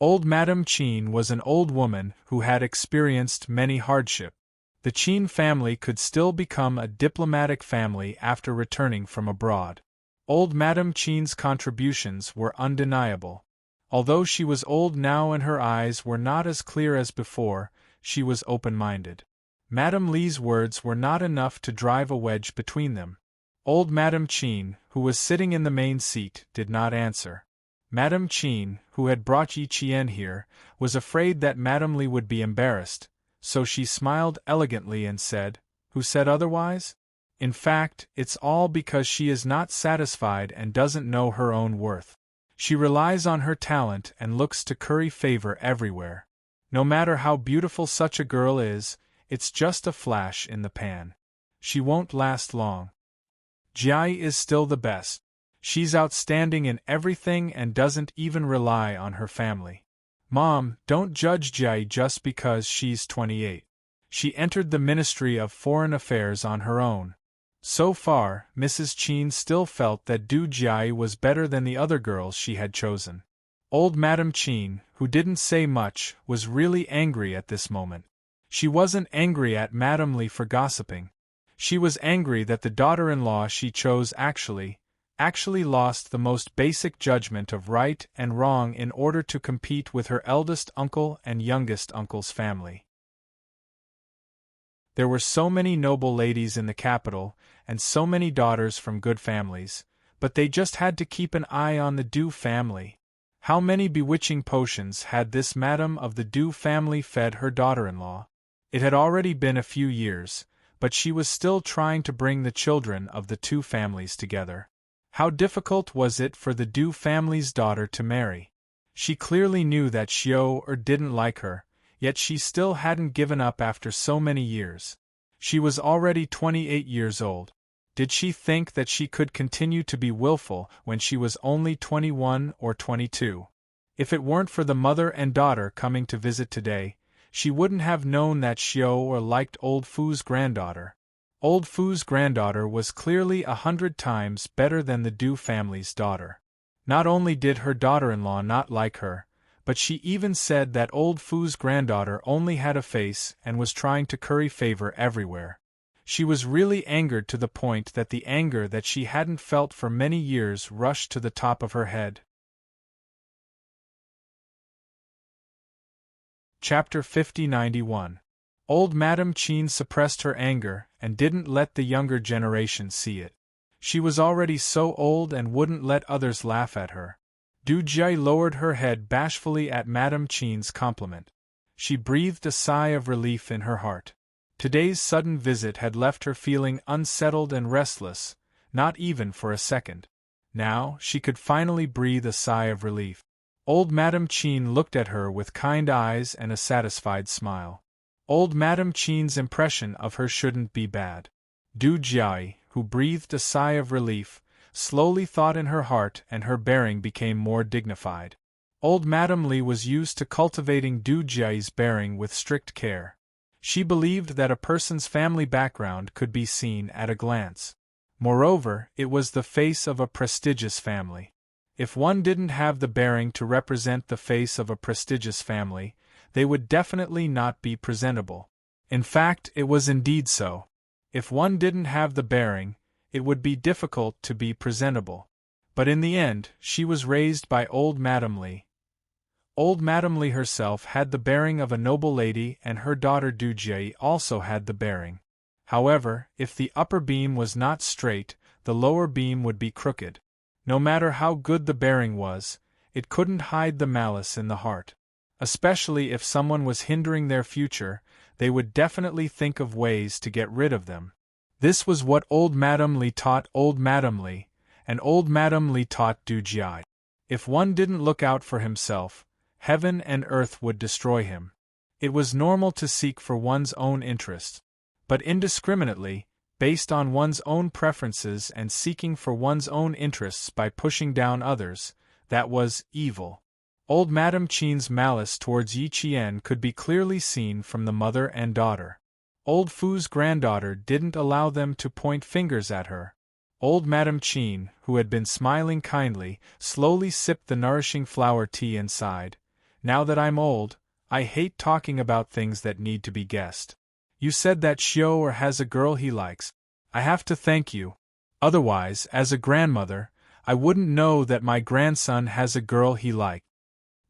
Old Madame Qin was an old woman who had experienced many hardships. The Qin family could still become a diplomatic family after returning from abroad. Old Madame Qin's contributions were undeniable. Although she was old now and her eyes were not as clear as before, she was open-minded. Madame Li's words were not enough to drive a wedge between them. Old Madame Qin, who was sitting in the main seat, did not answer. Madame Qin, who had brought Yi Qian here, was afraid that Madame Li would be embarrassed, so she smiled elegantly and said, "Who said otherwise? In fact, it's all because she is not satisfied and doesn't know her own worth. She relies on her talent and looks to curry favor everywhere. No matter how beautiful such a girl is, it's just a flash in the pan. She won't last long. Jie is still the best. She's outstanding in everything and doesn't even rely on her family. Mom, don't judge Jie just because she's 28. She entered the Ministry of Foreign Affairs on her own." So far, Mrs. Qin still felt that Du Jie was better than the other girls she had chosen. Old Madame Qin, who didn't say much, was really angry at this moment. She wasn't angry at Madame Li for gossiping. She was angry that the daughter-in-law she chose actually lost the most basic judgment of right and wrong in order to compete with her eldest uncle and youngest uncle's family. There were so many noble ladies in the capital, and so many daughters from good families, but they just had to keep an eye on the Du family. How many bewitching potions had this madam of the Du family fed her daughter-in-law? It had already been a few years, but she was still trying to bring the children of the two families together. How difficult was it for the Du family's daughter to marry? She clearly knew that Xiao didn't like her, yet she still hadn't given up after so many years. She was already 28 years old. Did she think that she could continue to be willful when she was only 21 or 22? If it weren't for the mother and daughter coming to visit today, she wouldn't have known that Xiao liked Old Fu's granddaughter. Old Fu's granddaughter was clearly 100 times better than the Du family's daughter. Not only did her daughter-in-law not like her, but she even said that Old Fu's granddaughter only had a face and was trying to curry favor everywhere. She was really angered to the point that the anger that she hadn't felt for many years rushed to the top of her head. Chapter 50-91. Old Madame Qin suppressed her anger and didn't let the younger generation see it. She was already so old and wouldn't let others laugh at her. Du Jie lowered her head bashfully at Madame Qin's compliment. She breathed a sigh of relief in her heart. Today's sudden visit had left her feeling unsettled and restless, not even for a second. Now, she could finally breathe a sigh of relief. Old Madame Qin looked at her with kind eyes and a satisfied smile. Old Madame Qin's impression of her shouldn't be bad. Du Jie, who breathed a sigh of relief, slowly thought in her heart and her bearing became more dignified. Old Madame Li was used to cultivating Du Jie's bearing with strict care. She believed that a person's family background could be seen at a glance. Moreover, it was the face of a prestigious family. If one didn't have the bearing to represent the face of a prestigious family, they would definitely not be presentable. In fact, it was indeed so. If one didn't have the bearing, it would be difficult to be presentable. But in the end, she was raised by old Madame Li. Old Madame Li herself had the bearing of a noble lady and her daughter Du Jie also had the bearing. However, if the upper beam was not straight, the lower beam would be crooked. No matter how good the bearing was, it couldn't hide the malice in the heart. Especially if someone was hindering their future, they would definitely think of ways to get rid of them. This was what old Madame Li taught old Madame Li, and old Madame Li taught Du Jie. If one didn't look out for himself, heaven and earth would destroy him. It was normal to seek for one's own interests, but indiscriminately, based on one's own preferences and seeking for one's own interests by pushing down others, that was evil. Old Madame Qin's malice towards Yi Qian could be clearly seen from the mother and daughter. Old Fu's granddaughter didn't allow them to point fingers at her. Old Madame Qin, who had been smiling kindly, slowly sipped the nourishing flower tea and sighed. Now that I'm old, I hate talking about things that need to be guessed. You said that Xiao has a girl he likes. I have to thank you. Otherwise, as a grandmother, I wouldn't know that my grandson has a girl he likes.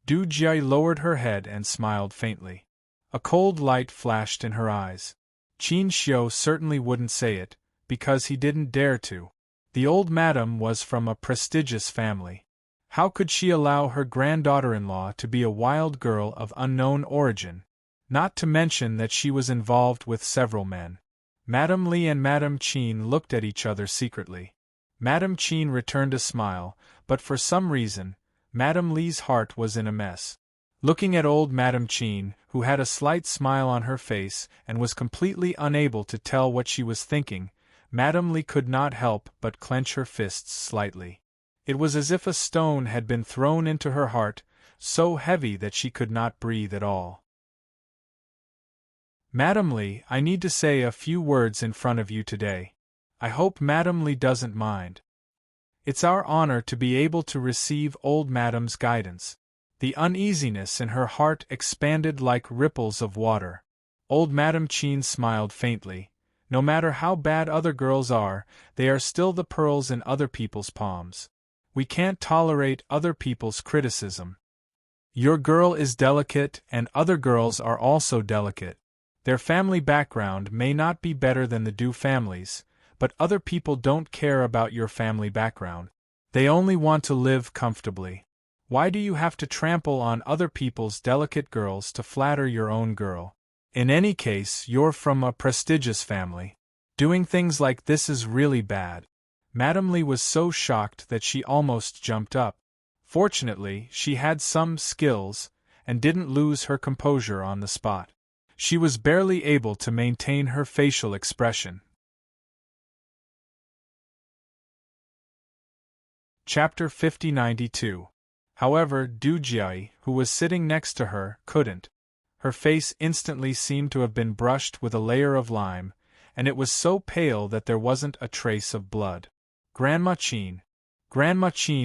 Du Jie lowered her head and smiled faintly. A cold light flashed in her eyes. Qin Xiao certainly wouldn't say it, because he didn't dare to. The old madam was from a prestigious family. How could she allow her granddaughter-in-law to be a wild girl of unknown origin? Not to mention that she was involved with several men. Madame Li and Madame Qin looked at each other secretly. Madame Qin returned a smile, but for some reason, Madame Li's heart was in a mess. Looking at old Madame Qin, who had a slight smile on her face and was completely unable to tell what she was thinking, Madame Li could not help but clench her fists slightly. It was as if a stone had been thrown into her heart, so heavy that she could not breathe at all. Madame Li, I need to say a few words in front of you today. I hope Madame Li doesn't mind. It's our honor to be able to receive old Madame's guidance. The uneasiness in her heart expanded like ripples of water. Old Madame Qin smiled faintly. No matter how bad other girls are, they are still the pearls in other people's palms. We can't tolerate other people's criticism. Your girl is delicate and other girls are also delicate. Their family background may not be better than the Du family's, but other people don't care about your family background. They only want to live comfortably. Why do you have to trample on other people's delicate girls to flatter your own girl? In any case, you're from a prestigious family. Doing things like this is really bad. Madame Li was so shocked that she almost jumped up. Fortunately, she had some skills, and didn't lose her composure on the spot. She was barely able to maintain her facial expression. Chapter 5092. However, Du Jiai, who was sitting next to her, couldn't. Her face instantly seemed to have been brushed with a layer of lime, and it was so pale that there wasn't a trace of blood. Grandma Qin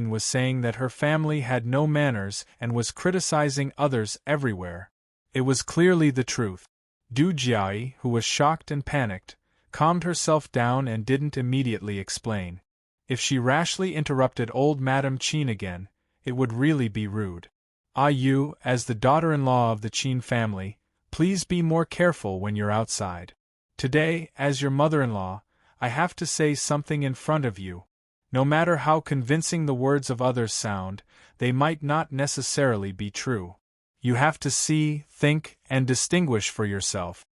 was saying that her family had no manners and was criticizing others everywhere. It was clearly the truth. Du Jiai, who was shocked and panicked, calmed herself down and didn't immediately explain. If she rashly interrupted old Madame Qin again, it would really be rude. You, as the daughter-in-law of the Qin family, please be more careful when you're outside. Today, as your mother-in-law, I have to say something in front of you. No matter how convincing the words of others sound, they might not necessarily be true. You have to see, think, and distinguish for yourself.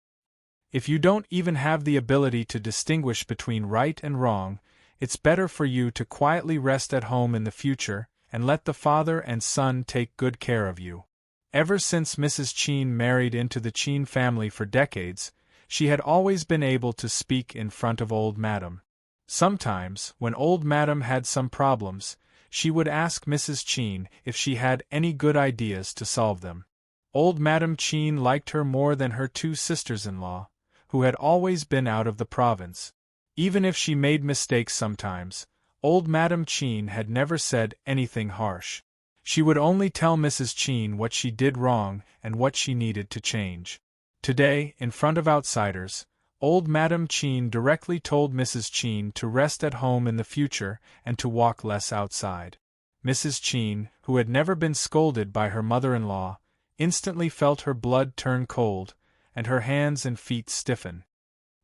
If you don't even have the ability to distinguish between right and wrong, it's better for you to quietly rest at home in the future and let the father and son take good care of you. Ever since Mrs. Qin married into the Qin family for decades, she had always been able to speak in front of old Madame. Sometimes, when old Madame had some problems, she would ask Mrs. Qin if she had any good ideas to solve them. Old Madame Qin liked her more than her two sisters-in-law, who had always been out of the province. Even if she made mistakes sometimes, old Madame Qin had never said anything harsh. She would only tell Mrs. Qin what she did wrong and what she needed to change. Today, in front of outsiders, old Madame Qin directly told Mrs. Qin to rest at home in the future and to walk less outside. Mrs. Qin, who had never been scolded by her mother-in-law, instantly felt her blood turn cold, and her hands and feet stiffen.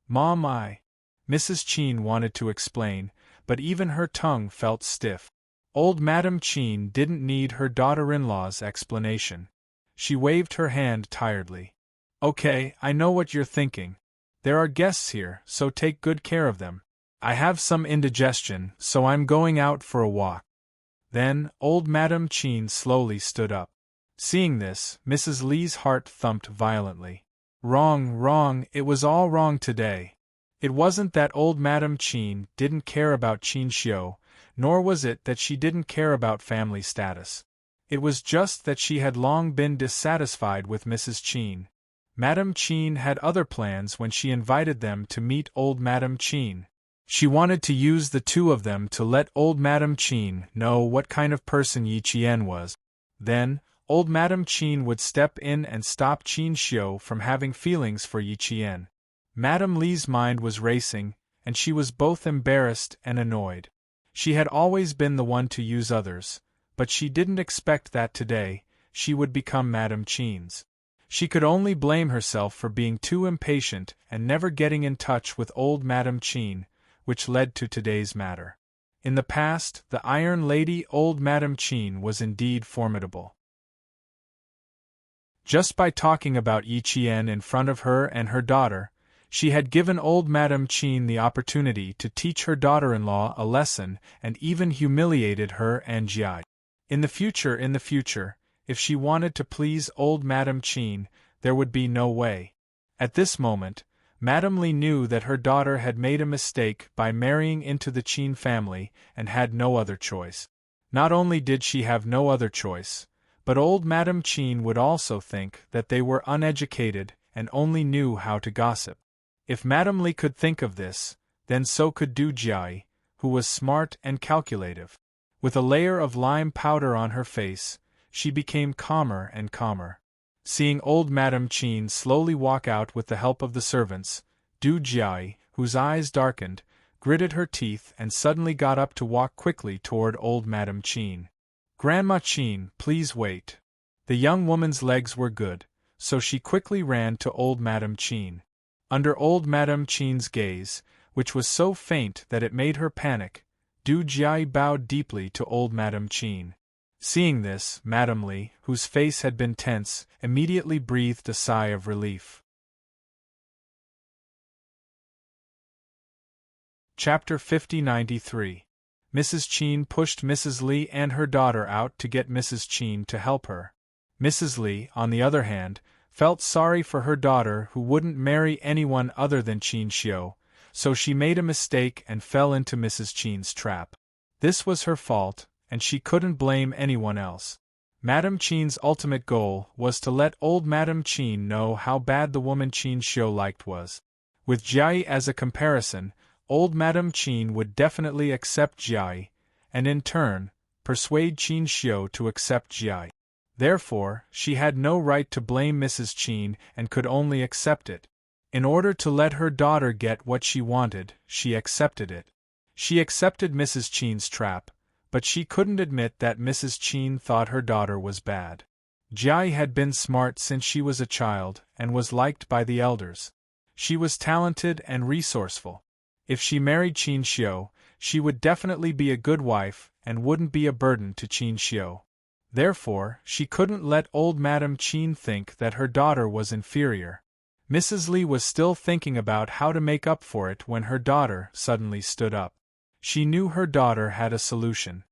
Mom, Mrs. Qin wanted to explain, but even her tongue felt stiff. Old Madame Qin didn't need her daughter-in-law's explanation. She waved her hand tiredly. Okay, I know what you're thinking. There are guests here, so take good care of them. I have some indigestion, so I'm going out for a walk. Then, old Madame Qin slowly stood up. Seeing this, Mrs. Li's heart thumped violently. Wrong, it was all wrong today. It wasn't that old Madame Qin didn't care about Qin Xiu, nor was it that she didn't care about family status. It was just that she had long been dissatisfied with Mrs. Qin. Madame Qin had other plans when she invited them to meet old Madame Qin. She wanted to use the two of them to let old Madame Qin know what kind of person Yi Qian was. Then, old Madame Qin would step in and stop Qin Xiu from having feelings for Yi Qian. Madame Li's mind was racing, and she was both embarrassed and annoyed. She had always been the one to use others, but she didn't expect that today she would become Madame Qin's. She could only blame herself for being too impatient and never getting in touch with old Madame Qin, which led to today's matter. In the past, the Iron Lady old Madame Qin was indeed formidable. Just by talking about Yi Qian in front of her and her daughter, she had given old Madame Qin the opportunity to teach her daughter-in-law a lesson and even humiliated her and Jia. In the future, if she wanted to please old Madame Qin, there would be no way. At this moment, Madame Li knew that her daughter had made a mistake by marrying into the Qin family and had no other choice. Not only did she have no other choice, but old Madame Qin would also think that they were uneducated and only knew how to gossip. If Madame Li could think of this, then so could Du Jiai, who was smart and calculative. With a layer of lime powder on her face, she became calmer and calmer. Seeing old Madame Qin slowly walk out with the help of the servants, Du Jiai, whose eyes darkened, gritted her teeth and suddenly got up to walk quickly toward old Madame Qin. Grandma Qin, please wait. The young woman's legs were good, so she quickly ran to old Madame Chin. Under old Madame Chin's gaze, which was so faint that it made her panic, Du Jiayi bowed deeply to old Madame Chin. Seeing this, Madame Li, whose face had been tense, immediately breathed a sigh of relief. Chapter 50-93. Mrs. Chin pushed Mrs. Li and her daughter out to get Mrs. Chin to help her. Mrs. Li, on the other hand, felt sorry for her daughter who wouldn't marry anyone other than Qin Xiu, so she made a mistake and fell into Mrs. Chin's trap. This was her fault, and she couldn't blame anyone else. Madame Chin's ultimate goal was to let old Madame Chin know how bad the woman Qin Xiu liked was. With Jiayi as a comparison, old Madame Chin would definitely accept Jiayi, and in turn, persuade Qin Xiu to accept Jiayi. Therefore, she had no right to blame Mrs. Chin and could only accept it. In order to let her daughter get what she wanted, she accepted it. She accepted Mrs. Chin's trap, but she couldn't admit that Mrs. Chin thought her daughter was bad. Jiayi had been smart since she was a child and was liked by the elders. She was talented and resourceful. If she married Qin Xiu, she would definitely be a good wife and wouldn't be a burden to Qin Xiu. Therefore, she couldn't let old Madame Chin think that her daughter was inferior. Mrs. Li was still thinking about how to make up for it when her daughter suddenly stood up. She knew her daughter had a solution.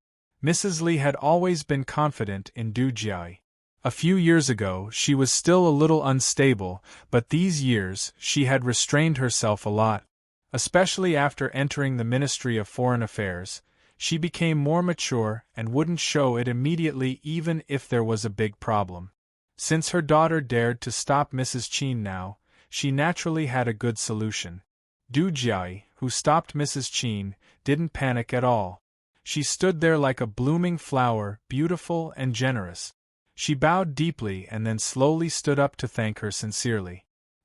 Mrs. Li had always been confident in Du Jiayi. A few years ago she was still a little unstable, but these years she had restrained herself a lot. Especially after entering the Ministry of Foreign Affairs, she became more mature and wouldn't show it immediately even if there was a big problem. Since her daughter dared to stop Mrs. Chin now, she naturally had a good solution. Du Jiayi, who stopped Mrs. Chin, didn't panic at all. She stood there like a blooming flower, beautiful and generous. She bowed deeply and then slowly stood up to thank her sincerely.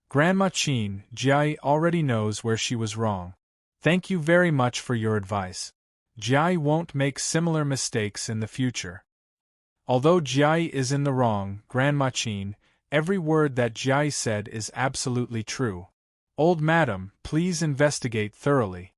Grandma Chin, Jiayi already knows where she was wrong. Thank you very much for your advice. Jiayi won't make similar mistakes in the future. Although Jiayi is in the wrong, Grandma Chin, every word that Jiayi said is absolutely true. Old Madam, please investigate thoroughly.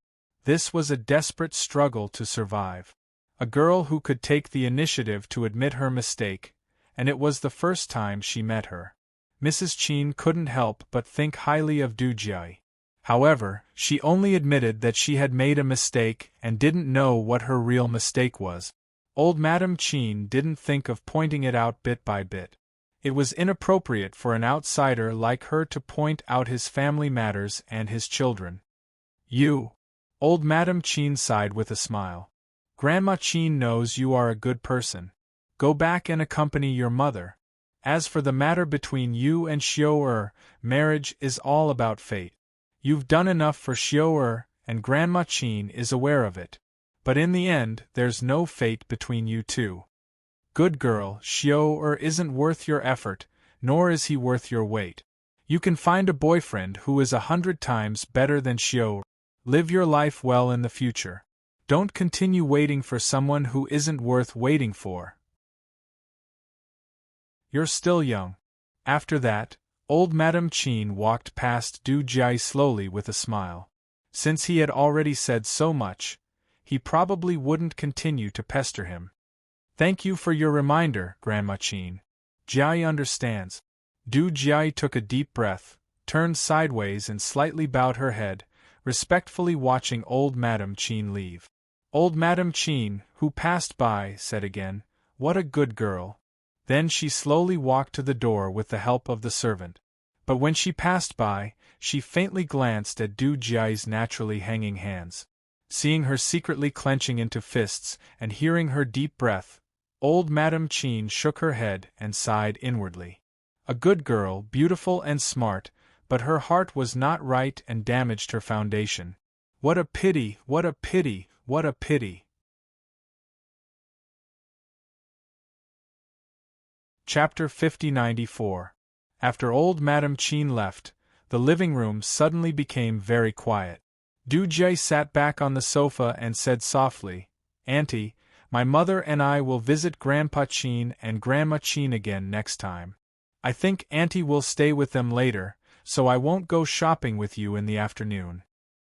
This was a desperate struggle to survive. A girl who could take the initiative to admit her mistake, and it was the first time she met her. Mrs. Chin couldn't help but think highly of Du Jiayi. However, she only admitted that she had made a mistake and didn't know what her real mistake was. Old Madame Chin didn't think of pointing it out bit by bit. It was inappropriate for an outsider like her to point out his family matters and his children. You. Old Madame Chin sighed with a smile. Grandma Chin knows you are a good person. Go back and accompany your mother. As for the matter between you and Xiu, marriage is all about fate. You've done enough for Xiu, and Grandma Chin is aware of it. But in the end, there's no fate between you two. Good girl, Xiu isn't worth your effort, nor is he worth your weight. You can find a boyfriend who is 100 times better than Xiu. Live your life well in the future. Don't continue waiting for someone who isn't worth waiting for. You're still young. After that, old Madame Chin walked past Du Jiayi slowly with a smile. Since he had already said so much, he probably wouldn't continue to pester him. Thank you for your reminder, Grandma Chin. Jiayi understands. Du Jiayi took a deep breath, turned sideways and slightly bowed her head, respectfully watching old Madame Chin leave. Old Madame Chin, who passed by, said again, "What a good girl." Then she slowly walked to the door with the help of the servant. But when she passed by, she faintly glanced at Du Jiayi's naturally hanging hands. Seeing her secretly clenching into fists and hearing her deep breath, old Madame Chin shook her head and sighed inwardly. A good girl, beautiful and smart, but her heart was not right and damaged her foundation. What a pity, what a pity, what a pity. Chapter 50-94. After old Madame Chin left, the living room suddenly became very quiet. Du Jiayi sat back on the sofa and said softly, "Auntie, my mother and I will visit Grandpa Chin and Grandma Chin again next time. I think Auntie will stay with them later, so I won't go shopping with you in the afternoon.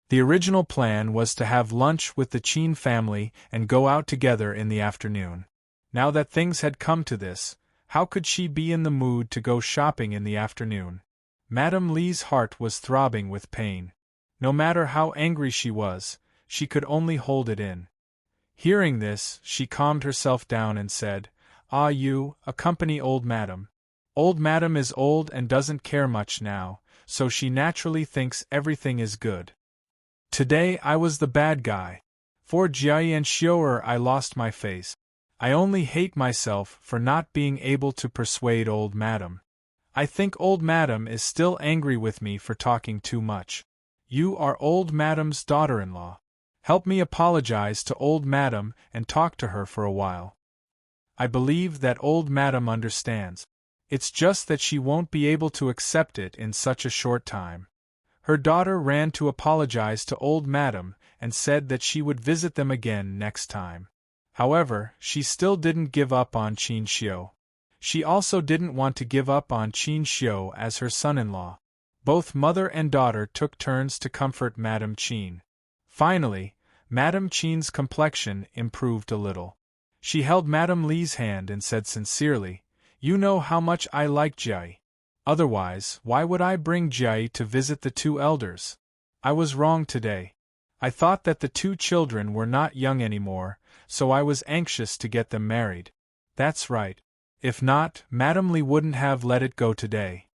The original plan was to have lunch with the Chin family and go out together in the afternoon. Now that things had come to this, how could she be in the mood to go shopping in the afternoon? Madame Li's heart was throbbing with pain. No matter how angry she was, she could only hold it in. Hearing this, she calmed herself down and said, "Ah, you, accompany old madam. Old madam is old and doesn't care much now, so she naturally thinks everything is good. Today I was the bad guy. For Jiai and Xiu'er I lost my face. I only hate myself for not being able to persuade old madam. I think old madam is still angry with me for talking too much. You are old madam's daughter-in-law. Help me apologize to old madam and talk to her for a while. I believe that old madam understands. It's just that she won't be able to accept it in such a short time." Her daughter ran to apologize to old madam and said that she would visit them again next time. However, she still didn't give up on Qin Xiu. She also didn't want to give up on Qin Xiu as her son-in-law. Both mother and daughter took turns to comfort Madame Qin. Finally, Madame Qin's complexion improved a little. She held Madame Li's hand and said sincerely, "You know how much I like Jiai. Otherwise, why would I bring Jiai to visit the two elders? I was wrong today. I thought that the two children were not young anymore, so I was anxious to get them married. That's right. If not, Madame Li wouldn't have let it go today.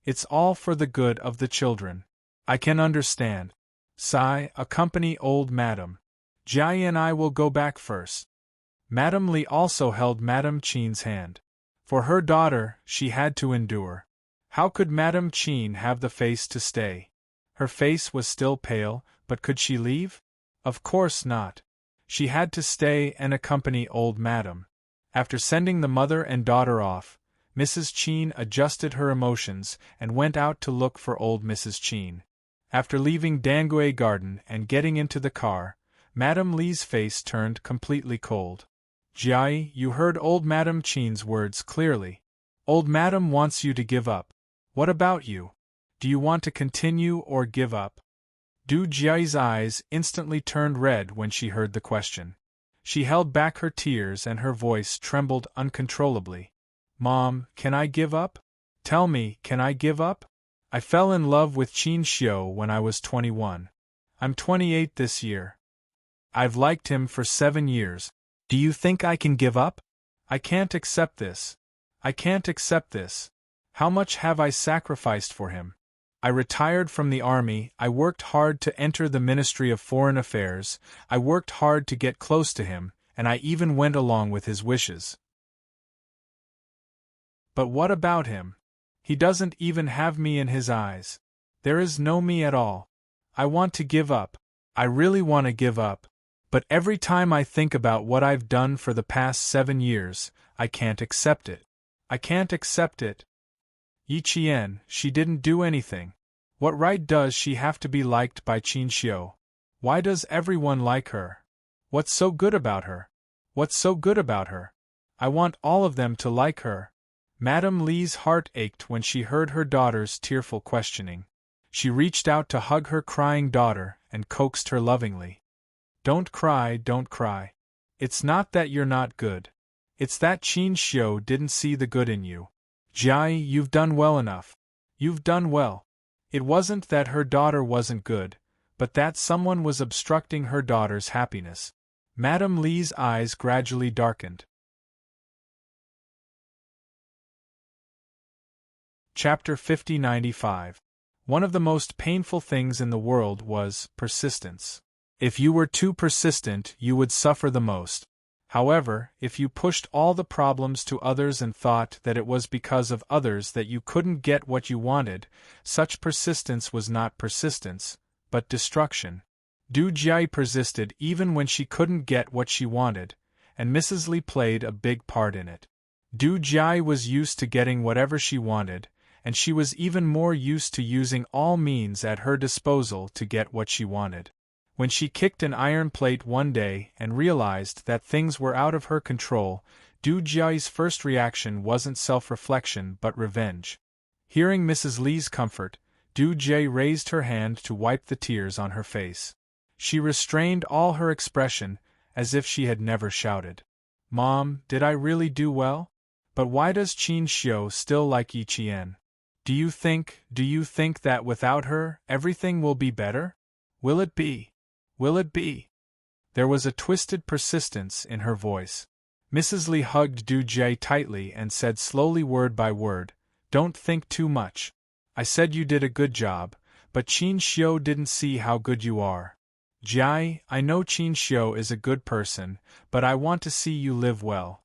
It's all for the good of the children. I can understand. Sai, accompany old madam. Jiai and I will go back first." Madame Li also held Madame Qin's hand. For her daughter, she had to endure. How could Madame Qin have the face to stay? Her face was still pale, but could she leave? Of course not. She had to stay and accompany old madam. After sending the mother and daughter off, Mrs. Qin adjusted her emotions and went out to look for old Mrs. Qin. After leaving Dangue Garden and getting into the car, Madame Li's face turned completely cold. "Jiai, you heard old Madame Qin's words clearly. Old madam wants you to give up. What about you? Do you want to continue or give up?" Du Jiai's eyes instantly turned red when she heard the question. She held back her tears and her voice trembled uncontrollably. "Mom, can I give up? Tell me, can I give up? I fell in love with Qin Xiu when I was 21. I'm 28 this year. I've liked him for 7 years. Do you think I can give up? I can't accept this. I can't accept this. How much have I sacrificed for him? I retired from the army, I worked hard to enter the Ministry of Foreign Affairs, I worked hard to get close to him, and I even went along with his wishes. But what about him? He doesn't even have me in his eyes. There is no me at all. I want to give up. I really want to give up. But every time I think about what I've done for the past 7 years, I can't accept it. I can't accept it. Yi Qian, she didn't do anything. What right does she have to be liked by Qin Xiu? Why does everyone like her? What's so good about her? What's so good about her? I want all of them to like her." Madame Li's heart ached when she heard her daughter's tearful questioning. She reached out to hug her crying daughter and coaxed her lovingly. Don't cry, don't cry. It's not that you're not good. It's that Qin Xiu didn't see the good in you. Jiai, you've done well enough. You've done well. It wasn't that her daughter wasn't good, but that someone was obstructing her daughter's happiness." Madame Li's eyes gradually darkened. Chapter 5095. One of the most painful things in the world was persistence. If you were too persistent, you would suffer the most. However, if you pushed all the problems to others and thought that it was because of others that you couldn't get what you wanted, such persistence was not persistence, but destruction. Du Jiai persisted even when she couldn't get what she wanted, and Mrs. Li played a big part in it. Du Jiai was used to getting whatever she wanted, and she was even more used to using all means at her disposal to get what she wanted. When she kicked an iron plate one day and realized that things were out of her control, Du Jiai's first reaction wasn't self-reflection but revenge. Hearing Mrs. Li's comfort, Du Jie raised her hand to wipe the tears on her face. She restrained all her expression, as if she had never shouted. Mom, did I really do well? But why does Qin Xiu still like Yi Qian? Do you think that without her, everything will be better? Will it be? Will it be? There was a twisted persistence in her voice. Mrs. Li hugged Du Jie tightly and said slowly word by word, "Don't think too much. I said you did a good job, but Qin Xiu didn't see how good you are. Jie, I know Qin Xiu is a good person, but I want to see you live well.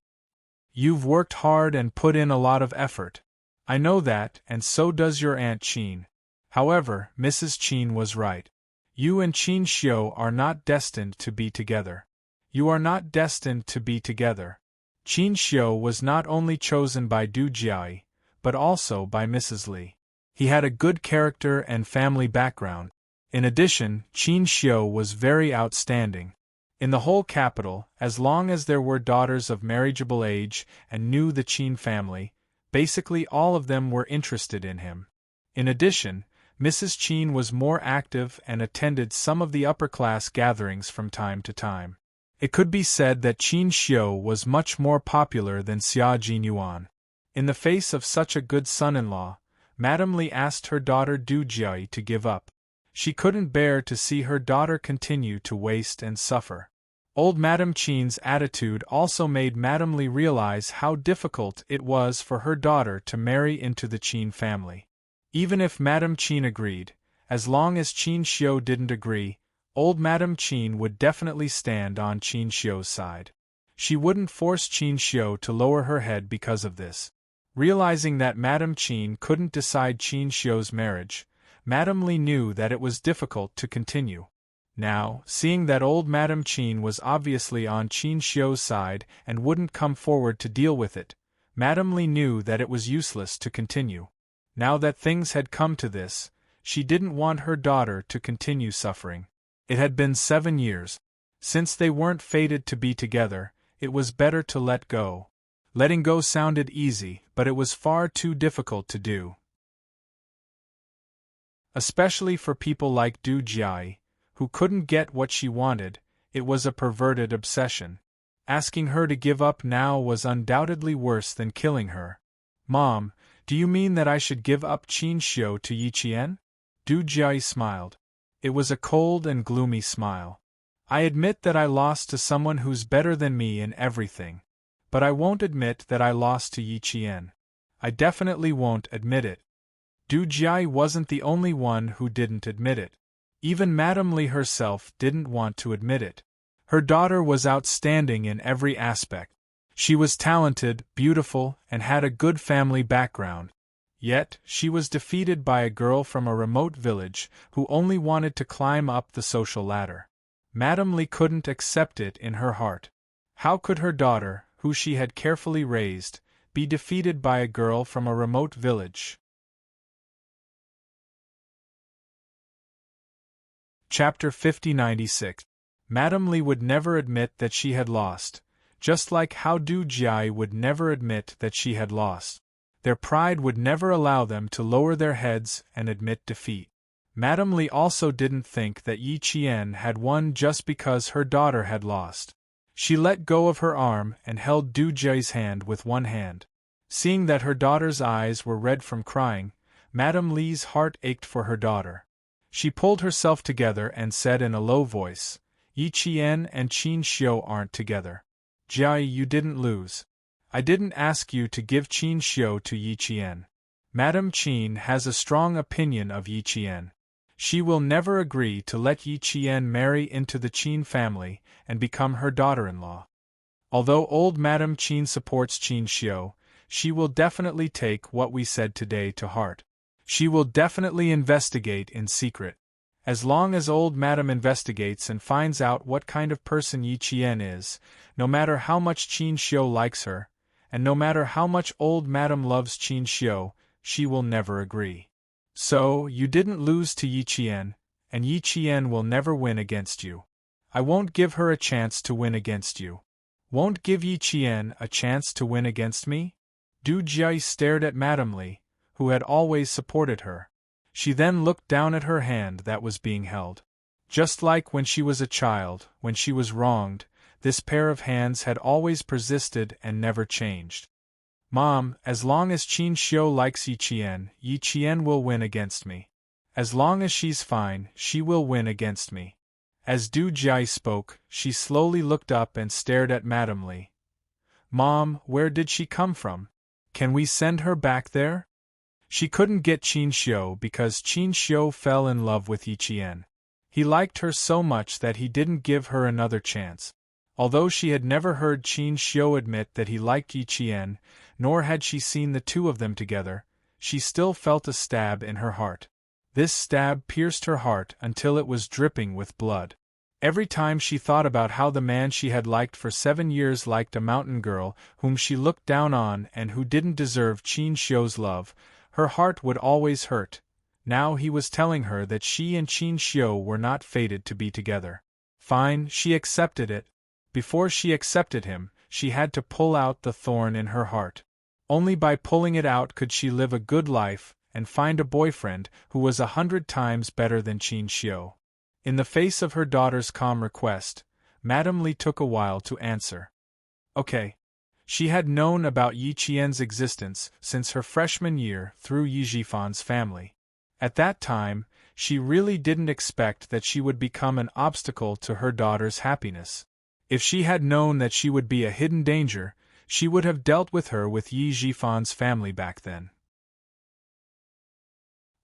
You've worked hard and put in a lot of effort. I know that, and so does your Aunt Qin." However, Mrs. Qin was right. You and Qin Xiu are not destined to be together. You are not destined to be together. Qin Xiu was not only chosen by Du Jie, but also by Mrs. Li. He had a good character and family background. In addition, Qin Xiu was very outstanding. In the whole capital, as long as there were daughters of marriageable age and knew the Qin family, basically all of them were interested in him. In addition, Mrs. Qin was more active and attended some of the upper-class gatherings from time to time. It could be said that Qin Xiu was much more popular than Xia Jinyuan. In the face of such a good son-in-law, Madame Li asked her daughter Du Jie to give up. She couldn't bear to see her daughter continue to waste and suffer. Old Madame Qin's attitude also made Madame Li realize how difficult it was for her daughter to marry into the Qin family. Even if Madame Qin agreed, as long as Qin Xiu didn't agree, old Madame Qin would definitely stand on Qin Xiu's side. She wouldn't force Qin Xiu to lower her head because of this. Realizing that Madame Qin couldn't decide Qin Xiu's marriage, Madame Li knew that it was difficult to continue. Now, seeing that old Madame Qin was obviously on Qin Xiu's side and wouldn't come forward to deal with it, Madame Li knew that it was useless to continue. Now that things had come to this, she didn't want her daughter to continue suffering. It had been 7 years. Since they weren't fated to be together, it was better to let go. Letting go sounded easy, but it was far too difficult to do. Especially for people like Du Jie, who couldn't get what she wanted, it was a perverted obsession. Asking her to give up now was undoubtedly worse than killing her. Mom, do you mean that I should give up Qin Xiu to Yi Qian? Du Jie smiled. It was a cold and gloomy smile. I admit that I lost to someone who's better than me in everything. But I won't admit that I lost to Yi Qian. I definitely won't admit it. Du Jie wasn't the only one who didn't admit it. Even Madame Li herself didn't want to admit it. Her daughter was outstanding in every aspect. She was talented, beautiful, and had a good family background. Yet, she was defeated by a girl from a remote village who only wanted to climb up the social ladder. Madame Li couldn't accept it in her heart. How could her daughter, who she had carefully raised, be defeated by a girl from a remote village? Chapter 5096. Madame Li would never admit that she had lost, just like how Du Jie would never admit that she had lost. Their pride would never allow them to lower their heads and admit defeat. Madame Li also didn't think that Yi Qian had won just because her daughter had lost. She let go of her arm and held Du Jie's hand with one hand. Seeing that her daughter's eyes were red from crying, Madame Li's heart ached for her daughter. She pulled herself together and said in a low voice, "Yi Qian and Qin Xiu aren't together. Jie, you didn't lose. I didn't ask you to give Qin Xiu to Yi Qian. Madame Qin has a strong opinion of Yi Qian. She will never agree to let Yi Qian marry into the Qin family and become her daughter-in-law. Although old Madame Qin supports Qin Xiu, she will definitely take what we said today to heart. She will definitely investigate in secret. As long as old Madame investigates and finds out what kind of person Yi Qian is, no matter how much Qin Xiu likes her, and no matter how much old Madame loves Qin Xiu, she will never agree. So, you didn't lose to Yi Qian, and Yi Qian will never win against you. I won't give her a chance to win against you. Won't give Yi Qian a chance to win against me? Du Jiai stared at Madame Li, who had always supported her. She then looked down at her hand that was being held. Just like when she was a child, when she was wronged, this pair of hands had always persisted and never changed. Mom, as long as Qin Xiu likes Yi Qian will win against me. As long as she's fine, she will win against me. As Du Jiai spoke, she slowly looked up and stared at Madame Li. Mom, where did she come from? Can we send her back there? She couldn't get Qin Xiu because Qin Xiu fell in love with Yi Qian. He liked her so much that he didn't give her another chance. Although she had never heard Qin Xiu admit that he liked Yi Qian, nor had she seen the two of them together, she still felt a stab in her heart. This stab pierced her heart until it was dripping with blood. Every time she thought about how the man she had liked for 7 years liked a mountain girl whom she looked down on and who didn't deserve Qin Xiu's love, her heart would always hurt. Now he was telling her that she and Qin Xiu were not fated to be together. Fine, she accepted it. Before she accepted him, she had to pull out the thorn in her heart. Only by pulling it out could she live a good life and find a boyfriend who was 100 times better than Qin Xiu. In the face of her daughter's calm request, Madame Li took a while to answer. Okay. She had known about Yi Qian's existence since her freshman year through Yi Jifan's family. At that time, she really didn't expect that she would become an obstacle to her daughter's happiness. If she had known that she would be a hidden danger, she would have dealt with her with Yi Jifan's family back then.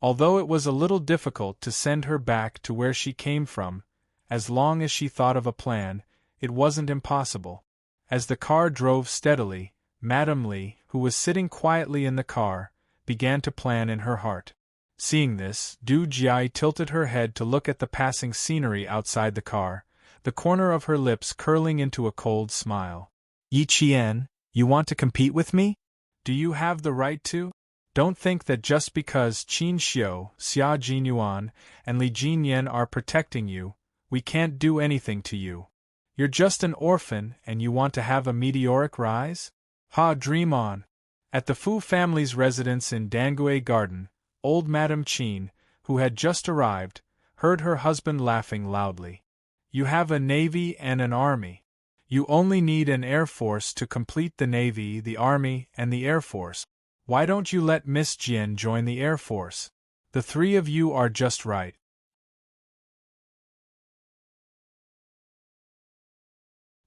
Although it was a little difficult to send her back to where she came from, as long as she thought of a plan, it wasn't impossible. As the car drove steadily, Madame Li, who was sitting quietly in the car, began to plan in her heart. Seeing this, Du Jiai tilted her head to look at the passing scenery outside the car, the corner of her lips curling into a cold smile. Yi Qian, you want to compete with me? Do you have the right to? Don't think that just because Qin Xiu, Xia Jinyuan, and Li Jinyan are protecting you, we can't do anything to you. You're just an orphan and you want to have a meteoric rise? Ha, dream on. At the Fu family's residence in Dangue Garden, old Madame Qin, who had just arrived, heard her husband laughing loudly. You have a navy and an army. You only need an air force to complete the navy, the army, and the air force. Why don't you let Miss Jian join the air force? The 3 of you are just right.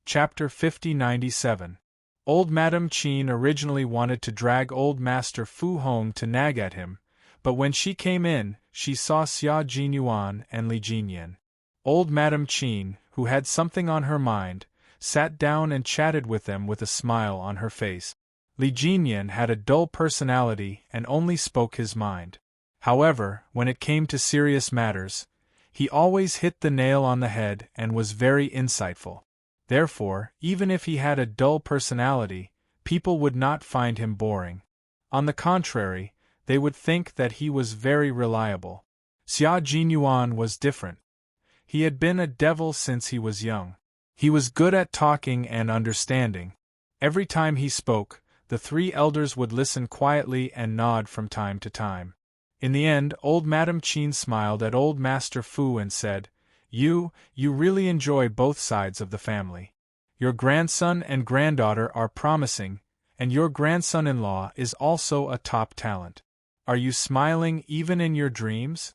Chapter 5097. Old Madame Qin originally wanted to drag old Master Fu home to nag at him, but when she came in, she saw Xia Jinyuan and Li Jinyan. Old Madame Qin, who had something on her mind, sat down and chatted with them with a smile on her face. Li Jinyan had a dull personality and only spoke his mind. However, when it came to serious matters, he always hit the nail on the head and was very insightful. Therefore, even if he had a dull personality, people would not find him boring. On the contrary, they would think that he was very reliable. Xia Jinyuan was different. He had been a devil since he was young. He was good at talking and understanding. Every time he spoke, the 3 elders would listen quietly and nod from time to time. In the end, old Madame Qin smiled at old Master Fu and said, You really enjoy both sides of the family. Your grandson and granddaughter are promising, and your grandson-in-law is also a top talent. Are you smiling even in your dreams?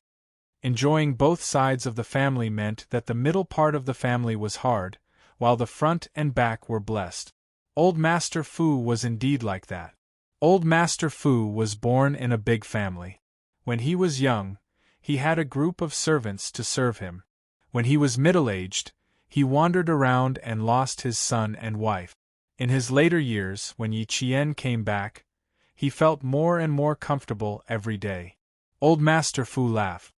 Enjoying both sides of the family meant that the middle part of the family was hard, while the front and back were blessed. Old Master Fu was indeed like that. Old Master Fu was born in a big family. When he was young, he had a group of servants to serve him. When he was middle-aged, he wandered around and lost his son and wife. In his later years, when Yi Qian came back, he felt more and more comfortable every day. Old Master Fu laughed.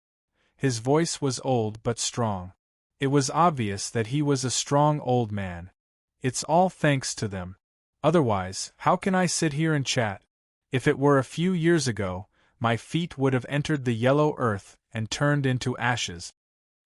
His voice was old but strong. It was obvious that he was a strong old man. It's all thanks to them. Otherwise, how can I sit here and chat? If it were a few years ago, my feet would have entered the yellow earth and turned into ashes.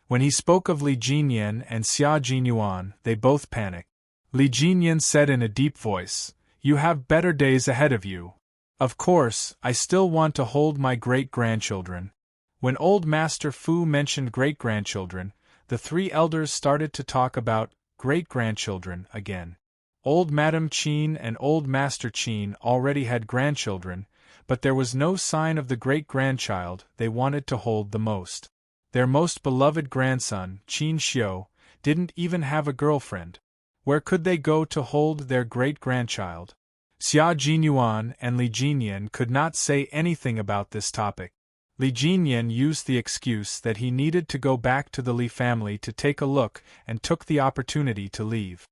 When he spoke of Li Jinyan and Xia Jinyuan, they both panicked. Li Jinyan said in a deep voice. You have better days ahead of you. Of course, I still want to hold my great-grandchildren. When old Master Fu mentioned great-grandchildren, the three elders started to talk about great-grandchildren again. Old Madame Qin and Old Master Qin already had grandchildren, but there was no sign of the great-grandchild they wanted to hold the most. Their most beloved grandson, Qin Xiu, didn't even have a girlfriend. Where could they go to hold their great-grandchild? Xia Jinyuan and Li Jinyan could not say anything about this topic. Li Jinyan used the excuse that he needed to go back to the Li family to take a look and took the opportunity to leave.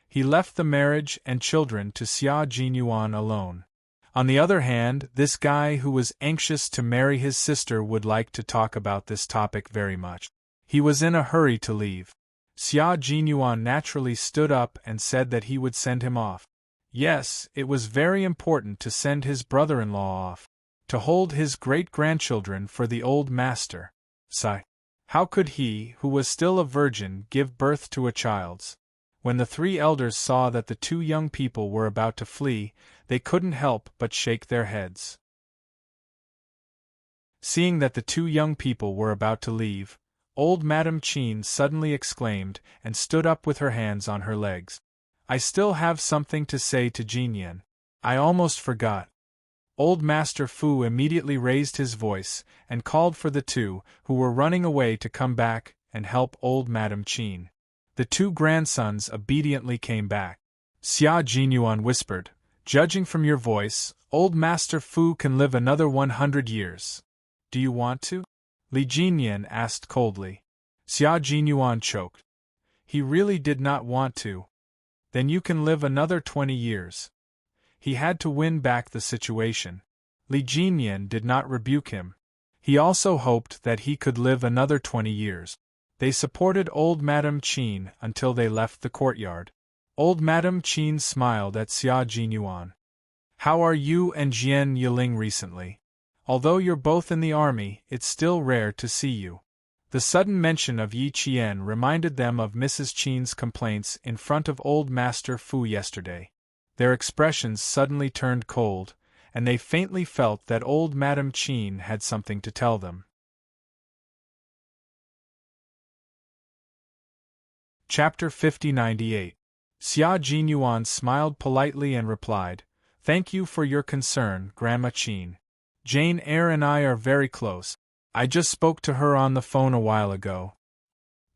He left the marriage and children to Xia Jinyuan alone. On the other hand, this guy who was anxious to marry his sister would like to talk about this topic very much. He was in a hurry to leave. Xia Jinyuan naturally stood up and said that he would send him off. Yes, it was very important to send his brother-in-law off, to hold his great-grandchildren for the old master. Sigh. How could he, who was still a virgin, give birth to a child's? When the three elders saw that the two young people were about to flee, they couldn't help but shake their heads. Seeing that the two young people were about to leave, old Madame Qin suddenly exclaimed and stood up with her hands on her legs. I still have something to say to Jinyan. I almost forgot. Old Master Fu immediately raised his voice and called for the two who were running away to come back and help old Madame Qin. The two grandsons obediently came back. Xia Jinyuan whispered, Judging from your voice, old Master Fu can live another 100 years. Do you want to? Li Jinyan asked coldly. Xia Jinyuan choked. He really did not want to. Then you can live another 20 years. He had to win back the situation. Li Jinyan did not rebuke him. He also hoped that he could live another 20 years. They supported old Madame Qin until they left the courtyard. Old Madame Qin smiled at Xia Jinyuan. How are you and Unyielding recently? Although you're both in the army, it's still rare to see you. The sudden mention of Yi Qian reminded them of Mrs. Qin's complaints in front of old Master Fu yesterday. Their expressions suddenly turned cold, and they faintly felt that old Madame Qin had something to tell them. Chapter 5098. Xia Jinyuan smiled politely and replied, Thank you for your concern, Grandma Qin. Jane Eyre and I are very close. I just spoke to her on the phone a while ago.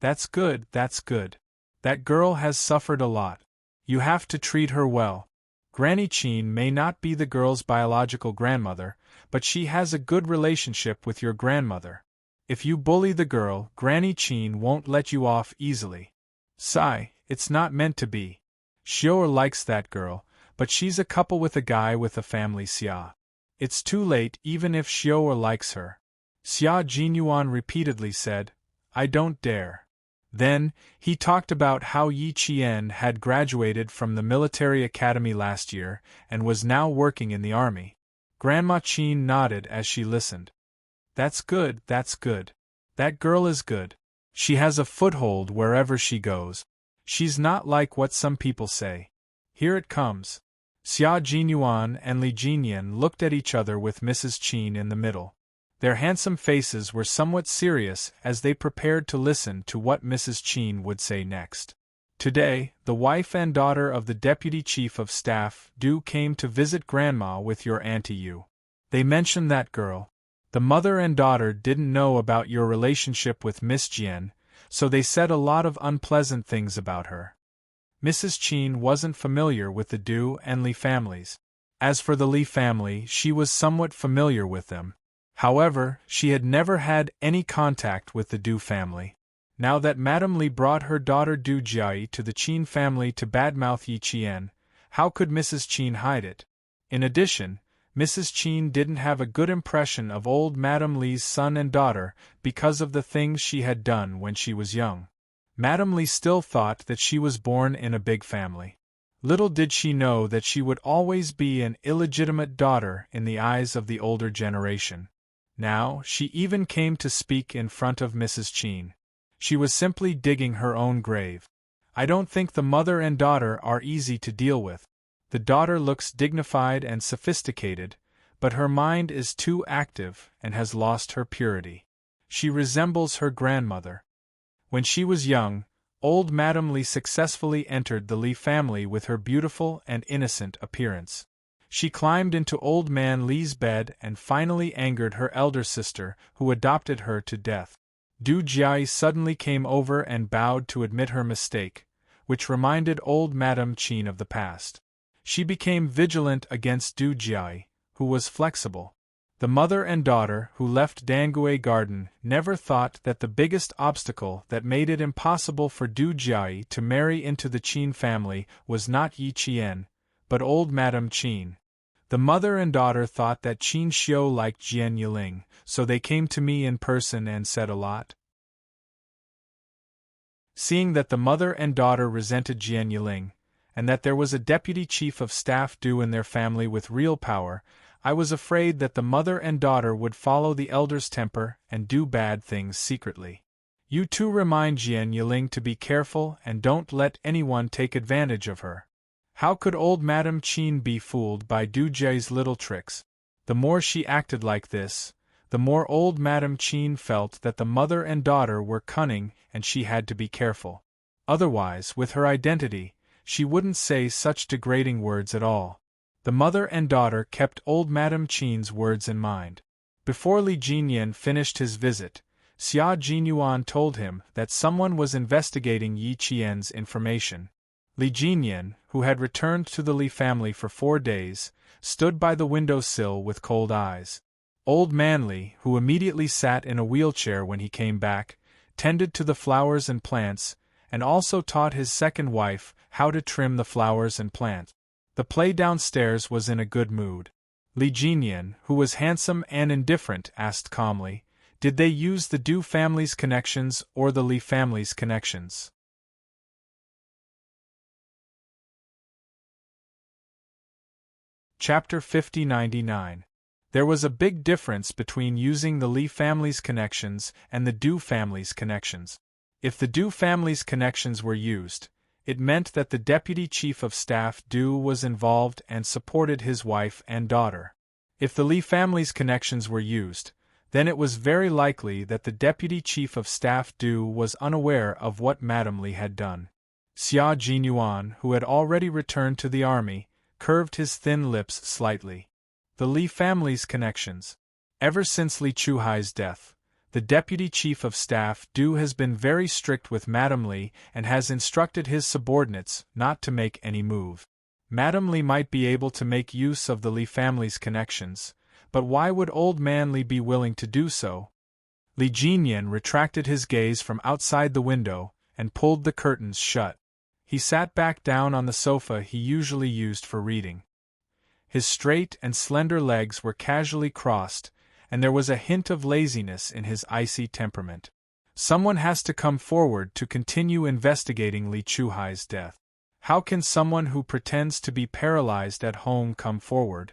That's good, that's good. That girl has suffered a lot. You have to treat her well. Granny Qin may not be the girl's biological grandmother, but she has a good relationship with your grandmother. If you bully the girl, Granny Qin won't let you off easily. Sigh, it's not meant to be. Xiao likes that girl, but she's a couple with a guy with a family. Xia. It's too late even if Xiao likes her. Xia Jinyuan repeatedly said, I don't dare. Then, he talked about how Yi Qian had graduated from the military academy last year and was now working in the army. Grandma Qin nodded as she listened. That's good, that's good. That girl is good. She has a foothold wherever she goes. She's not like what some people say. Here it comes. Xia Jinyuan and Li Jinyan looked at each other with Mrs. Qin in the middle. Their handsome faces were somewhat serious as they prepared to listen to what Mrs. Qin would say next. Today, the wife and daughter of the Deputy Chief of Staff, Du, came to visit Grandma with your Auntie Yu. They mentioned that girl. The mother and daughter didn't know about your relationship with Miss Jian, so they said a lot of unpleasant things about her. Mrs. Qin wasn't familiar with the Du and Li families. As for the Li family, she was somewhat familiar with them. However, she had never had any contact with the Du family. Now that Madame Li brought her daughter Du Jiai to the Qin family to badmouth Yi Qian, how could Mrs. Qin hide it? In addition, Mrs. Qin didn't have a good impression of old Madame Li's son and daughter because of the things she had done when she was young. Madame Li still thought that she was born in a big family. Little did she know that she would always be an illegitimate daughter in the eyes of the older generation. Now, she even came to speak in front of Mrs. Qin. She was simply digging her own grave. I don't think the mother and daughter are easy to deal with. The daughter looks dignified and sophisticated, but her mind is too active and has lost her purity. She resembles her grandmother. When she was young, old Madame Li successfully entered the Li family with her beautiful and innocent appearance. She climbed into old man Li's bed and finally angered her elder sister, who adopted her to death. Du Jiai suddenly came over and bowed to admit her mistake, which reminded old Madame Qin of the past. She became vigilant against Du Jiai, who was flexible. The mother and daughter who left Dangue Garden never thought that the biggest obstacle that made it impossible for Du Jiai to marry into the Qin family was not Yi Qian, but old Madame Qin. The mother and daughter thought that Qin Xiu liked Unyielding, so they came to me in person and said a lot. Seeing that the mother and daughter resented Unyielding, and that there was a deputy chief of staff Du in their family with real power, I was afraid that the mother and daughter would follow the elder's temper and do bad things secretly. You too remind Unyielding to be careful and don't let anyone take advantage of her. How could old Madame Qin be fooled by Du Jiai's little tricks? The more she acted like this, the more old Madame Qin felt that the mother and daughter were cunning and she had to be careful. Otherwise, with her identity, she wouldn't say such degrading words at all. The mother and daughter kept old Madame Qin's words in mind. Before Li Jinyan finished his visit, Xia Jinyuan told him that someone was investigating Yi Qian's information. Li Jinyan, who had returned to the Li family for 4 days, stood by the window-sill with cold eyes. Old Man Li, who immediately sat in a wheelchair when he came back, tended to the flowers and plants, and also taught his second wife how to trim the flowers and plants. The play downstairs was in a good mood. Li Jinyan, who was handsome and indifferent, asked calmly, "Did they use the Du family's connections or the Li family's connections?" Chapter 5099. There was a big difference between using the Li family's connections and the Du family's connections. If the Du family's connections were used, it meant that the deputy chief of staff Du was involved and supported his wife and daughter. If the Li family's connections were used, then it was very likely that the deputy chief of staff Du was unaware of what Madame Li had done. Xia Jinyuan, who had already returned to the army, curved his thin lips slightly. The Li family's connections. Ever since Li Chuhai's death, the deputy chief of staff Du has been very strict with Madame Li and has instructed his subordinates not to make any move. Madame Li might be able to make use of the Li family's connections, but why would old man Li be willing to do so? Li Jinyan retracted his gaze from outside the window and pulled the curtains shut. He sat back down on the sofa he usually used for reading. His straight and slender legs were casually crossed, and there was a hint of laziness in his icy temperament. Someone has to come forward to continue investigating Li Chuhai's death. How can someone who pretends to be paralyzed at home come forward?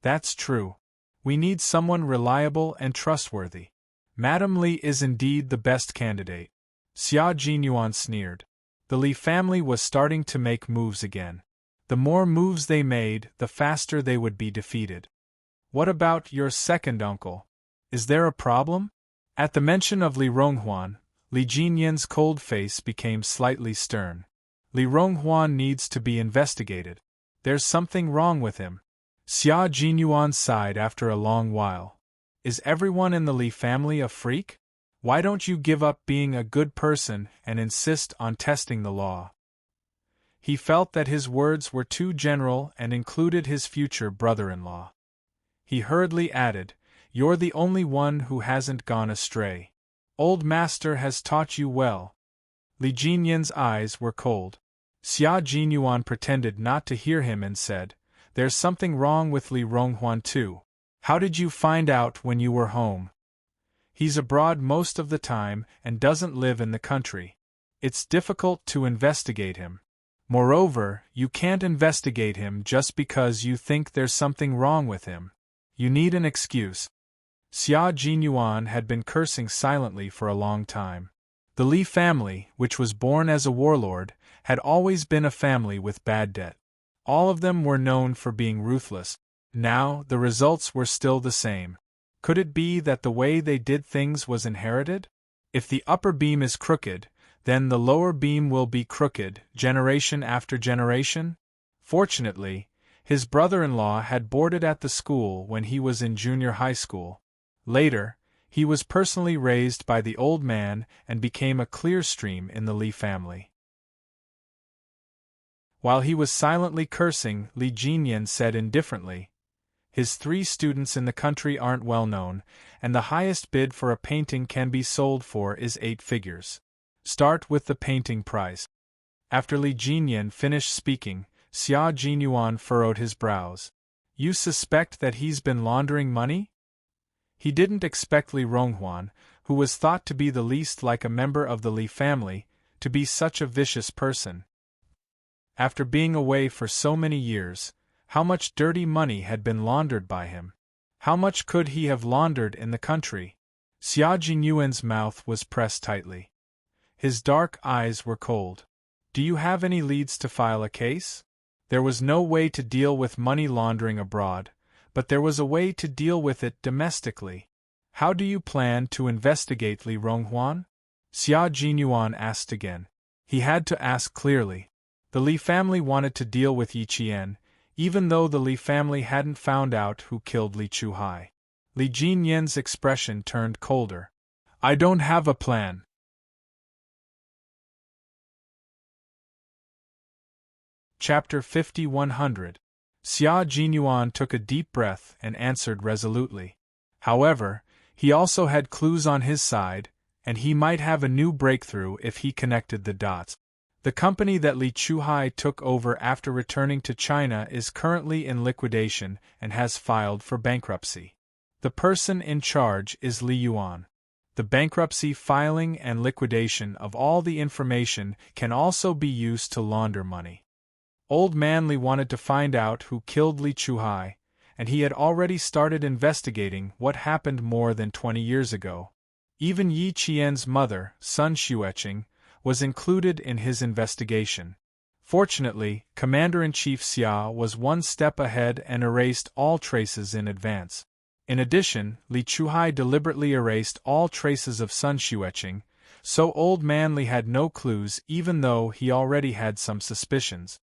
That's true. We need someone reliable and trustworthy. Madame Li is indeed the best candidate. Xia Jinyuan sneered. The Li family was starting to make moves again. The more moves they made, the faster they would be defeated. What about your second uncle? Is there a problem? At the mention of Li Ronghuan, Li Jinyan's cold face became slightly stern. Li Ronghuan needs to be investigated. There's something wrong with him. Xia Jinyuan sighed after a long while. Is everyone in the Li family a freak? Why don't you give up being a good person and insist on testing the law? He felt that his words were too general and included his future brother-in-law. He hurriedly added, "You're the only one who hasn't gone astray. Old master has taught you well." Li Jinyan's eyes were cold. Xia Jinyuan pretended not to hear him and said, "There's something wrong with Li Ronghuan too. How did you find out when you were home? He's abroad most of the time and doesn't live in the country. It's difficult to investigate him. Moreover, you can't investigate him just because you think there's something wrong with him. You need an excuse." Xia Jinyuan had been cursing silently for a long time. The Li family, which was born as a warlord, had always been a family with bad debt. All of them were known for being ruthless. Now, the results were still the same. Could it be that the way they did things was inherited? If the upper beam is crooked, then the lower beam will be crooked, generation after generation? Fortunately, his brother-in-law had boarded at the school when he was in junior high school. Later, he was personally raised by the old man and became a clear stream in the Li family. While he was silently cursing, Li Jinyan said indifferently, "His 3 students in the country aren't well known, and the highest bid for a painting can be sold for is 8 figures. Start with the painting price." After Li Jinyan finished speaking, Xia Jinyuan furrowed his brows. "You suspect that he's been laundering money?" He didn't expect Li Ronghuan, who was thought to be the least like a member of the Li family, to be such a vicious person. After being away for so many years, how much dirty money had been laundered by him? How much could he have laundered in the country? Xia Jinyuan's mouth was pressed tightly. His dark eyes were cold. "Do you have any leads to file a case?" There was no way to deal with money laundering abroad, but there was a way to deal with it domestically. "How do you plan to investigate Li Ronghuan?" Xia Jinyuan asked again. He had to ask clearly. The Li family wanted to deal with Yi Qian, even though the Li family hadn't found out who killed Li Chuhai. Li Jinyan's expression turned colder. "I don't have a plan." Chapter 5100. Xia Jinyuan took a deep breath and answered resolutely. However, he also had clues on his side, and he might have a new breakthrough if he connected the dots. The company that Li Chuhai took over after returning to China is currently in liquidation and has filed for bankruptcy. The person in charge is Li Yuan. The bankruptcy filing and liquidation of all the information can also be used to launder money. Old Man Li wanted to find out who killed Li Chuhai, and he had already started investigating what happened more than 20 years ago. Even Yi Qian's mother, Sun Xueqing, was included in his investigation. Fortunately, Commander-in-Chief Xia was one step ahead and erased all traces in advance. In addition, Li Chuhai deliberately erased all traces of Sun Xueqing, so Old Man Li had no clues even though he already had some suspicions.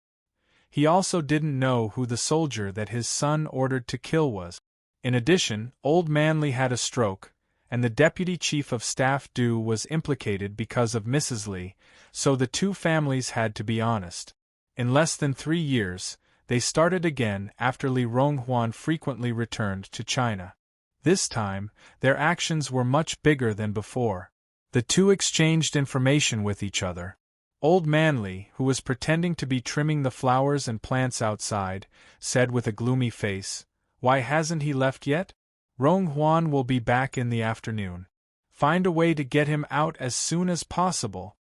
He also didn't know who the soldier that his son ordered to kill was. In addition, Old Man Li had a stroke, and the Deputy Chief of Staff Du was implicated because of Mrs. Li, so the two families had to be honest. In less than 3 years, they started again after Li Ronghuan frequently returned to China. This time, their actions were much bigger than before. The two exchanged information with each other. Old Man Li, who was pretending to be trimming the flowers and plants outside, said with a gloomy face, "Why hasn't he left yet? Ronghuan will be back in the afternoon. Find a way to get him out as soon as possible."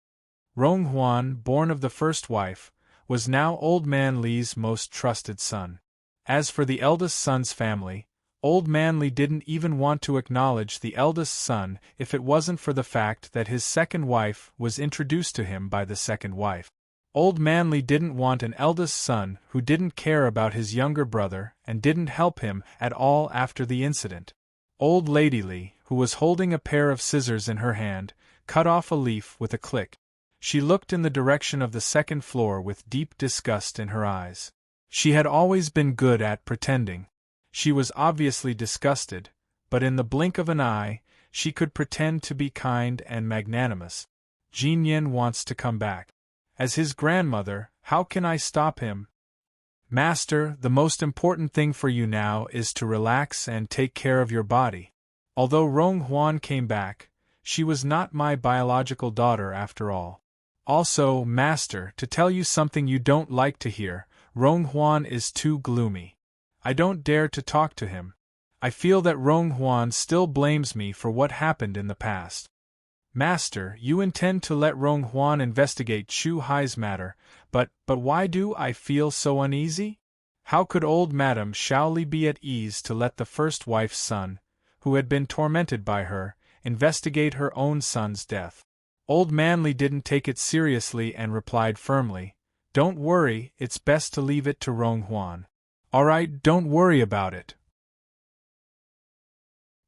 Ronghuan, born of the first wife, was now Old Man Li's most trusted son. As for the eldest son's family, Old Man Li didn't even want to acknowledge the eldest son if it wasn't for the fact that his second wife was introduced to him by the second wife. Old Man Li didn't want an eldest son who didn't care about his younger brother and didn't help him at all after the incident. Old Lady Li, who was holding a pair of scissors in her hand, cut off a leaf with a click. She looked in the direction of the second floor with deep disgust in her eyes. She had always been good at pretending. She was obviously disgusted, but in the blink of an eye, she could pretend to be kind and magnanimous. Jinyan wants to come back. As his grandmother, how can I stop him? Master, the most important thing for you now is to relax and take care of your body. Although Ronghuan came back, she was not my biological daughter after all. Also, Master, to tell you something you don't like to hear, Ronghuan is too gloomy. I don't dare to talk to him. I feel that Ronghuan still blames me for what happened in the past. Master, you intend to let Ronghuan investigate Chu Hai's matter, but why do I feel so uneasy? How could old Madame Shaoli be at ease to let the first wife's son, who had been tormented by her, investigate her own son's death? Old Manly didn't take it seriously and replied firmly, "Don't worry, it's best to leave it to Rong Huan." "Alright, don't worry about it.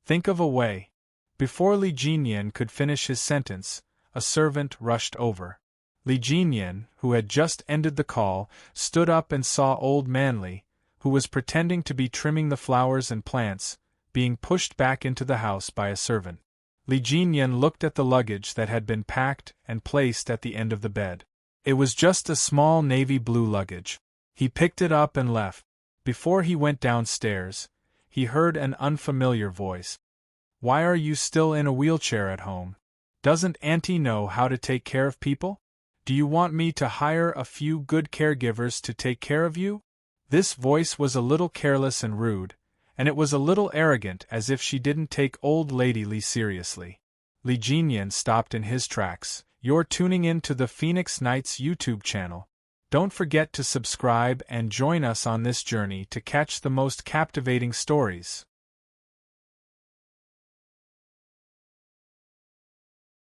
Think of a way." Before Li Jinyan could finish his sentence, a servant rushed over. Li Jinyan, who had just ended the call, stood up and saw Old Manly, who was pretending to be trimming the flowers and plants, being pushed back into the house by a servant. Li Jinyan looked at the luggage that had been packed and placed at the end of the bed. It was just a small navy blue luggage. He picked it up and left. Before he went downstairs, he heard an unfamiliar voice. "Why are you still in a wheelchair at home? Doesn't Auntie know how to take care of people? Do you want me to hire a few good caregivers to take care of you?" This voice was a little careless and rude, and it was a little arrogant, as if she didn't take Old Lady Li seriously. Li Jinyan stopped in his tracks. "You're tuning in to the Phoenix Nights YouTube channel. Don't forget to subscribe and join us on this journey to catch the most captivating stories.